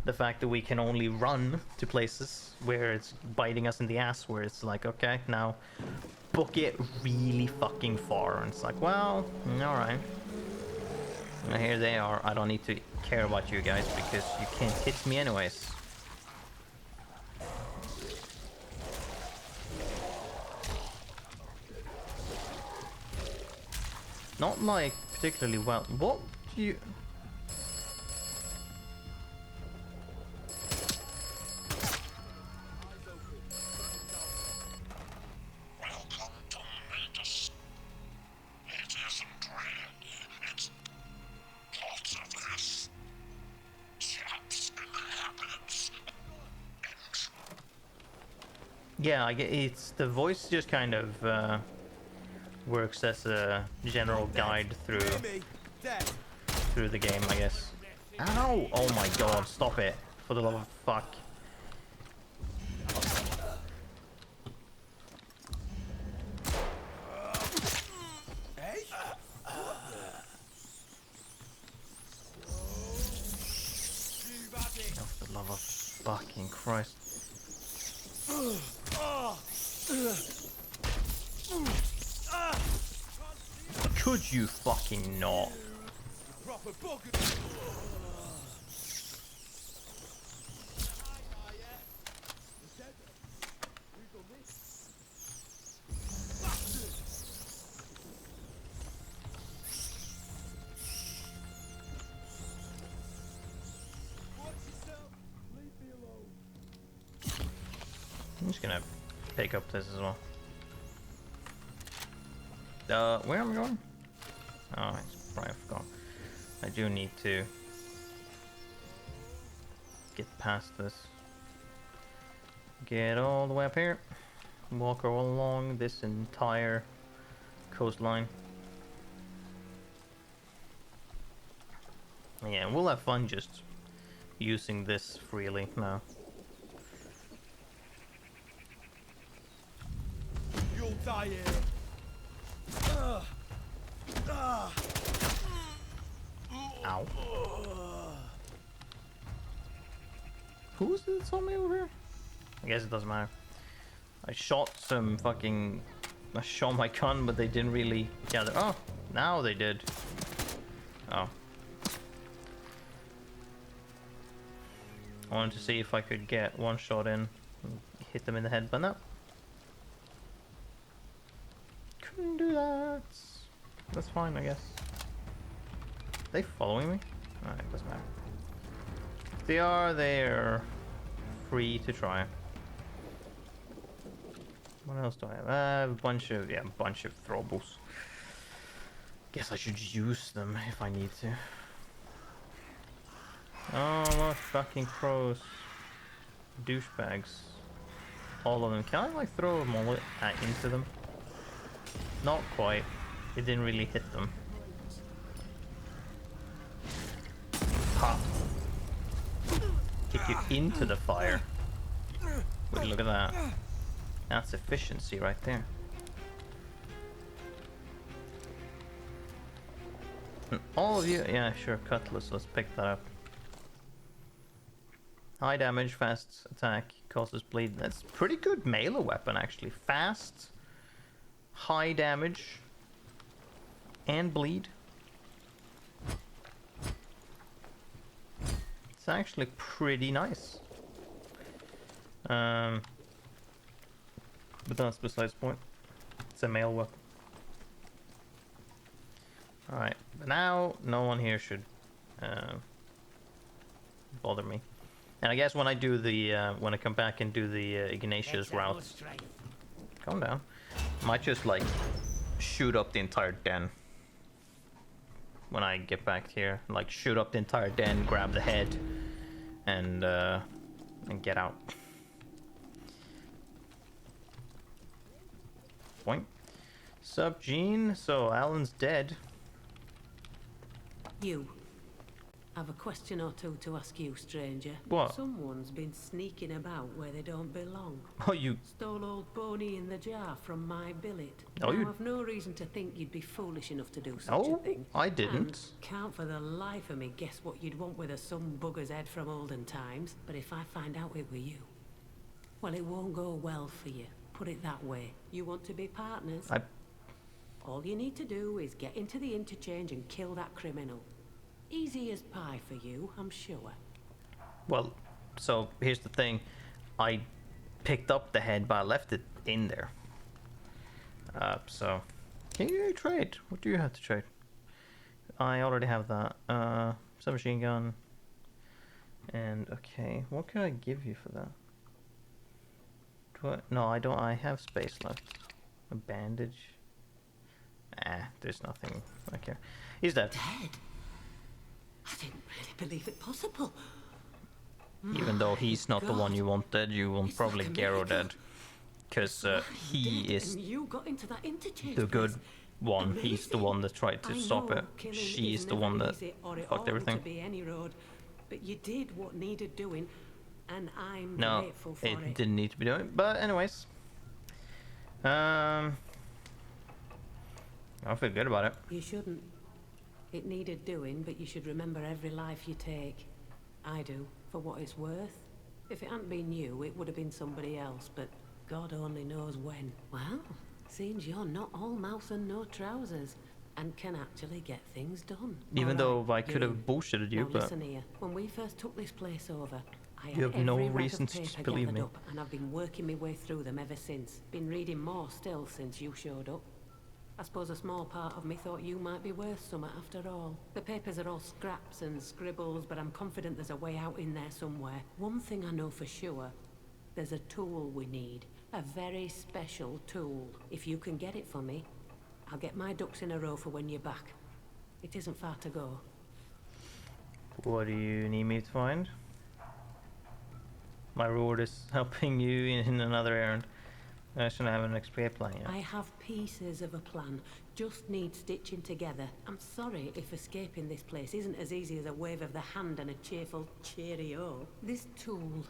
the fact that we can only run to places where it's biting us in the ass, where it's like, okay, now book it really fucking far. And it's like, well, alright. Here they are. I don't need to care about you guys because you can't hit me anyways. Not like particularly well. What do you...
Welcome to Matus. It isn't really. It's lots of this. Chaps in the habits.
Yeah, I get it's the voice just kind of works as a general guide through the game, I guess. Ow! Oh my god, stop it. For the love of fuck. Oh, for the love of fucking Christ. Could you fucking not? I'm just gonna pick up this as well. Where am I going? Oh, I probably forgot. I do need to get past this. Get all the way up here. Walk all along this entire coastline. Yeah, we'll have fun just using this freely now.
You'll die here.
Ow. Who's it that saw me over here? I guess it doesn't matter. I shot some fucking... I shot my gun, but they didn't really gather. Oh, now they did. Oh. I wanted to see if I could get one shot in and hit them in the head, but no. Couldn't do that. That's fine, I guess. Are they following me? Alright, doesn't matter. If they are, they're free to try. What else do I have? A bunch of throwables. Guess I should use them if I need to. Oh, look, fucking crows. Douchebags. All of them. Can I like throw a mullet into them? Not quite. It didn't really hit them. Ha! Kick you into the fire. Wait, look at that. That's efficiency right there. And all of you, yeah, sure, cutlass. Let's pick that up. High damage, fast attack, causes bleed. That's pretty good melee weapon actually. Fast, high damage, and bleed. It's actually pretty nice. But that's besides the point. It's a melee weapon. Alright, but now no one here should bother me. And I guess when I do the when I come back and do the Ignatius route, calm down. Might just like shoot up the entire den when I get back here. Like shoot up the entire den, grab the head, and get out. Point. Sup, Gene? So Alan's dead.
You. I've a question or two to ask you, stranger.
What?
Someone's been sneaking about where they don't belong.
Oh, you...
Stole old Boney in the jar from my billet.
Oh,
now,
you...
I've no reason to think you'd be foolish enough to do such
Oh,
a thing.
I didn't.
And can't for the life of me guess what you'd want with a some bugger's head from olden times. But if I find out it were you, well, it won't go well for you. Put it that way. You want to be partners? All you need to do is get into the interchange and kill that criminal. Easy as pie for you, I'm sure.
Well, so here's the thing. I picked up the head, but I left it in there. So... Can you trade? What do you have to trade? I already have that. Submachine gun. And, okay. What can I give you for that? No, I don't. I have space left. A bandage. There's nothing. I care. He's dead.
Dead? I didn't really believe it possible.
Even though he's not the one you wanted, you want probably Garo dead. Because he is
you got into that interchange
the good
place.
one.
Amazing.
He's the one that tried to stop it. She's the one that fucked everything.
To be any road, but you did what needed doing, and I'm
No,
grateful for
it didn't need to be doing. But anyways, I feel good about it.
You shouldn't. It needed doing, but you should remember every life you take. I do, for what it's worth. If it hadn't been you, it would have been somebody else, but God only knows when. Well, seems you're not all mouth and no trousers, and can actually get things done.
Even though I could
you.
have bullshitted you,
Now
but
listen here. When we first took this place over, I had
you have no
every rag
reason
of
to
paper
believe
gathered
me.
up, and I've been working my way through them ever since. Been reading more still since you showed up. I suppose a small part of me thought you might be worth something after all. The papers are all scraps and scribbles, but I'm confident there's a way out in there somewhere. One thing I know for sure, there's a tool we need. A very special tool. If you can get it for me, I'll get my ducks in a row for when you're back. It isn't far to go.
what do you need me to find? My reward is helping you in another errand. I shouldn't have an XP plan yet.
I have pieces of a plan. Just need stitching together. I'm sorry if escaping this place isn't as easy as a wave of the hand and a cheerful cheerio. This tool,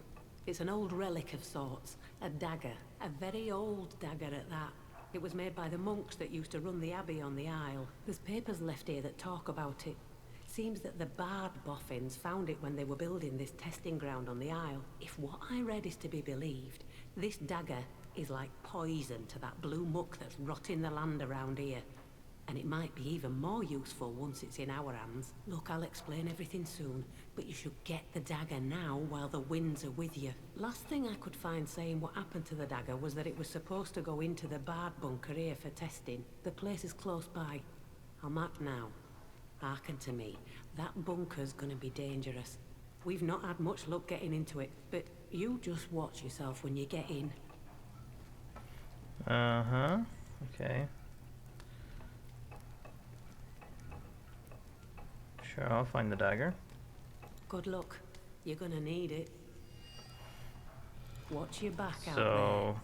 it's an old relic of sorts. A dagger. A very old dagger at that. It was made by the monks that used to run the abbey on the Isle. There's papers left here that talk about it. Seems that the Bard boffins found it when they were building this testing ground on the Isle. If what I read is to be believed, this dagger is like poison to that blue muck that's rotting the land around here. And it might be even more useful once it's in our hands. Look, I'll explain everything soon, but you should get the dagger now while the winds are with you. Last thing I could find saying what happened to the dagger was that it was supposed to go into the Bard bunker here for testing. The place is close by. I'll map now. Hearken to me. That bunker's gonna be dangerous. We've not had much luck getting into it, but you just watch yourself when you get in.
Uh-huh. Okay. Sure, I'll find the dagger.
Good luck. You're gonna need it. Watch your back out there.
So,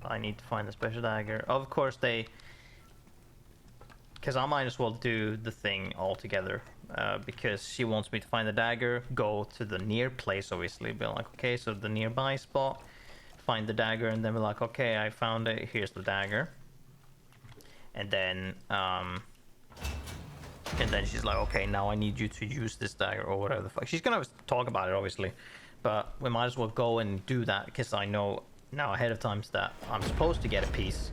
I need to find the special dagger. Of course, because I might as well do the thing all together. Because she wants me to find the dagger, go to the near place, obviously. Be like, okay, so the nearby spot, find the dagger, and then be like, okay, I found it. Here's the dagger. And then she's like, okay, now I need you to use this dagger or whatever the fuck. She's gonna talk about it, obviously, But we might as well go and do that, because I know now ahead of time that I'm supposed to get a piece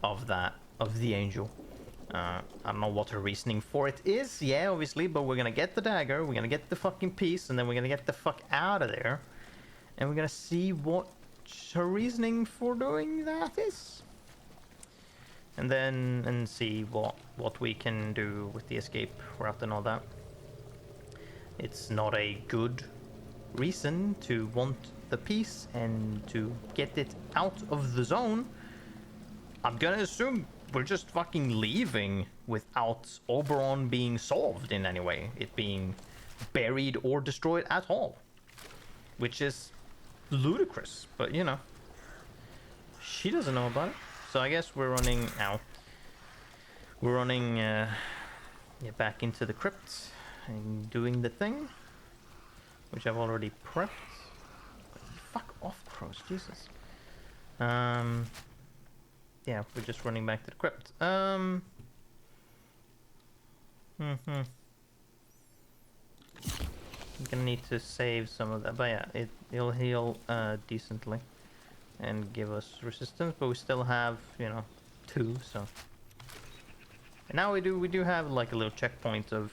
of that, of the angel. I don't know what her reasoning for it is, yeah, obviously, but we're gonna get the dagger, we're gonna get the fucking piece, and then we're gonna get the fuck out of there. And we're gonna see what her reasoning for doing that is. And then, and see what we can do with the escape route and all that. It's not a good reason to want the piece and to get it out of the zone. I'm gonna assume we're just fucking leaving without Oberon being solved in any way. It being buried or destroyed at all. Which is ludicrous, but you know. She doesn't know about it. So I guess we're running out. We're running back into the crypt and doing the thing. Which I've already prepped. Fuck off, crows, Jesus. Yeah, we're just running back to the crypt. I'm gonna need to save some of that, but yeah, it'll heal decently and give us resistance, but we still have, you know, 2, so. And now we do have like a little checkpoint of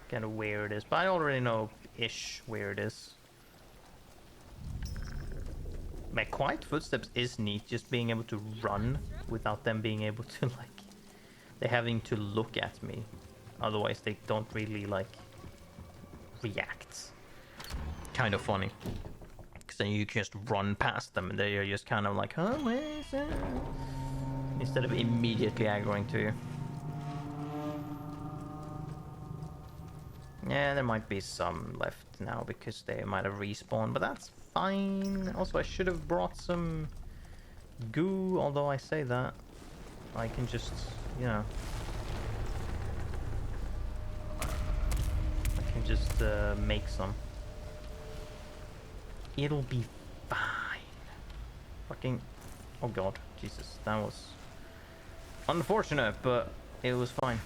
kind of where it is, but I already know ish where it is. My quiet footsteps is neat, just being able to run without them being able to, like, they're having to look at me, otherwise they don't really like react. Kind of funny, because then you can just run past them and they're just kind of like, huh, where is it? Instead of immediately aggroing to you. Yeah, there might be some left now because they might have respawned, but that's fine. Also, I should have brought some goo, although I say that. I can just, you know. I can just make some. It'll be fine. Fucking, oh god, Jesus, that was unfortunate, but it was fine.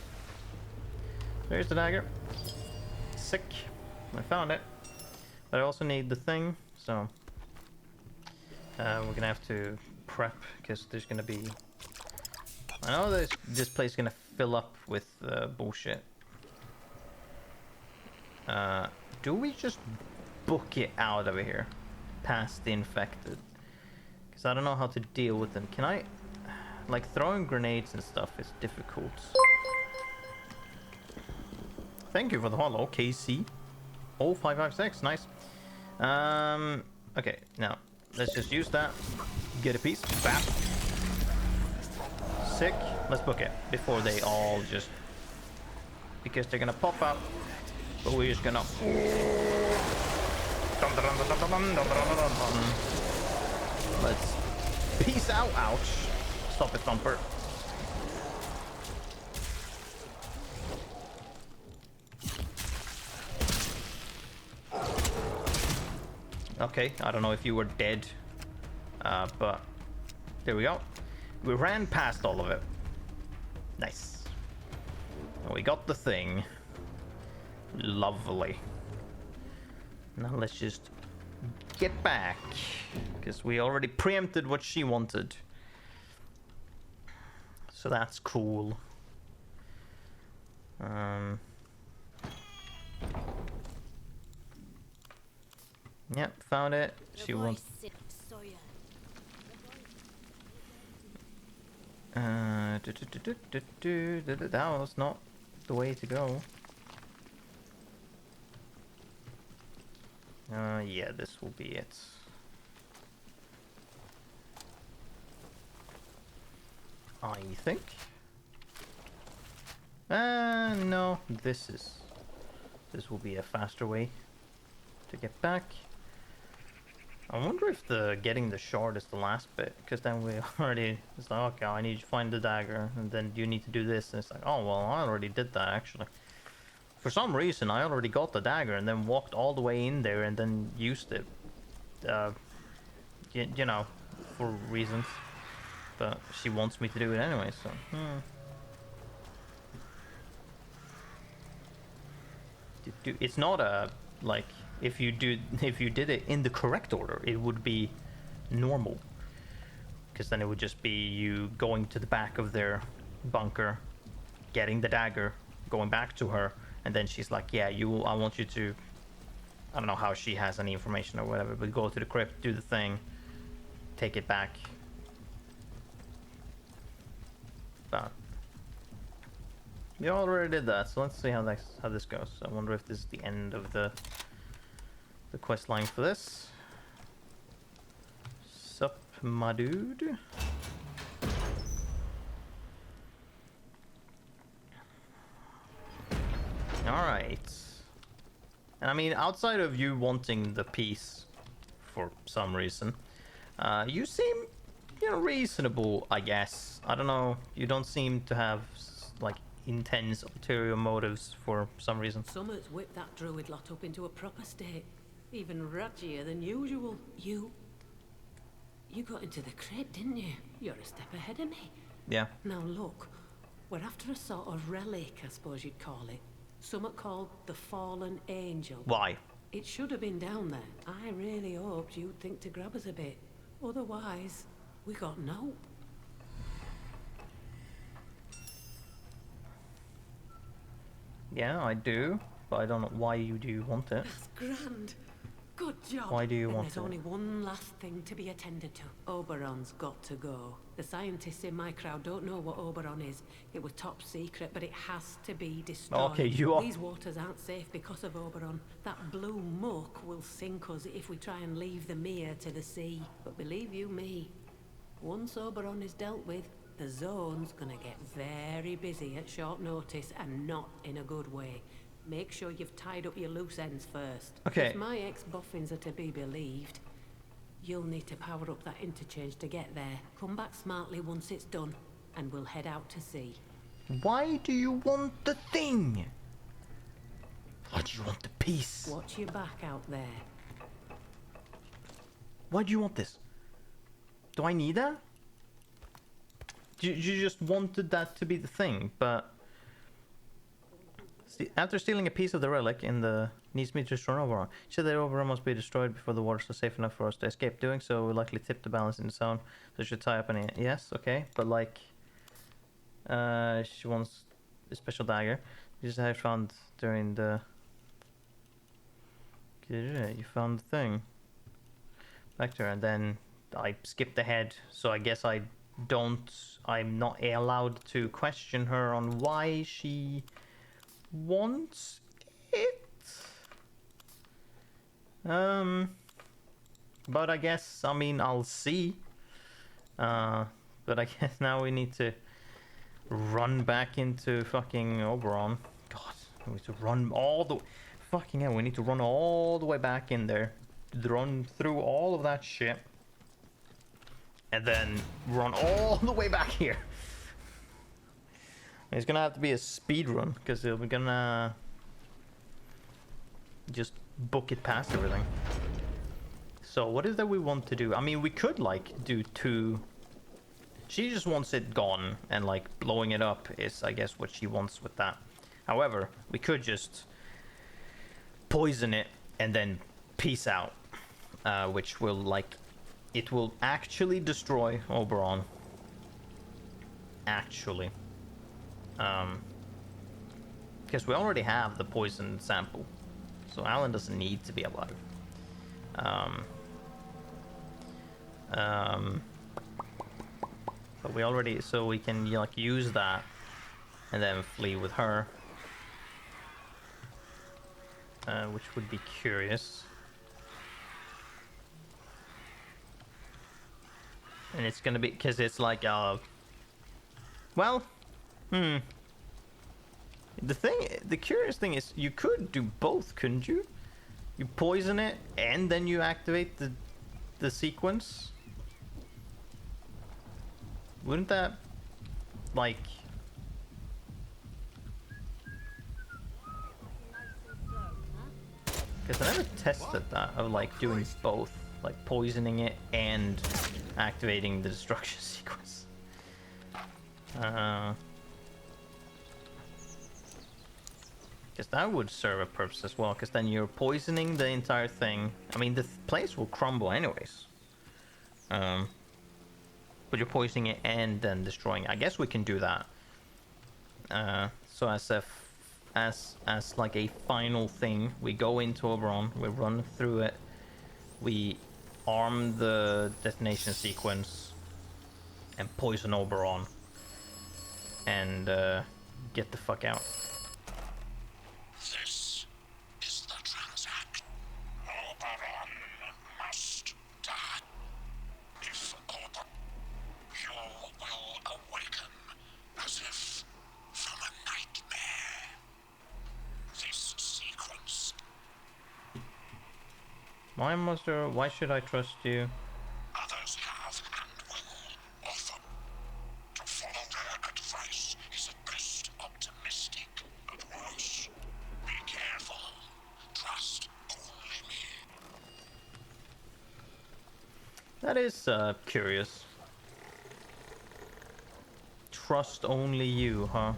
There's the dagger. Sick. I found it. But I also need the thing, so we're gonna have to prep, because there's gonna be, I know this place is gonna fill up with bullshit. Do we just book it out over here past the infected? Because I don't know how to deal with them. Can I, like, throwing grenades and stuff is difficult. Thank you for the follow, KC. Oh, 556, nice. Okay, now let's just use that. Get a piece. Bam. Sick. Let's book it before they all just, because they're gonna pop up. But we're just gonna. Let's peace out. Ouch. Stop it, Thumper. Okay, I don't know if you were dead, but there we go. We ran past all of it. Nice. And we got the thing. Lovely. Now let's just get back, because we already preempted what she wanted. So that's cool. Yep, found it. She wants. That was not the way to go. Yeah, this will be it. I think. No, this will be a faster way to get back. I wonder if getting the shard is the last bit, because then we already, it's like, okay, I need to find the dagger, and then you need to do this, and it's like, oh, well, I already did that, actually. For some reason, I already got the dagger, and then walked all the way in there, and then used it. You know, for reasons. But she wants me to do it anyway, so, It's not a, like, if you did it in the correct order, it would be normal. Because then it would just be you going to the back of their bunker, getting the dagger, going back to her, and then she's like, yeah, I want you to, I don't know how she has any information or whatever, but go to the crypt, do the thing, take it back. But we already did that, so let's see how this goes. I wonder if this is the end of the quest line for this. Sup, my dude. Alright. And I mean, outside of you wanting the peace for some reason, you seem, reasonable, I guess. I don't know, you don't seem to have, like, intense ulterior motives for some reason.
Summers whipped that druid lot up into a proper state. Even ratchier than usual. You got into the crypt, didn't you? You're a step ahead of me.
Yeah.
Now look, we're after a sort of relic, I suppose you'd call it. Somewhat called the Fallen Angel.
Why?
It should have been down there. I really hoped you'd think to grab us a bit. Otherwise, we got no.
Yeah, I do, but I don't know why you do want it.
That's grand. Good job.
Why do you want
There's
it?
only one last thing to be attended to. Oberon's got to go. The scientists in my crowd don't know what Oberon is. It was top secret, but it has to be destroyed.
Okay, you are.
These waters aren't safe because of Oberon. That blue muck will sink us if we try and leave the mere to the sea. But believe you me, once Oberon is dealt with, the zone's gonna get very busy at short notice, and not in a good way. Make sure you've tied up your loose ends first.
Okay.
If my ex-boffins are to be believed, you'll need to power up that interchange to get there. Come back smartly once it's done, and we'll head out to sea.
Why do you want the thing? Why do you want the piece?
Watch your back out there.
Why do you want this? Do I need that? You just wanted that to be the thing, but after stealing a piece of the relic in the needs me to destroy an Oberon. She said that Oberon must be destroyed before the waters are safe enough for us to escape. Doing so will likely tip the balance in the zone, so she should tie up any. Yes, okay, but like, she wants a special dagger. This I found during the. You found the thing back there, and then I skipped ahead, so I guess I'm not allowed to question her on why she wants it. But I guess, I mean, I'll see. But I guess now we need to run back into fucking Oberon. God, we need to run all the... Fucking hell, we need to run all the way back in there. Run through all of that shit. And then run all the way back here. It's gonna have to be a speed run, because we're gonna just book it past everything. So what is that we want to do? I mean, we could like do two. She just wants it gone, and like blowing it up is, I guess, what she wants with that. However, we could just poison it and then peace out, which will like, it will actually destroy Oberon. Actually. Because we already have the poison sample, so Alan doesn't need to be alive. But we already, so we can like use that and then flee with her, which would be curious. And it's gonna be, because it's like, well, the curious thing is, you could do both, couldn't you? You poison it and then you activate the sequence. Wouldn't that, like... Because I never tested that, of like doing both. Like poisoning it and activating the destruction sequence. Because because that would serve a purpose as well, because then you're poisoning the entire thing. I mean, the place will crumble anyways. But you're poisoning it and then destroying it. I guess we can do that. So as like a final thing, we go into Oberon, we run through it, we arm the detonation sequence and poison Oberon, and get the fuck out.
This is the transaction. Oberon must die. If Oberon, you will awaken as if from a nightmare. This sequence.
Why should I trust you?
Others have and will offer. To follow their advice is at best optimistic, at worst. Be careful. Trust only me.
That is curious. Trust only you, huh?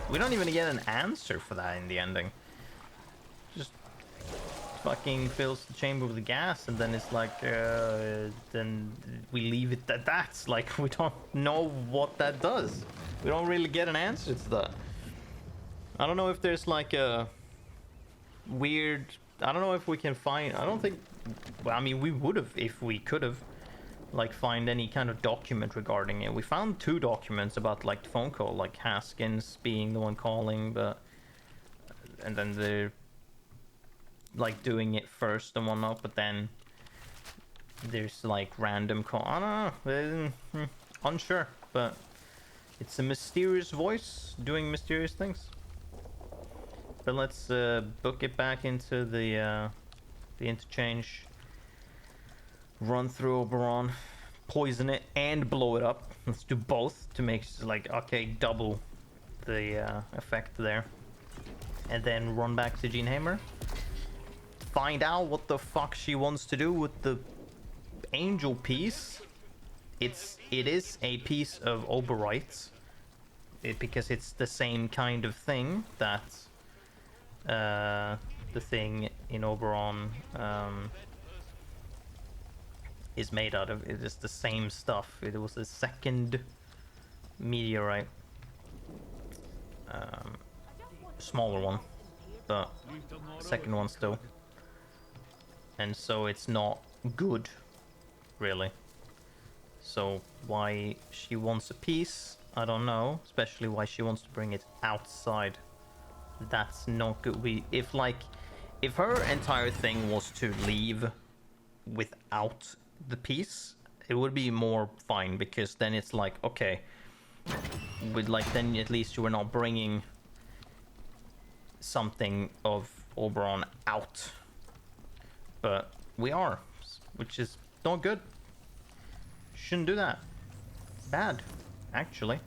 We don't even get an answer for that in the ending. Just fucking fills the chamber with gas, and then it's like, then we leave it at that. Like, we don't know what that does. We don't really get an answer to that. I don't know if there's like a weird... I don't know if we can find... I don't think... Well, I mean, we would have if we could have. Like, find any kind of document regarding it. We found 2 documents about, like, the phone call. Like, Haskins being the one calling, but... And then they're... like doing it first and whatnot, but then there's like random call. I don't know, unsure, but it's a mysterious voice doing mysterious things. But let's book it back into the interchange, run through Oberon, poison it and blow it up. Let's do both to make like, okay, double the effect there, and then run back to Jean Hamer. Find out what the fuck she wants to do with the angel piece. It is a piece of Oberite, because it's the same kind of thing that the thing in Oberon is made out of. It is the same stuff. It was the second meteorite, smaller one, but second one still. And so it's not good, really. So why she wants a piece, I don't know. Especially why she wants to bring it outside. That's not good. If her entire thing was to leave without the piece, it would be more fine, because then it's like, okay, with like, then at least you were not bringing something of Oberon out. But we are, which is not good. Shouldn't do that. Bad, actually.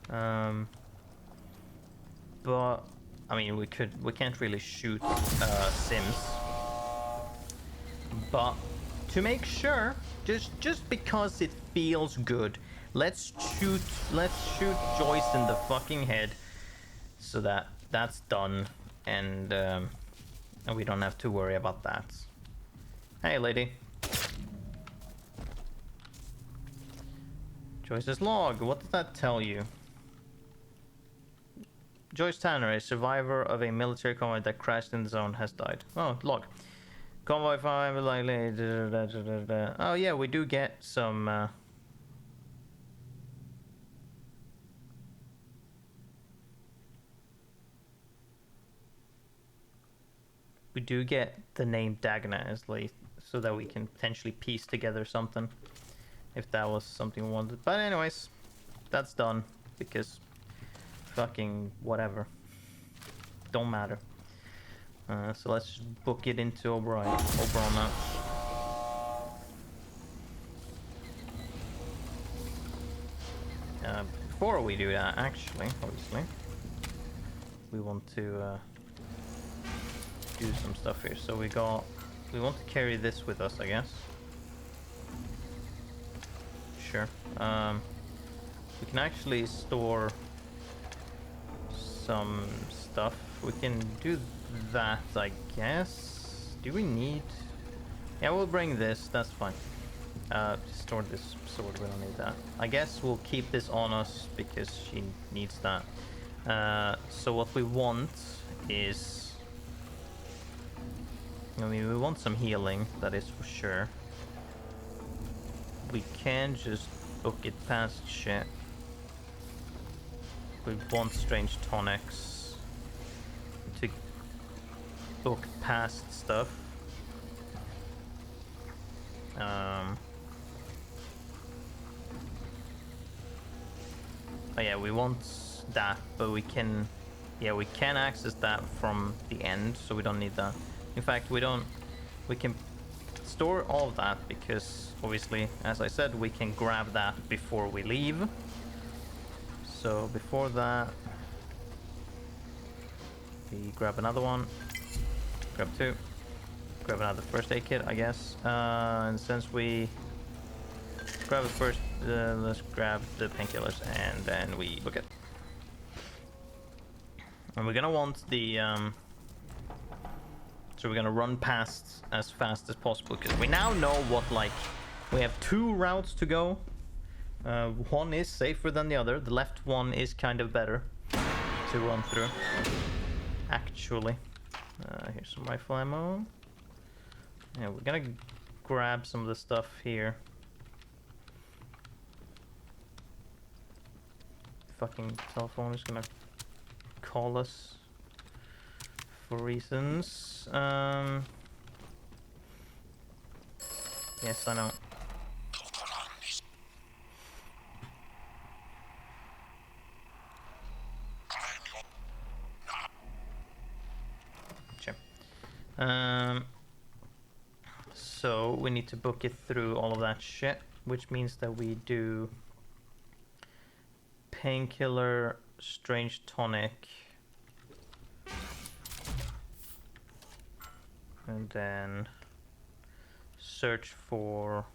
But I mean, we can't really shoot Sims. But to make sure, just because it feels good, let's shoot Joyce in the fucking head, so that's done, and we don't have to worry about that. Hey, lady. Joyce's log. What does that tell you? Joyce Tanner, a survivor of a military convoy that crashed in the zone, has died. Oh, log. Convoy 5, likely. Oh yeah, we do get some. We do get the name Dagna as late, so that we can potentially piece together something, if that was something we wanted. But anyways, that's done, because fucking whatever, don't matter. So let's just book it into Oberon now. Before we do that, actually, obviously, we want to do some stuff here. So we want to carry this with us, I guess. Sure. We can actually store some stuff. We can do that, I guess. Do we need... Yeah, we'll bring this, that's fine. Store this sword, we don't need that. I guess we'll keep this on us because she needs that. So what we want is... I mean, we want some healing, that is for sure. We can just book it past shit. We want strange tonics to book past stuff. Oh yeah, we want that, but we can... Yeah, we can access that from the end, so we don't need that. In fact, we can store all of that, because obviously, as I said, we can grab that before we leave. So before that, we grab another one, grab two, grab another first aid kit, I guess. And since we grab it first, let's grab the painkillers and then we book it. And we're gonna want the so we're gonna run past as fast as possible, because we now know what, like, we have 2 routes to go. One is safer than the other. The left one is kind of better to run through, actually. Here's some rifle ammo. Yeah, we're gonna grab some of the stuff here. Fucking telephone is gonna call us for reasons. Yes, I know. Sure. So we need to book it through all of that shit, which means that we do painkiller, strange tonic, and then search for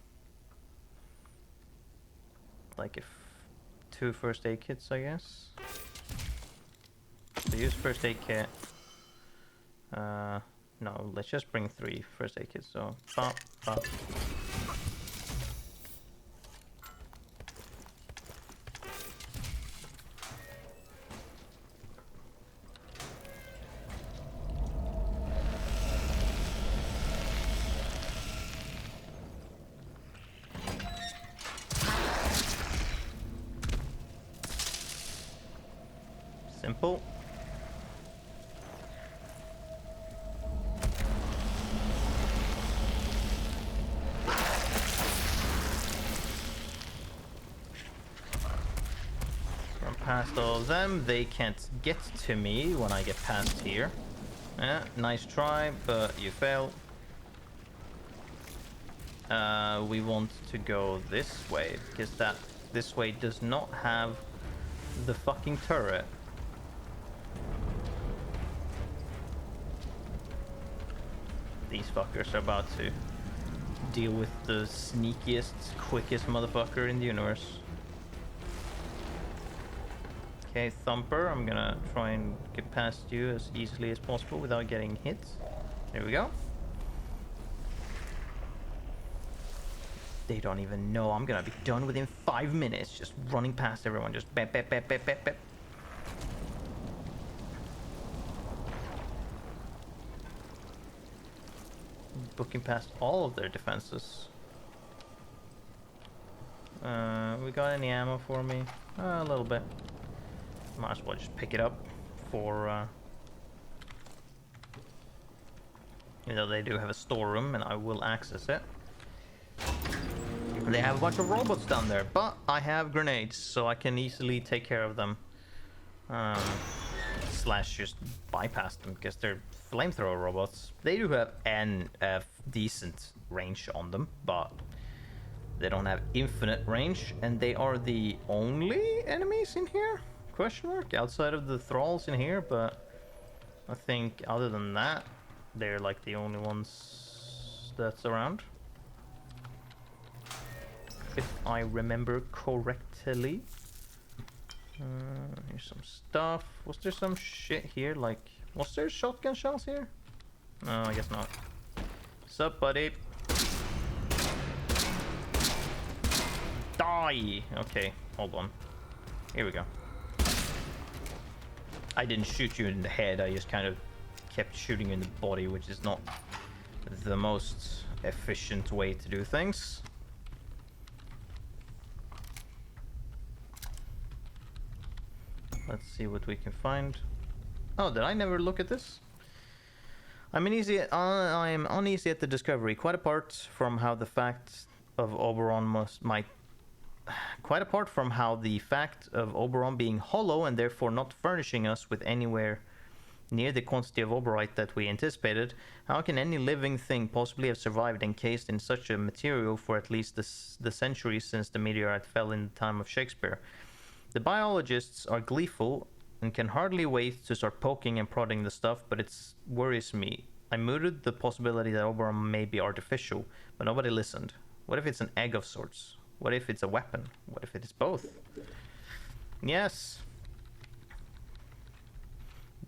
like 2 first aid kits, I guess. So use first aid kit. No, let's just bring 3 first aid kits. So pop, pop. Simple. Run past all of them. They can't get to me when I get past here. Yeah, nice try, but you fail. We want to go this way, because this way does not have the fucking turret. These fuckers are about to deal with the sneakiest, quickest motherfucker in the universe. Okay, Thumper, I'm gonna try and get past you as easily as possible without getting hit. There we go. They don't even know I'm gonna be done within 5 minutes, just running past everyone, just bap, bap, bap, bap, bap, bap. Booking past all of their defenses. We got any ammo for me? A little bit. Might as well just pick it up for... You know, they do have a storeroom and I will access it. They have a bunch of robots down there, but I have grenades, so I can easily take care of them. Slash just bypass them, because they're flamethrower robots. They do have a decent range on them, but they don't have infinite range, and they are the only enemies in here? Question mark? Outside of the thralls in here, but I think other than that, they're like the only ones that's around. If I remember correctly. Here's some stuff. Was there some shit here? Like, was there shotgun shells here? No, I guess not. Sup, buddy? Die! Okay, hold on. Here we go. I didn't shoot you in the head, I just kind of kept shooting you in the body, which is not the most efficient way to do things. Let's see what we can find. Oh, did I never look at this? I'm uneasy at the discovery, quite apart from how the fact of Oberon quite apart from how the fact of Oberon being hollow and therefore not furnishing us with anywhere near the quantity of oberite that we anticipated, how can any living thing possibly have survived encased in such a material for at least the centuries since the meteorite fell in the time of Shakespeare? The biologists are gleeful and can hardly wait to start poking and prodding the stuff, but it worries me. I mooted the possibility that Oberon may be artificial, but nobody listened. What if it's an egg of sorts? What if it's a weapon? What if it is both? Yes.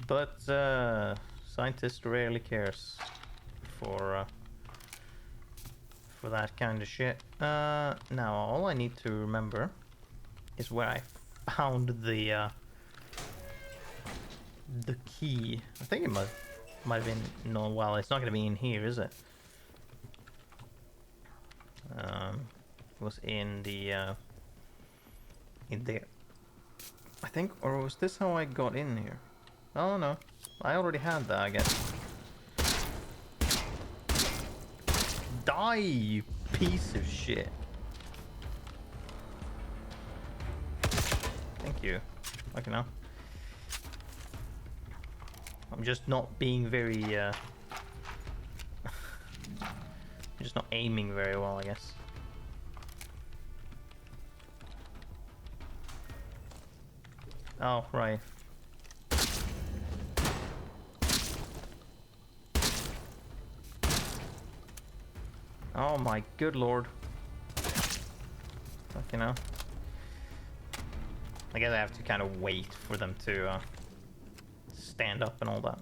But scientists rarely cares for that kind of shit. Now all I need to remember is where I found the key. I think it might have been, no, well, it's not gonna be in here, is it? It was in the in there, I think. Or was this how I got in here? Oh no, I already had that, I guess. Die, you piece of shit. Thank you. Okay, now I'm just not being very I'm just not aiming very well, I guess. Oh, right. Oh my good lord. Fucking hell. I guess I have to kind of wait for them to stand up and all that.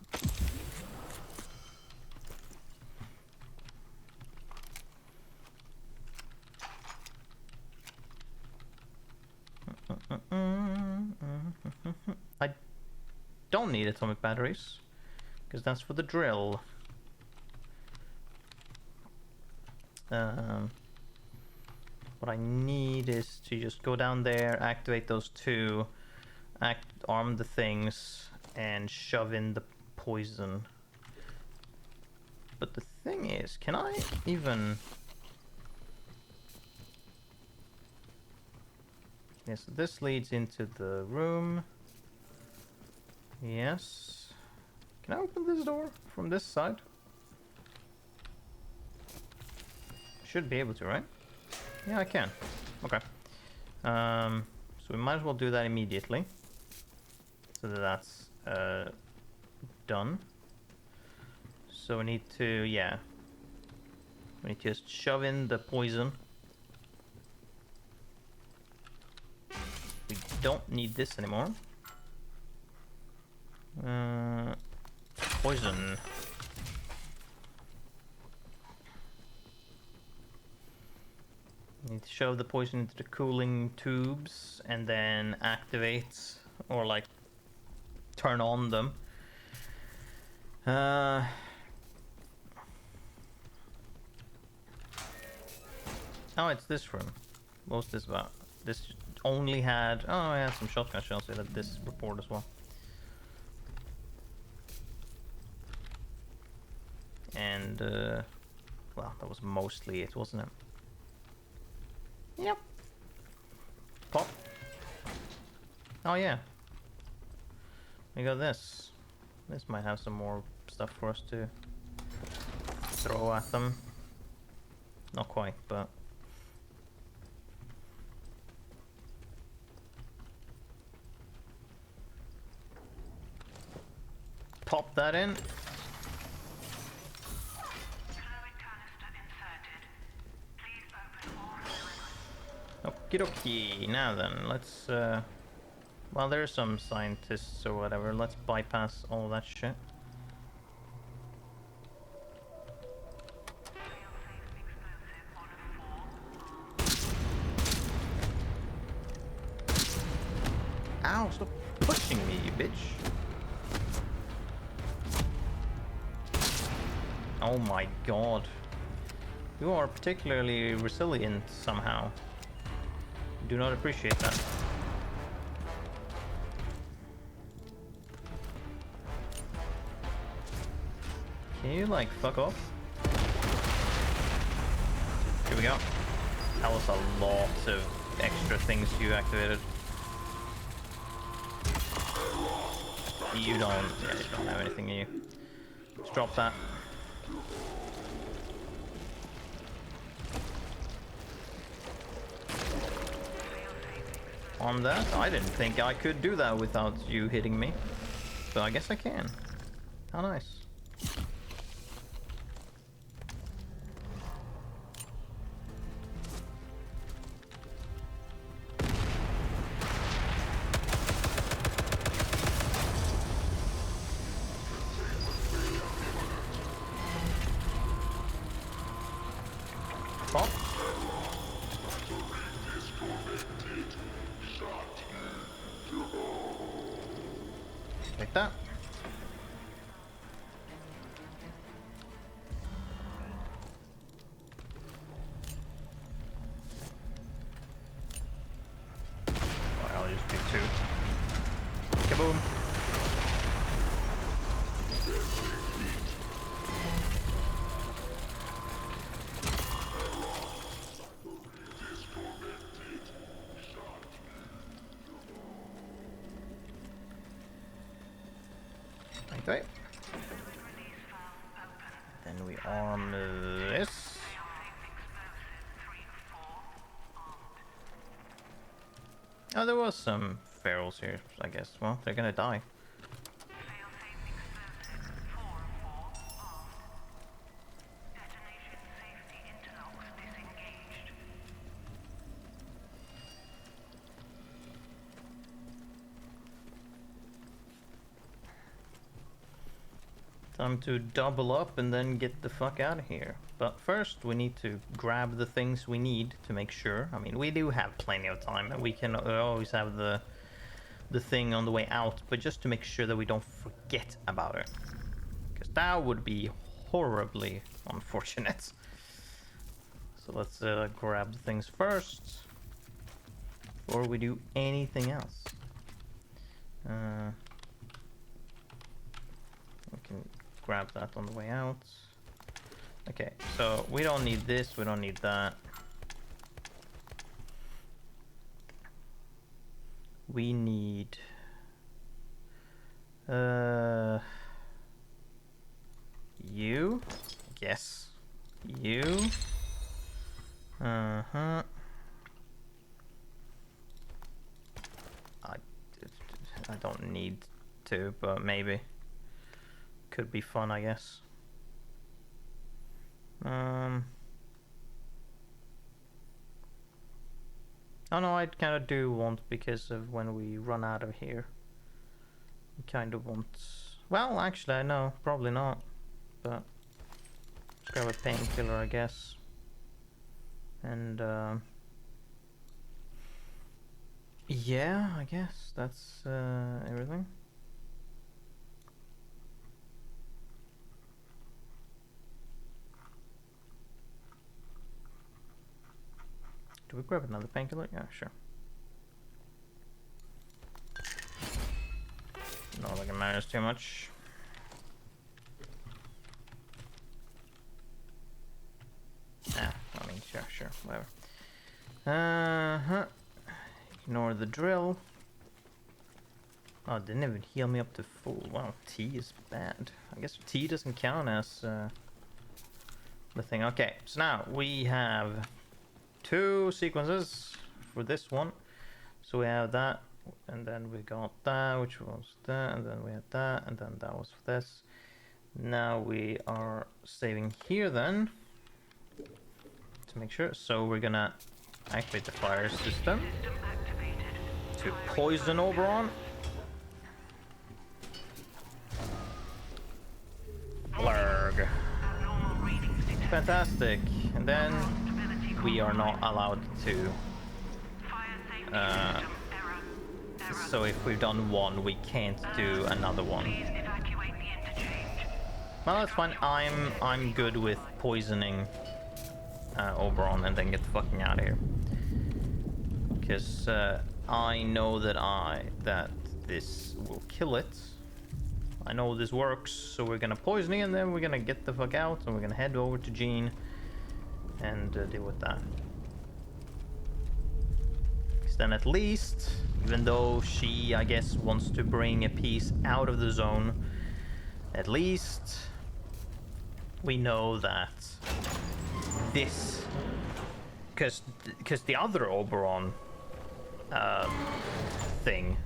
I don't need atomic batteries, because that's for the drill. What I need is to just go down there, activate those two, arm the things, and shove in the poison. But the thing is, can I even... Yes, this leads into the room. Yes. Can I open this door from this side? Should be able to, right? Yeah, I can. Okay. So we might as well do that immediately. So that that's done. So we need to, yeah. We need to just shove in the poison. We don't need this anymore. Poison. Need to shove the poison into the cooling tubes and then activate or like turn on them. Oh, it's this room. What was this about? This only had... Oh, I had some shotgun shells at this report as well. And, well, that was mostly it, wasn't it? Yep. Pop. Oh, yeah. We got this. This might have some more stuff for us to throw at them. Not quite, but... Pop that in. Okie dokie. Now then, let's Well, there's some scientists or whatever. Let's bypass all that shit. Ow, stop pushing me, you bitch. Oh my god. You are particularly resilient somehow. Do not appreciate that. Can you, like, fuck off? Here we go. That was a lot of extra things you activated. You don't, yeah, you don't have anything in you. Let's drop that. On that, I didn't think I could do that without you hitting me. But I guess I can. How nice. Pop. Like that. Well, I'll just pick two. Kaboom. Okay. Then we arm this. Oh, there was some ferals here, I guess. Well, they're gonna die. Time to double up and then get the fuck out of here. But first we need to grab the things we need to make sure. I mean, we do have plenty of time and we can always have the thing on the way out, but just to make sure that we don't forget about it. Because that would be horribly unfortunate. So let's grab the things first before we do anything else. We can grab that on the way out. Okay, so we don't need this, we don't need that. We need you. Yes. You. Uh-huh. I don't need to, but maybe. Could be fun, I guess. Oh no, I kind of do want, because of when we run out of here. We kind of want... Well, actually, I know, probably not. But let's grab a painkiller, I guess. And yeah, I guess that's everything. Do we grab another painkiller? Yeah, sure. Not like it matters too much. Ah, I mean, sure, whatever. Ignore the drill. Oh, it didn't even heal me up to full. Wow, T is bad. I guess T doesn't count as the thing. Okay, so now we have 2 sequences for this one. So we have that, and then we got that, which was that, and then we had that, and then that was for this. Now we are saving here then, to make sure. So we're gonna activate the fire system. to poison Oberon. Blurg. Fantastic. And then we are not allowed to. So if we've done one, we can't do another one. Well, that's fine. I'm good with poisoning Oberon and then get the fucking out of here. Because I know that this will kill it. I know this works, so we're gonna poison it and then we're gonna get the fuck out and we're gonna head over to Jean and deal with that. Because then at least, even though she, I guess, wants to bring a piece out of the zone, at least we know that this, because the other Oberon thing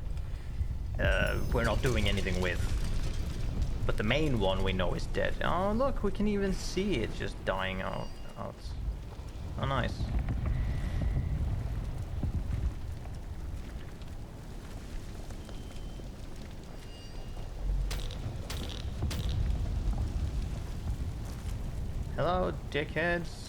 we're not doing anything with, but the main one we know is dead. Oh look, we can even see it just dying out. Oh nice. Hello, dickheads.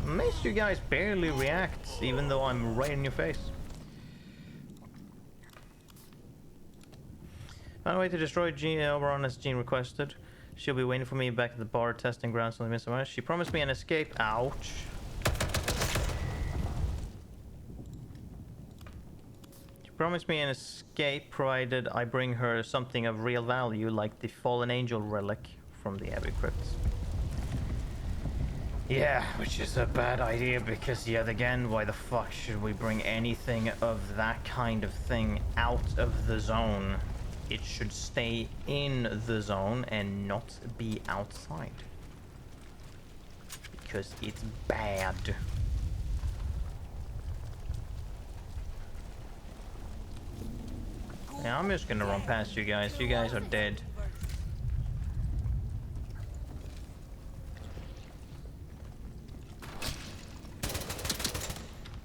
Makes you guys barely react, even though I'm right in your face. Found a way to destroy Oberon as Jean requested. She'll be waiting for me back at the bar testing grounds on the Midsummer. She promised me an escape. Ouch. She promised me an escape provided I bring her something of real value, like the fallen angel relic from the Abbey crypts. Yeah, which is a bad idea because yet again, why the fuck should we bring anything of that kind of thing out of the zone? It should stay in the zone and not be outside. Because it's bad. Yeah, I'm just gonna run past you guys. You guys are dead.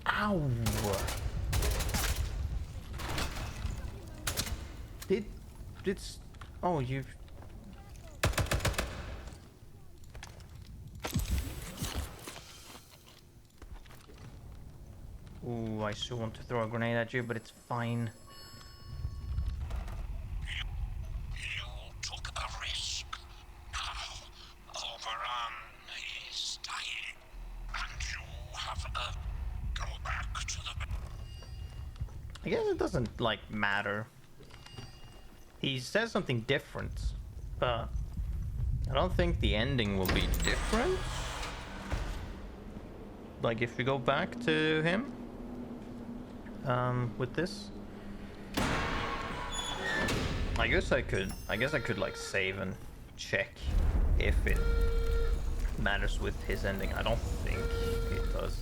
Ow! It's... Oh, you've... Ooh, I still want to throw a grenade at you, but it's fine.
You took a risk. Now, Oberon is dying, and you have to go back to the...
I guess it doesn't, like, matter. He says something different, but I don't think the ending will be different. Like, if we go back to him, with this, I guess I could like save and check if it matters with his ending. I don't think it does.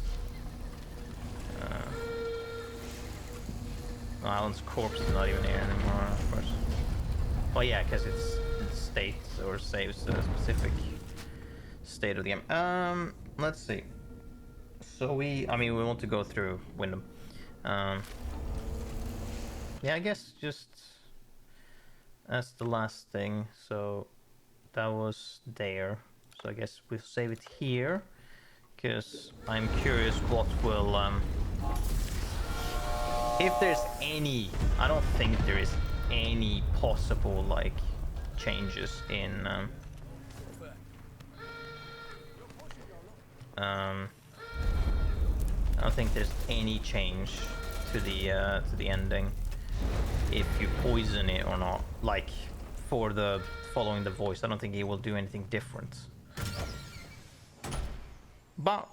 Alan's corpse is not even here anymore, of course. Oh yeah, because it states or saves a specific state of the game. Let's see. So we want to go through Wyndham. Yeah, I guess just that's the last thing. So that was there. So I guess we'll save it here, because I'm curious what will if there's any. I don't think there is any possible like changes in I don't think there's any change to the ending if you poison it or not. Like for the following the voice, I don't think he will do anything different. But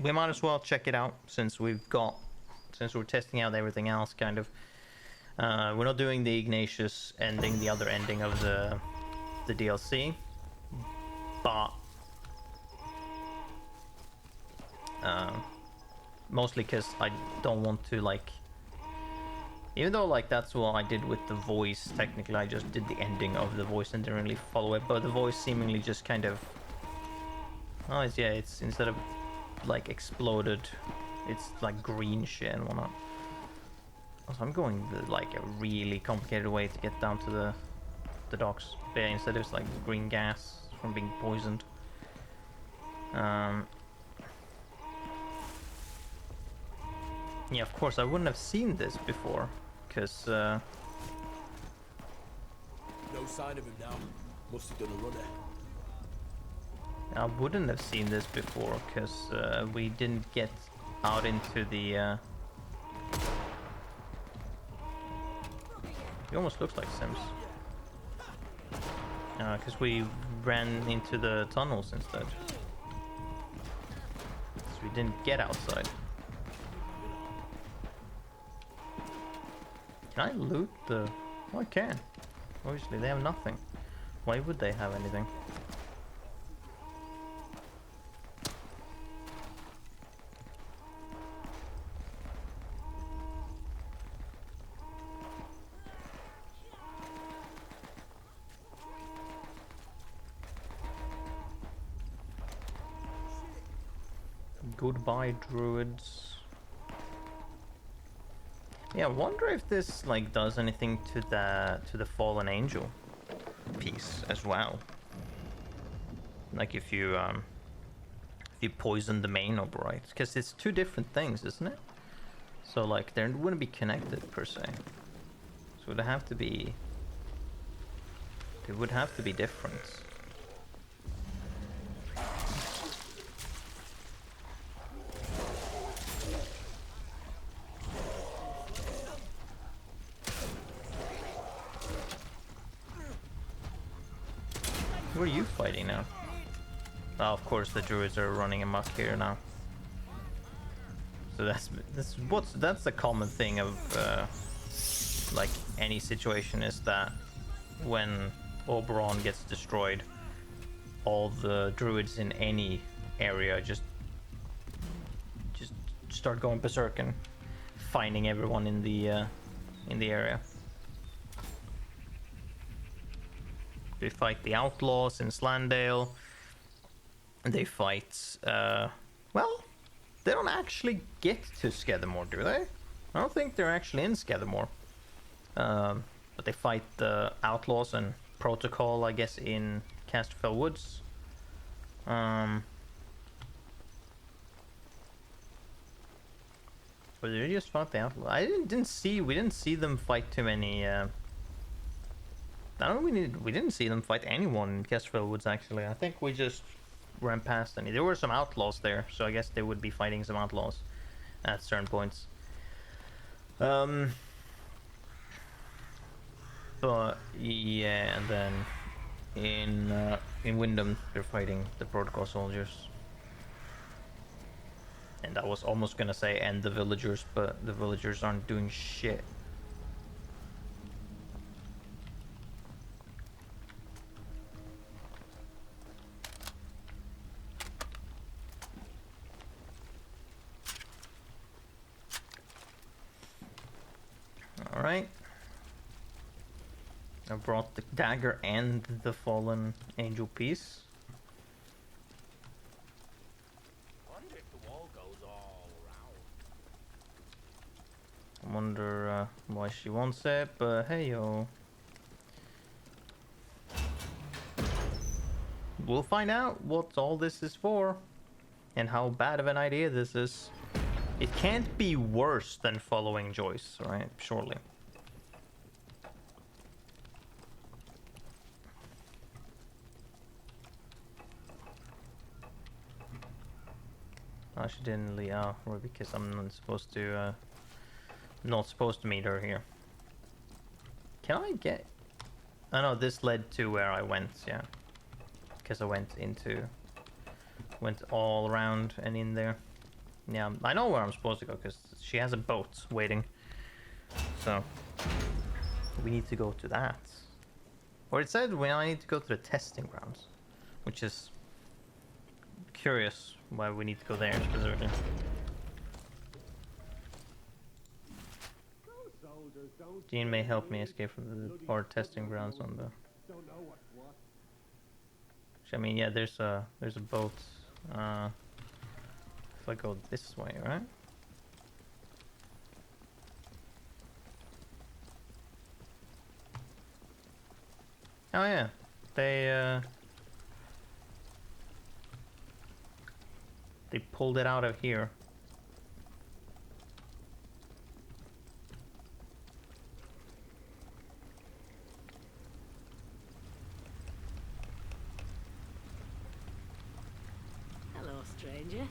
we might as well check it out since we're testing out everything else, kind of. We're not doing the Ignatius ending, the other ending of the DLC, but mostly because I don't want to, like, even though like that's what I did with the voice, technically I just did the ending of the voice and didn't really follow it, but the voice seemingly just kind of Oh, it's, yeah, it's instead of like exploded, it's like green shit and whatnot. Also, I'm going like a really complicated way to get down to the docks. But yeah, instead it's like green gas from being poisoned. Yeah, of course I wouldn't have seen this before, because
No sign of him now. Must have done a runner.
I wouldn't have seen this before, because we didn't get out into the... He almost looks like Sims. Because we ran into the tunnels instead. So we didn't get outside. Can I loot the... Oh, I can. Obviously, they have nothing. Why would they have anything? Goodbye, druids. Yeah, I wonder if this like does anything to the fallen angel piece as well. Like if you poison the main oberite, because it's two different things, isn't it? So like they wouldn't be connected per se. So it would have to be. They would have to be different. Who are you fighting now? Oh, of course the druids are running amok here now. So that's the common thing of like any situation, is that when Oberon gets destroyed, all the druids in any area just start going berserk and finding everyone in the area. They fight the outlaws in Slandale. They fight, well, they don't actually get to Skadamore, do they? I don't think they're actually in Skadamore. But they fight the outlaws and Protocol, I guess, in Casterfell Woods. But they just fought the outlaws. We didn't see them fight too many, I don't know, we didn't see them fight anyone in Casterfell Woods, actually. I think we just ran past any. There were some outlaws there, so I guess they would be fighting some outlaws at certain points. But yeah, and then in Wyndham they're fighting the Protocol soldiers. And I was almost gonna say and the villagers, but the villagers aren't doing shit. Alright. I brought the dagger and the fallen angel piece.
I wonder if the wall goes all around.
I wonder why she wants it, but hey yo. We'll find out what all this is for and how bad of an idea this is. It can't be worse than following Joyce, right? Surely. Oh, she didn't leave. Oh, or because I'm not supposed to meet her here. Can I get? I know this led to where I went. Yeah, because I went all around and in there. Yeah, I know where I'm supposed to go because she has a boat waiting. So we need to go to that. Or it said I need to go to the testing grounds, which is curious why we need to go there specifically. Dean may help me escape from the testing grounds on the. I mean, yeah, there's a boat If I go this way, right? Oh yeah, they pulled it out of here.
Hello, stranger.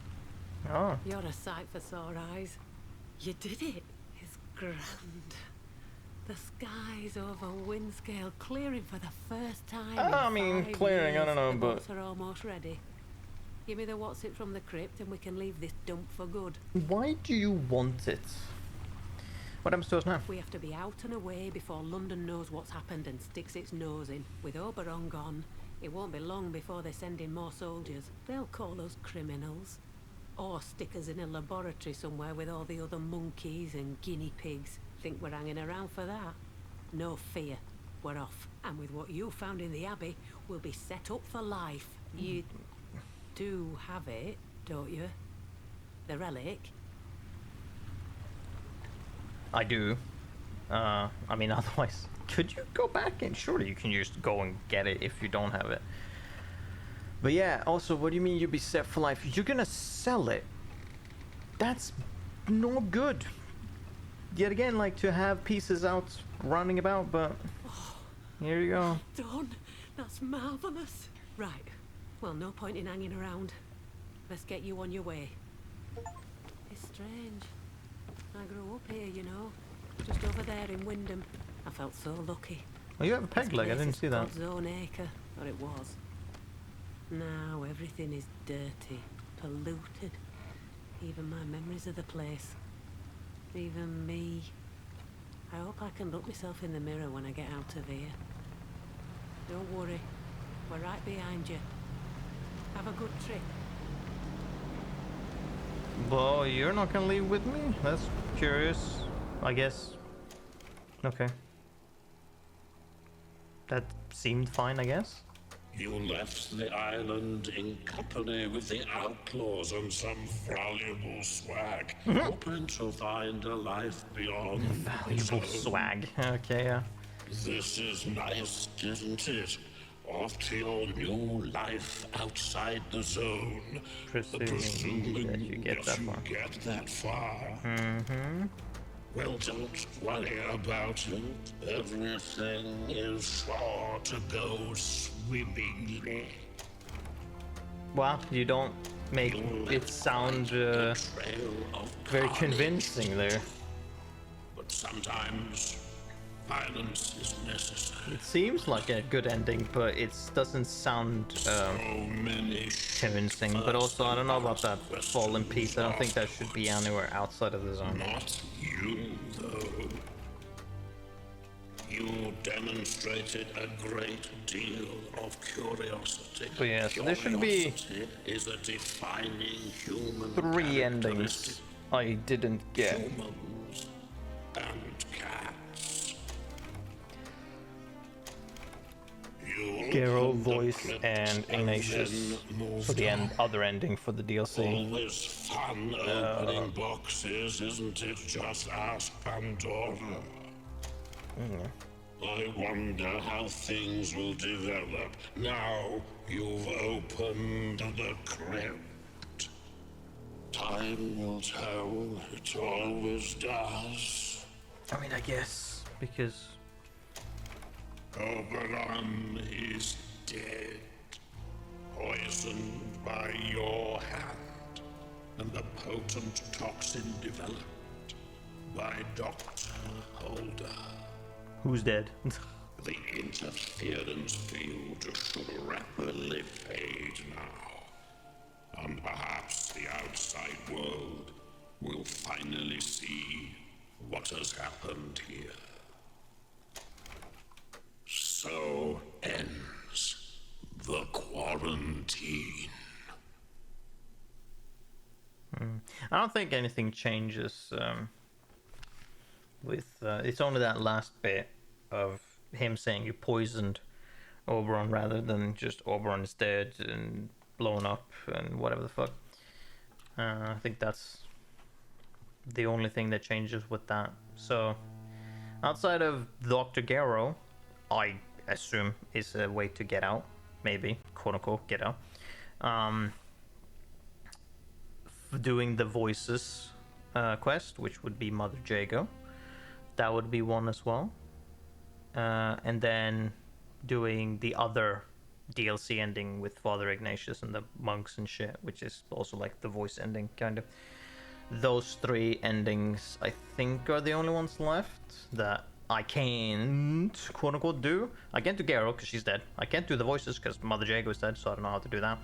Oh.
You're a sight for sore eyes. You did it. It's grand. The skies over Windscale clearing for the first time.
I
in
mean,
5
clearing, I
years.
don't know,
The
but
boats are almost ready. Give me the what's it from the crypt and we can leave this dump for good.
why do you want it? What happens to us now?
We have to be out and away before London knows what's happened and sticks its nose in. With Oberon gone, it won't be long before they send in more soldiers. They'll call us criminals. Or stick us in a laboratory somewhere with all the other monkeys and guinea pigs. Think we're hanging around for that? No fear. We're off. And with what you found in the Abbey, we'll be set up for life. You do have it, don't you? The relic?
I do. I mean, otherwise, could you go back and surely you can just go and get it if you don't have it. But yeah, also, what do you mean you'll be set for life? You're gonna sell it. That's no good. Yet again, like to have pieces out running about, but here you go.
Done. That's marvellous. Right. Well, no point in hanging around. Let's get you on your way. It's strange. I grew up here, you know. Just over there in Wyndham. I felt so lucky.
Well, you have a peg leg, I didn't see that.
God's own acre, or it was. Now everything is dirty, polluted. Even my memories of the place. Even me. I hope I can look myself in the mirror when I get out of here. Don't worry. We're right behind you. Have a good trip.
Well, you're not gonna leave with me? That's curious, I guess. Okay. That seemed fine, I guess.
You left the island in company with the outlaws and some valuable swag, hoping to find a life beyond
Valuable
the zone.
swag. Okay, yeah.
This is nice, isn't it? Off to your new life outside the zone.
Presuming that you get that far.
Get that far.
Mm-hmm.
Well, don't worry about it. Everything is sure to go swimmingly.
Wow, you don't make it sound very convincing there.
But sometimes violence is necessary.
It seems like a good ending, but it doesn't sound convincing. But also, I don't know about that fallen piece. I don't think that should be anywhere outside of the zone.
Not you, though. You demonstrated a great deal of curiosity.
But yeah, so there should be
Curiosity is a defining human
3 endings I didn't get.
Humans and cats.
Geralt voice and Ignatius for the other ending for the DLC.
Always fun opening boxes, isn't it? Just ask Pandora. I wonder how things will develop now you've opened the crypt. Time will tell, it always does.
I mean, I guess, because...
Oberon is dead, poisoned by your hand, and the potent toxin developed by Dr. Holder.
Who's dead?
The interference field should rapidly fade now, and perhaps the outside world will finally see what has happened here. So ends the quarantine.
I don't think anything changes with... it's only that last bit of him saying you poisoned Oberon rather than just Oberon is dead and blown up and whatever the fuck. I think that's the only thing that changes with that. So outside of Dr. Garrow, I assume is a way to get out, maybe, quote unquote, get out. Doing the voices quest, which would be Mother Jago, that would be one as well. And then doing the other DLC ending with Father Ignatius and the monks and shit, which is also like the voice ending, kind of. Those 3 endings, I think, are the only ones left that I can't, quote unquote, do. I can't do Garrow because she's dead. I can't do the voices because Mother Jago is dead, so I don't know how to do that.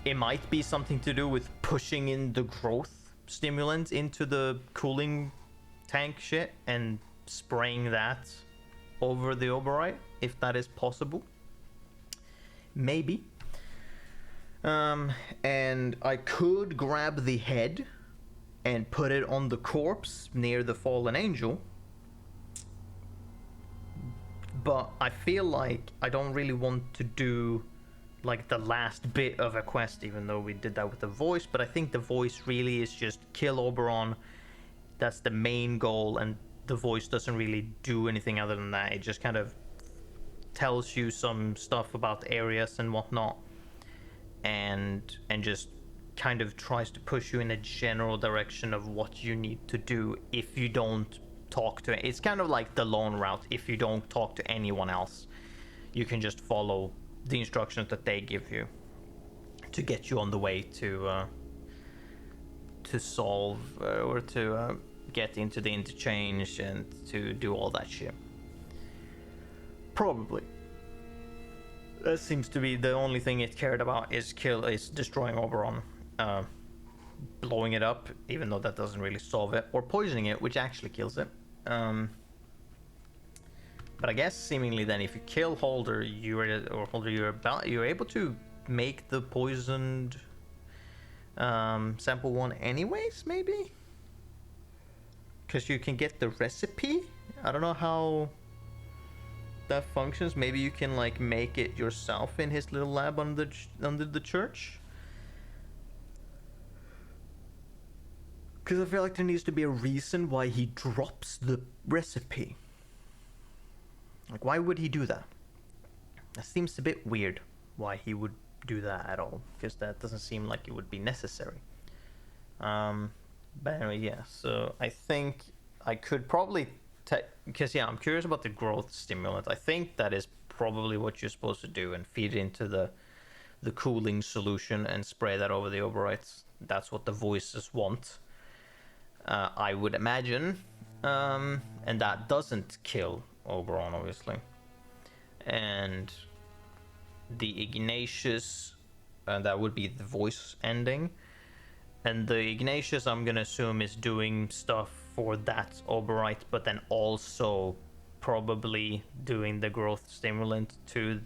It might be something to do with pushing in the growth stimulant into the cooling tank shit and spraying that over the Oberite, if that is possible. Maybe. And I could grab the head and put it on the corpse near the fallen angel, but I feel like I don't really want to do like the last bit of a quest, even though we did that with the voice. But I think the voice really is just kill Oberon. That's the main goal, and the voice doesn't really do anything other than that. It just kind of tells you some stuff about the areas and whatnot, and just kind of tries to push you in a general direction of what you need to do if you don't talk to it. It's kind of like the lone route. If you don't talk to anyone else, you can just follow the instructions that they give you to get you on the way to solve or to get into the interchange and to do all that shit. Probably. That seems to be the only thing it cared about, is destroying Oberon. Blowing it up, even though that doesn't really solve it, or poisoning it, which actually kills it. But I guess seemingly then, if you kill Holder, you're able to make the poisoned sample 1 anyways, maybe? Because you can get the recipe? I don't know how that functions. Maybe you can like make it yourself in his little lab under the church. Because I feel like there needs to be a reason why he drops the recipe. Like, why would he do that? That seems a bit weird, why he would do that at all. Because that doesn't seem like it would be necessary. But anyway, yeah. So I think I could probably... Because, yeah, I'm curious about the growth stimulant. I think that is probably what you're supposed to do, and feed it into the cooling solution and spray that over the Oberites. That's what the voices want. I would imagine, and that doesn't kill Oberon, obviously. And the Ignatius, that would be the voice ending. And the Ignatius, I'm gonna assume, is doing stuff for that Oberite, but then also probably doing the growth stimulant to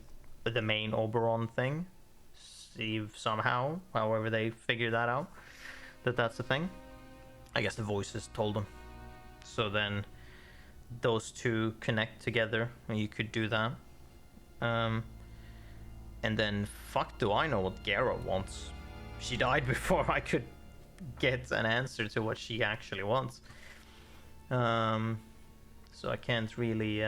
the main Oberon thing. See somehow, however they figure that out, that's the thing. I guess the voices told them. So then those two connect together, and you could do that. And then, fuck do I know what Garrow wants. She died before I could get an answer to what she actually wants. So I can't really...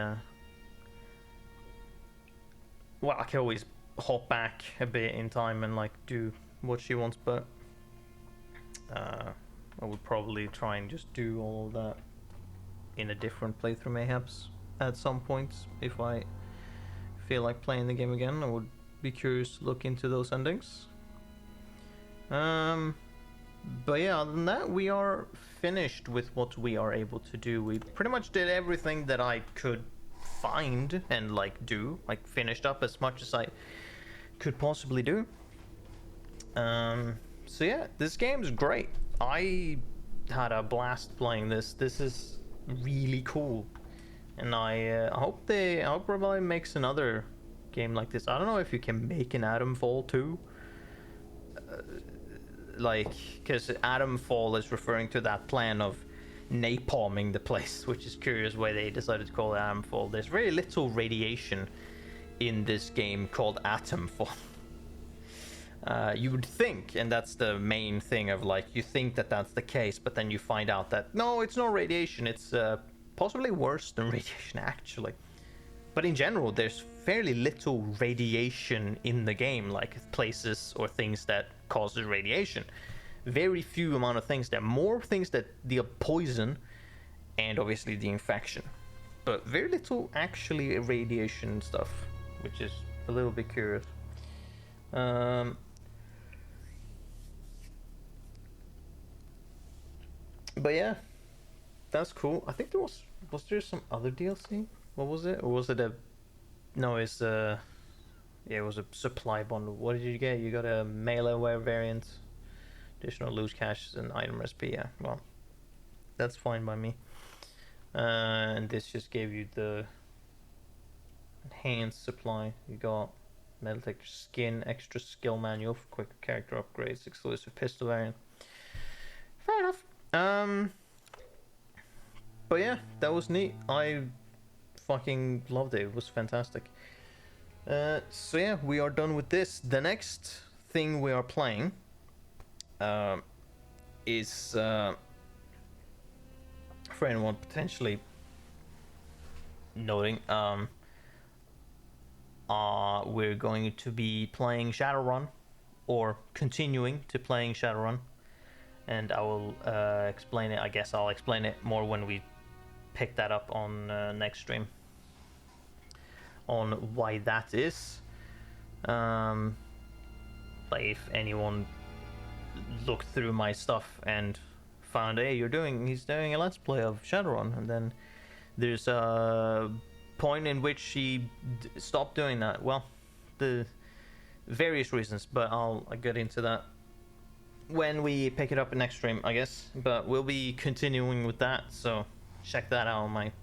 Well, I can always hop back a bit in time and like do what she wants, but... I would probably try and just do all of that in a different playthrough, mayhaps, at some point. If I feel like playing the game again, I would be curious to look into those endings. But yeah, other than that, we are finished with what we are able to do. We pretty much did everything that I could find and like do, like finished up as much as I could possibly do. So yeah, this game's great. I had a blast playing this. This is really cool, and I hope Rebellion makes another game like this. I don't know if you can make an Atomfall too, like, because Atomfall is referring to that plan of napalming the place, which is curious why they decided to call it Atomfall. There's very little radiation in this game called Atomfall. You would think, and that's the main thing of like, you think that that's the case, but then you find out that no, it's not radiation. It's possibly worse than radiation actually. But in general, there's fairly little radiation in the game, like places or things that causes radiation. Very few amount of things. There are more things that deal poison, and obviously the infection, but very little actually radiation stuff, which is a little bit curious. But yeah, that's cool. I think was there some other DLC? What was it? Or was it a... No, it's yeah, it was a supply bundle. What did you get? You got a Mailaware variant, additional loot caches and item recipe. Yeah, well, that's fine by me. And this just gave you the enhanced supply. You got metal detector skin, extra skill manual for quick character upgrades, exclusive pistol variant. Fair enough. But yeah, that was neat. I fucking loved it. It was fantastic. So yeah, we are done with this. The next thing we are playing is for anyone potentially noting, we're going to be playing Shadowrun, or continuing to playing Shadowrun, and I will explain it. I guess I'll explain it more when we pick that up on next stream, on why that is. Like if anyone looked through my stuff and found, hey, he's doing a let's play of Shadowrun, and then there's a point in which he stopped doing that. Well, the various reasons, but I'll get into that when we pick it up in next stream, I guess. But we'll be continuing with that, so check that out on my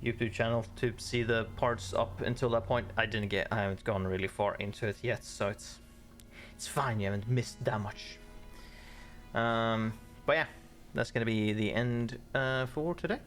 YouTube channel to see the parts up until that point. I haven't gone really far into it yet, so it's fine. You haven't missed that much. But yeah, that's gonna be the end for today.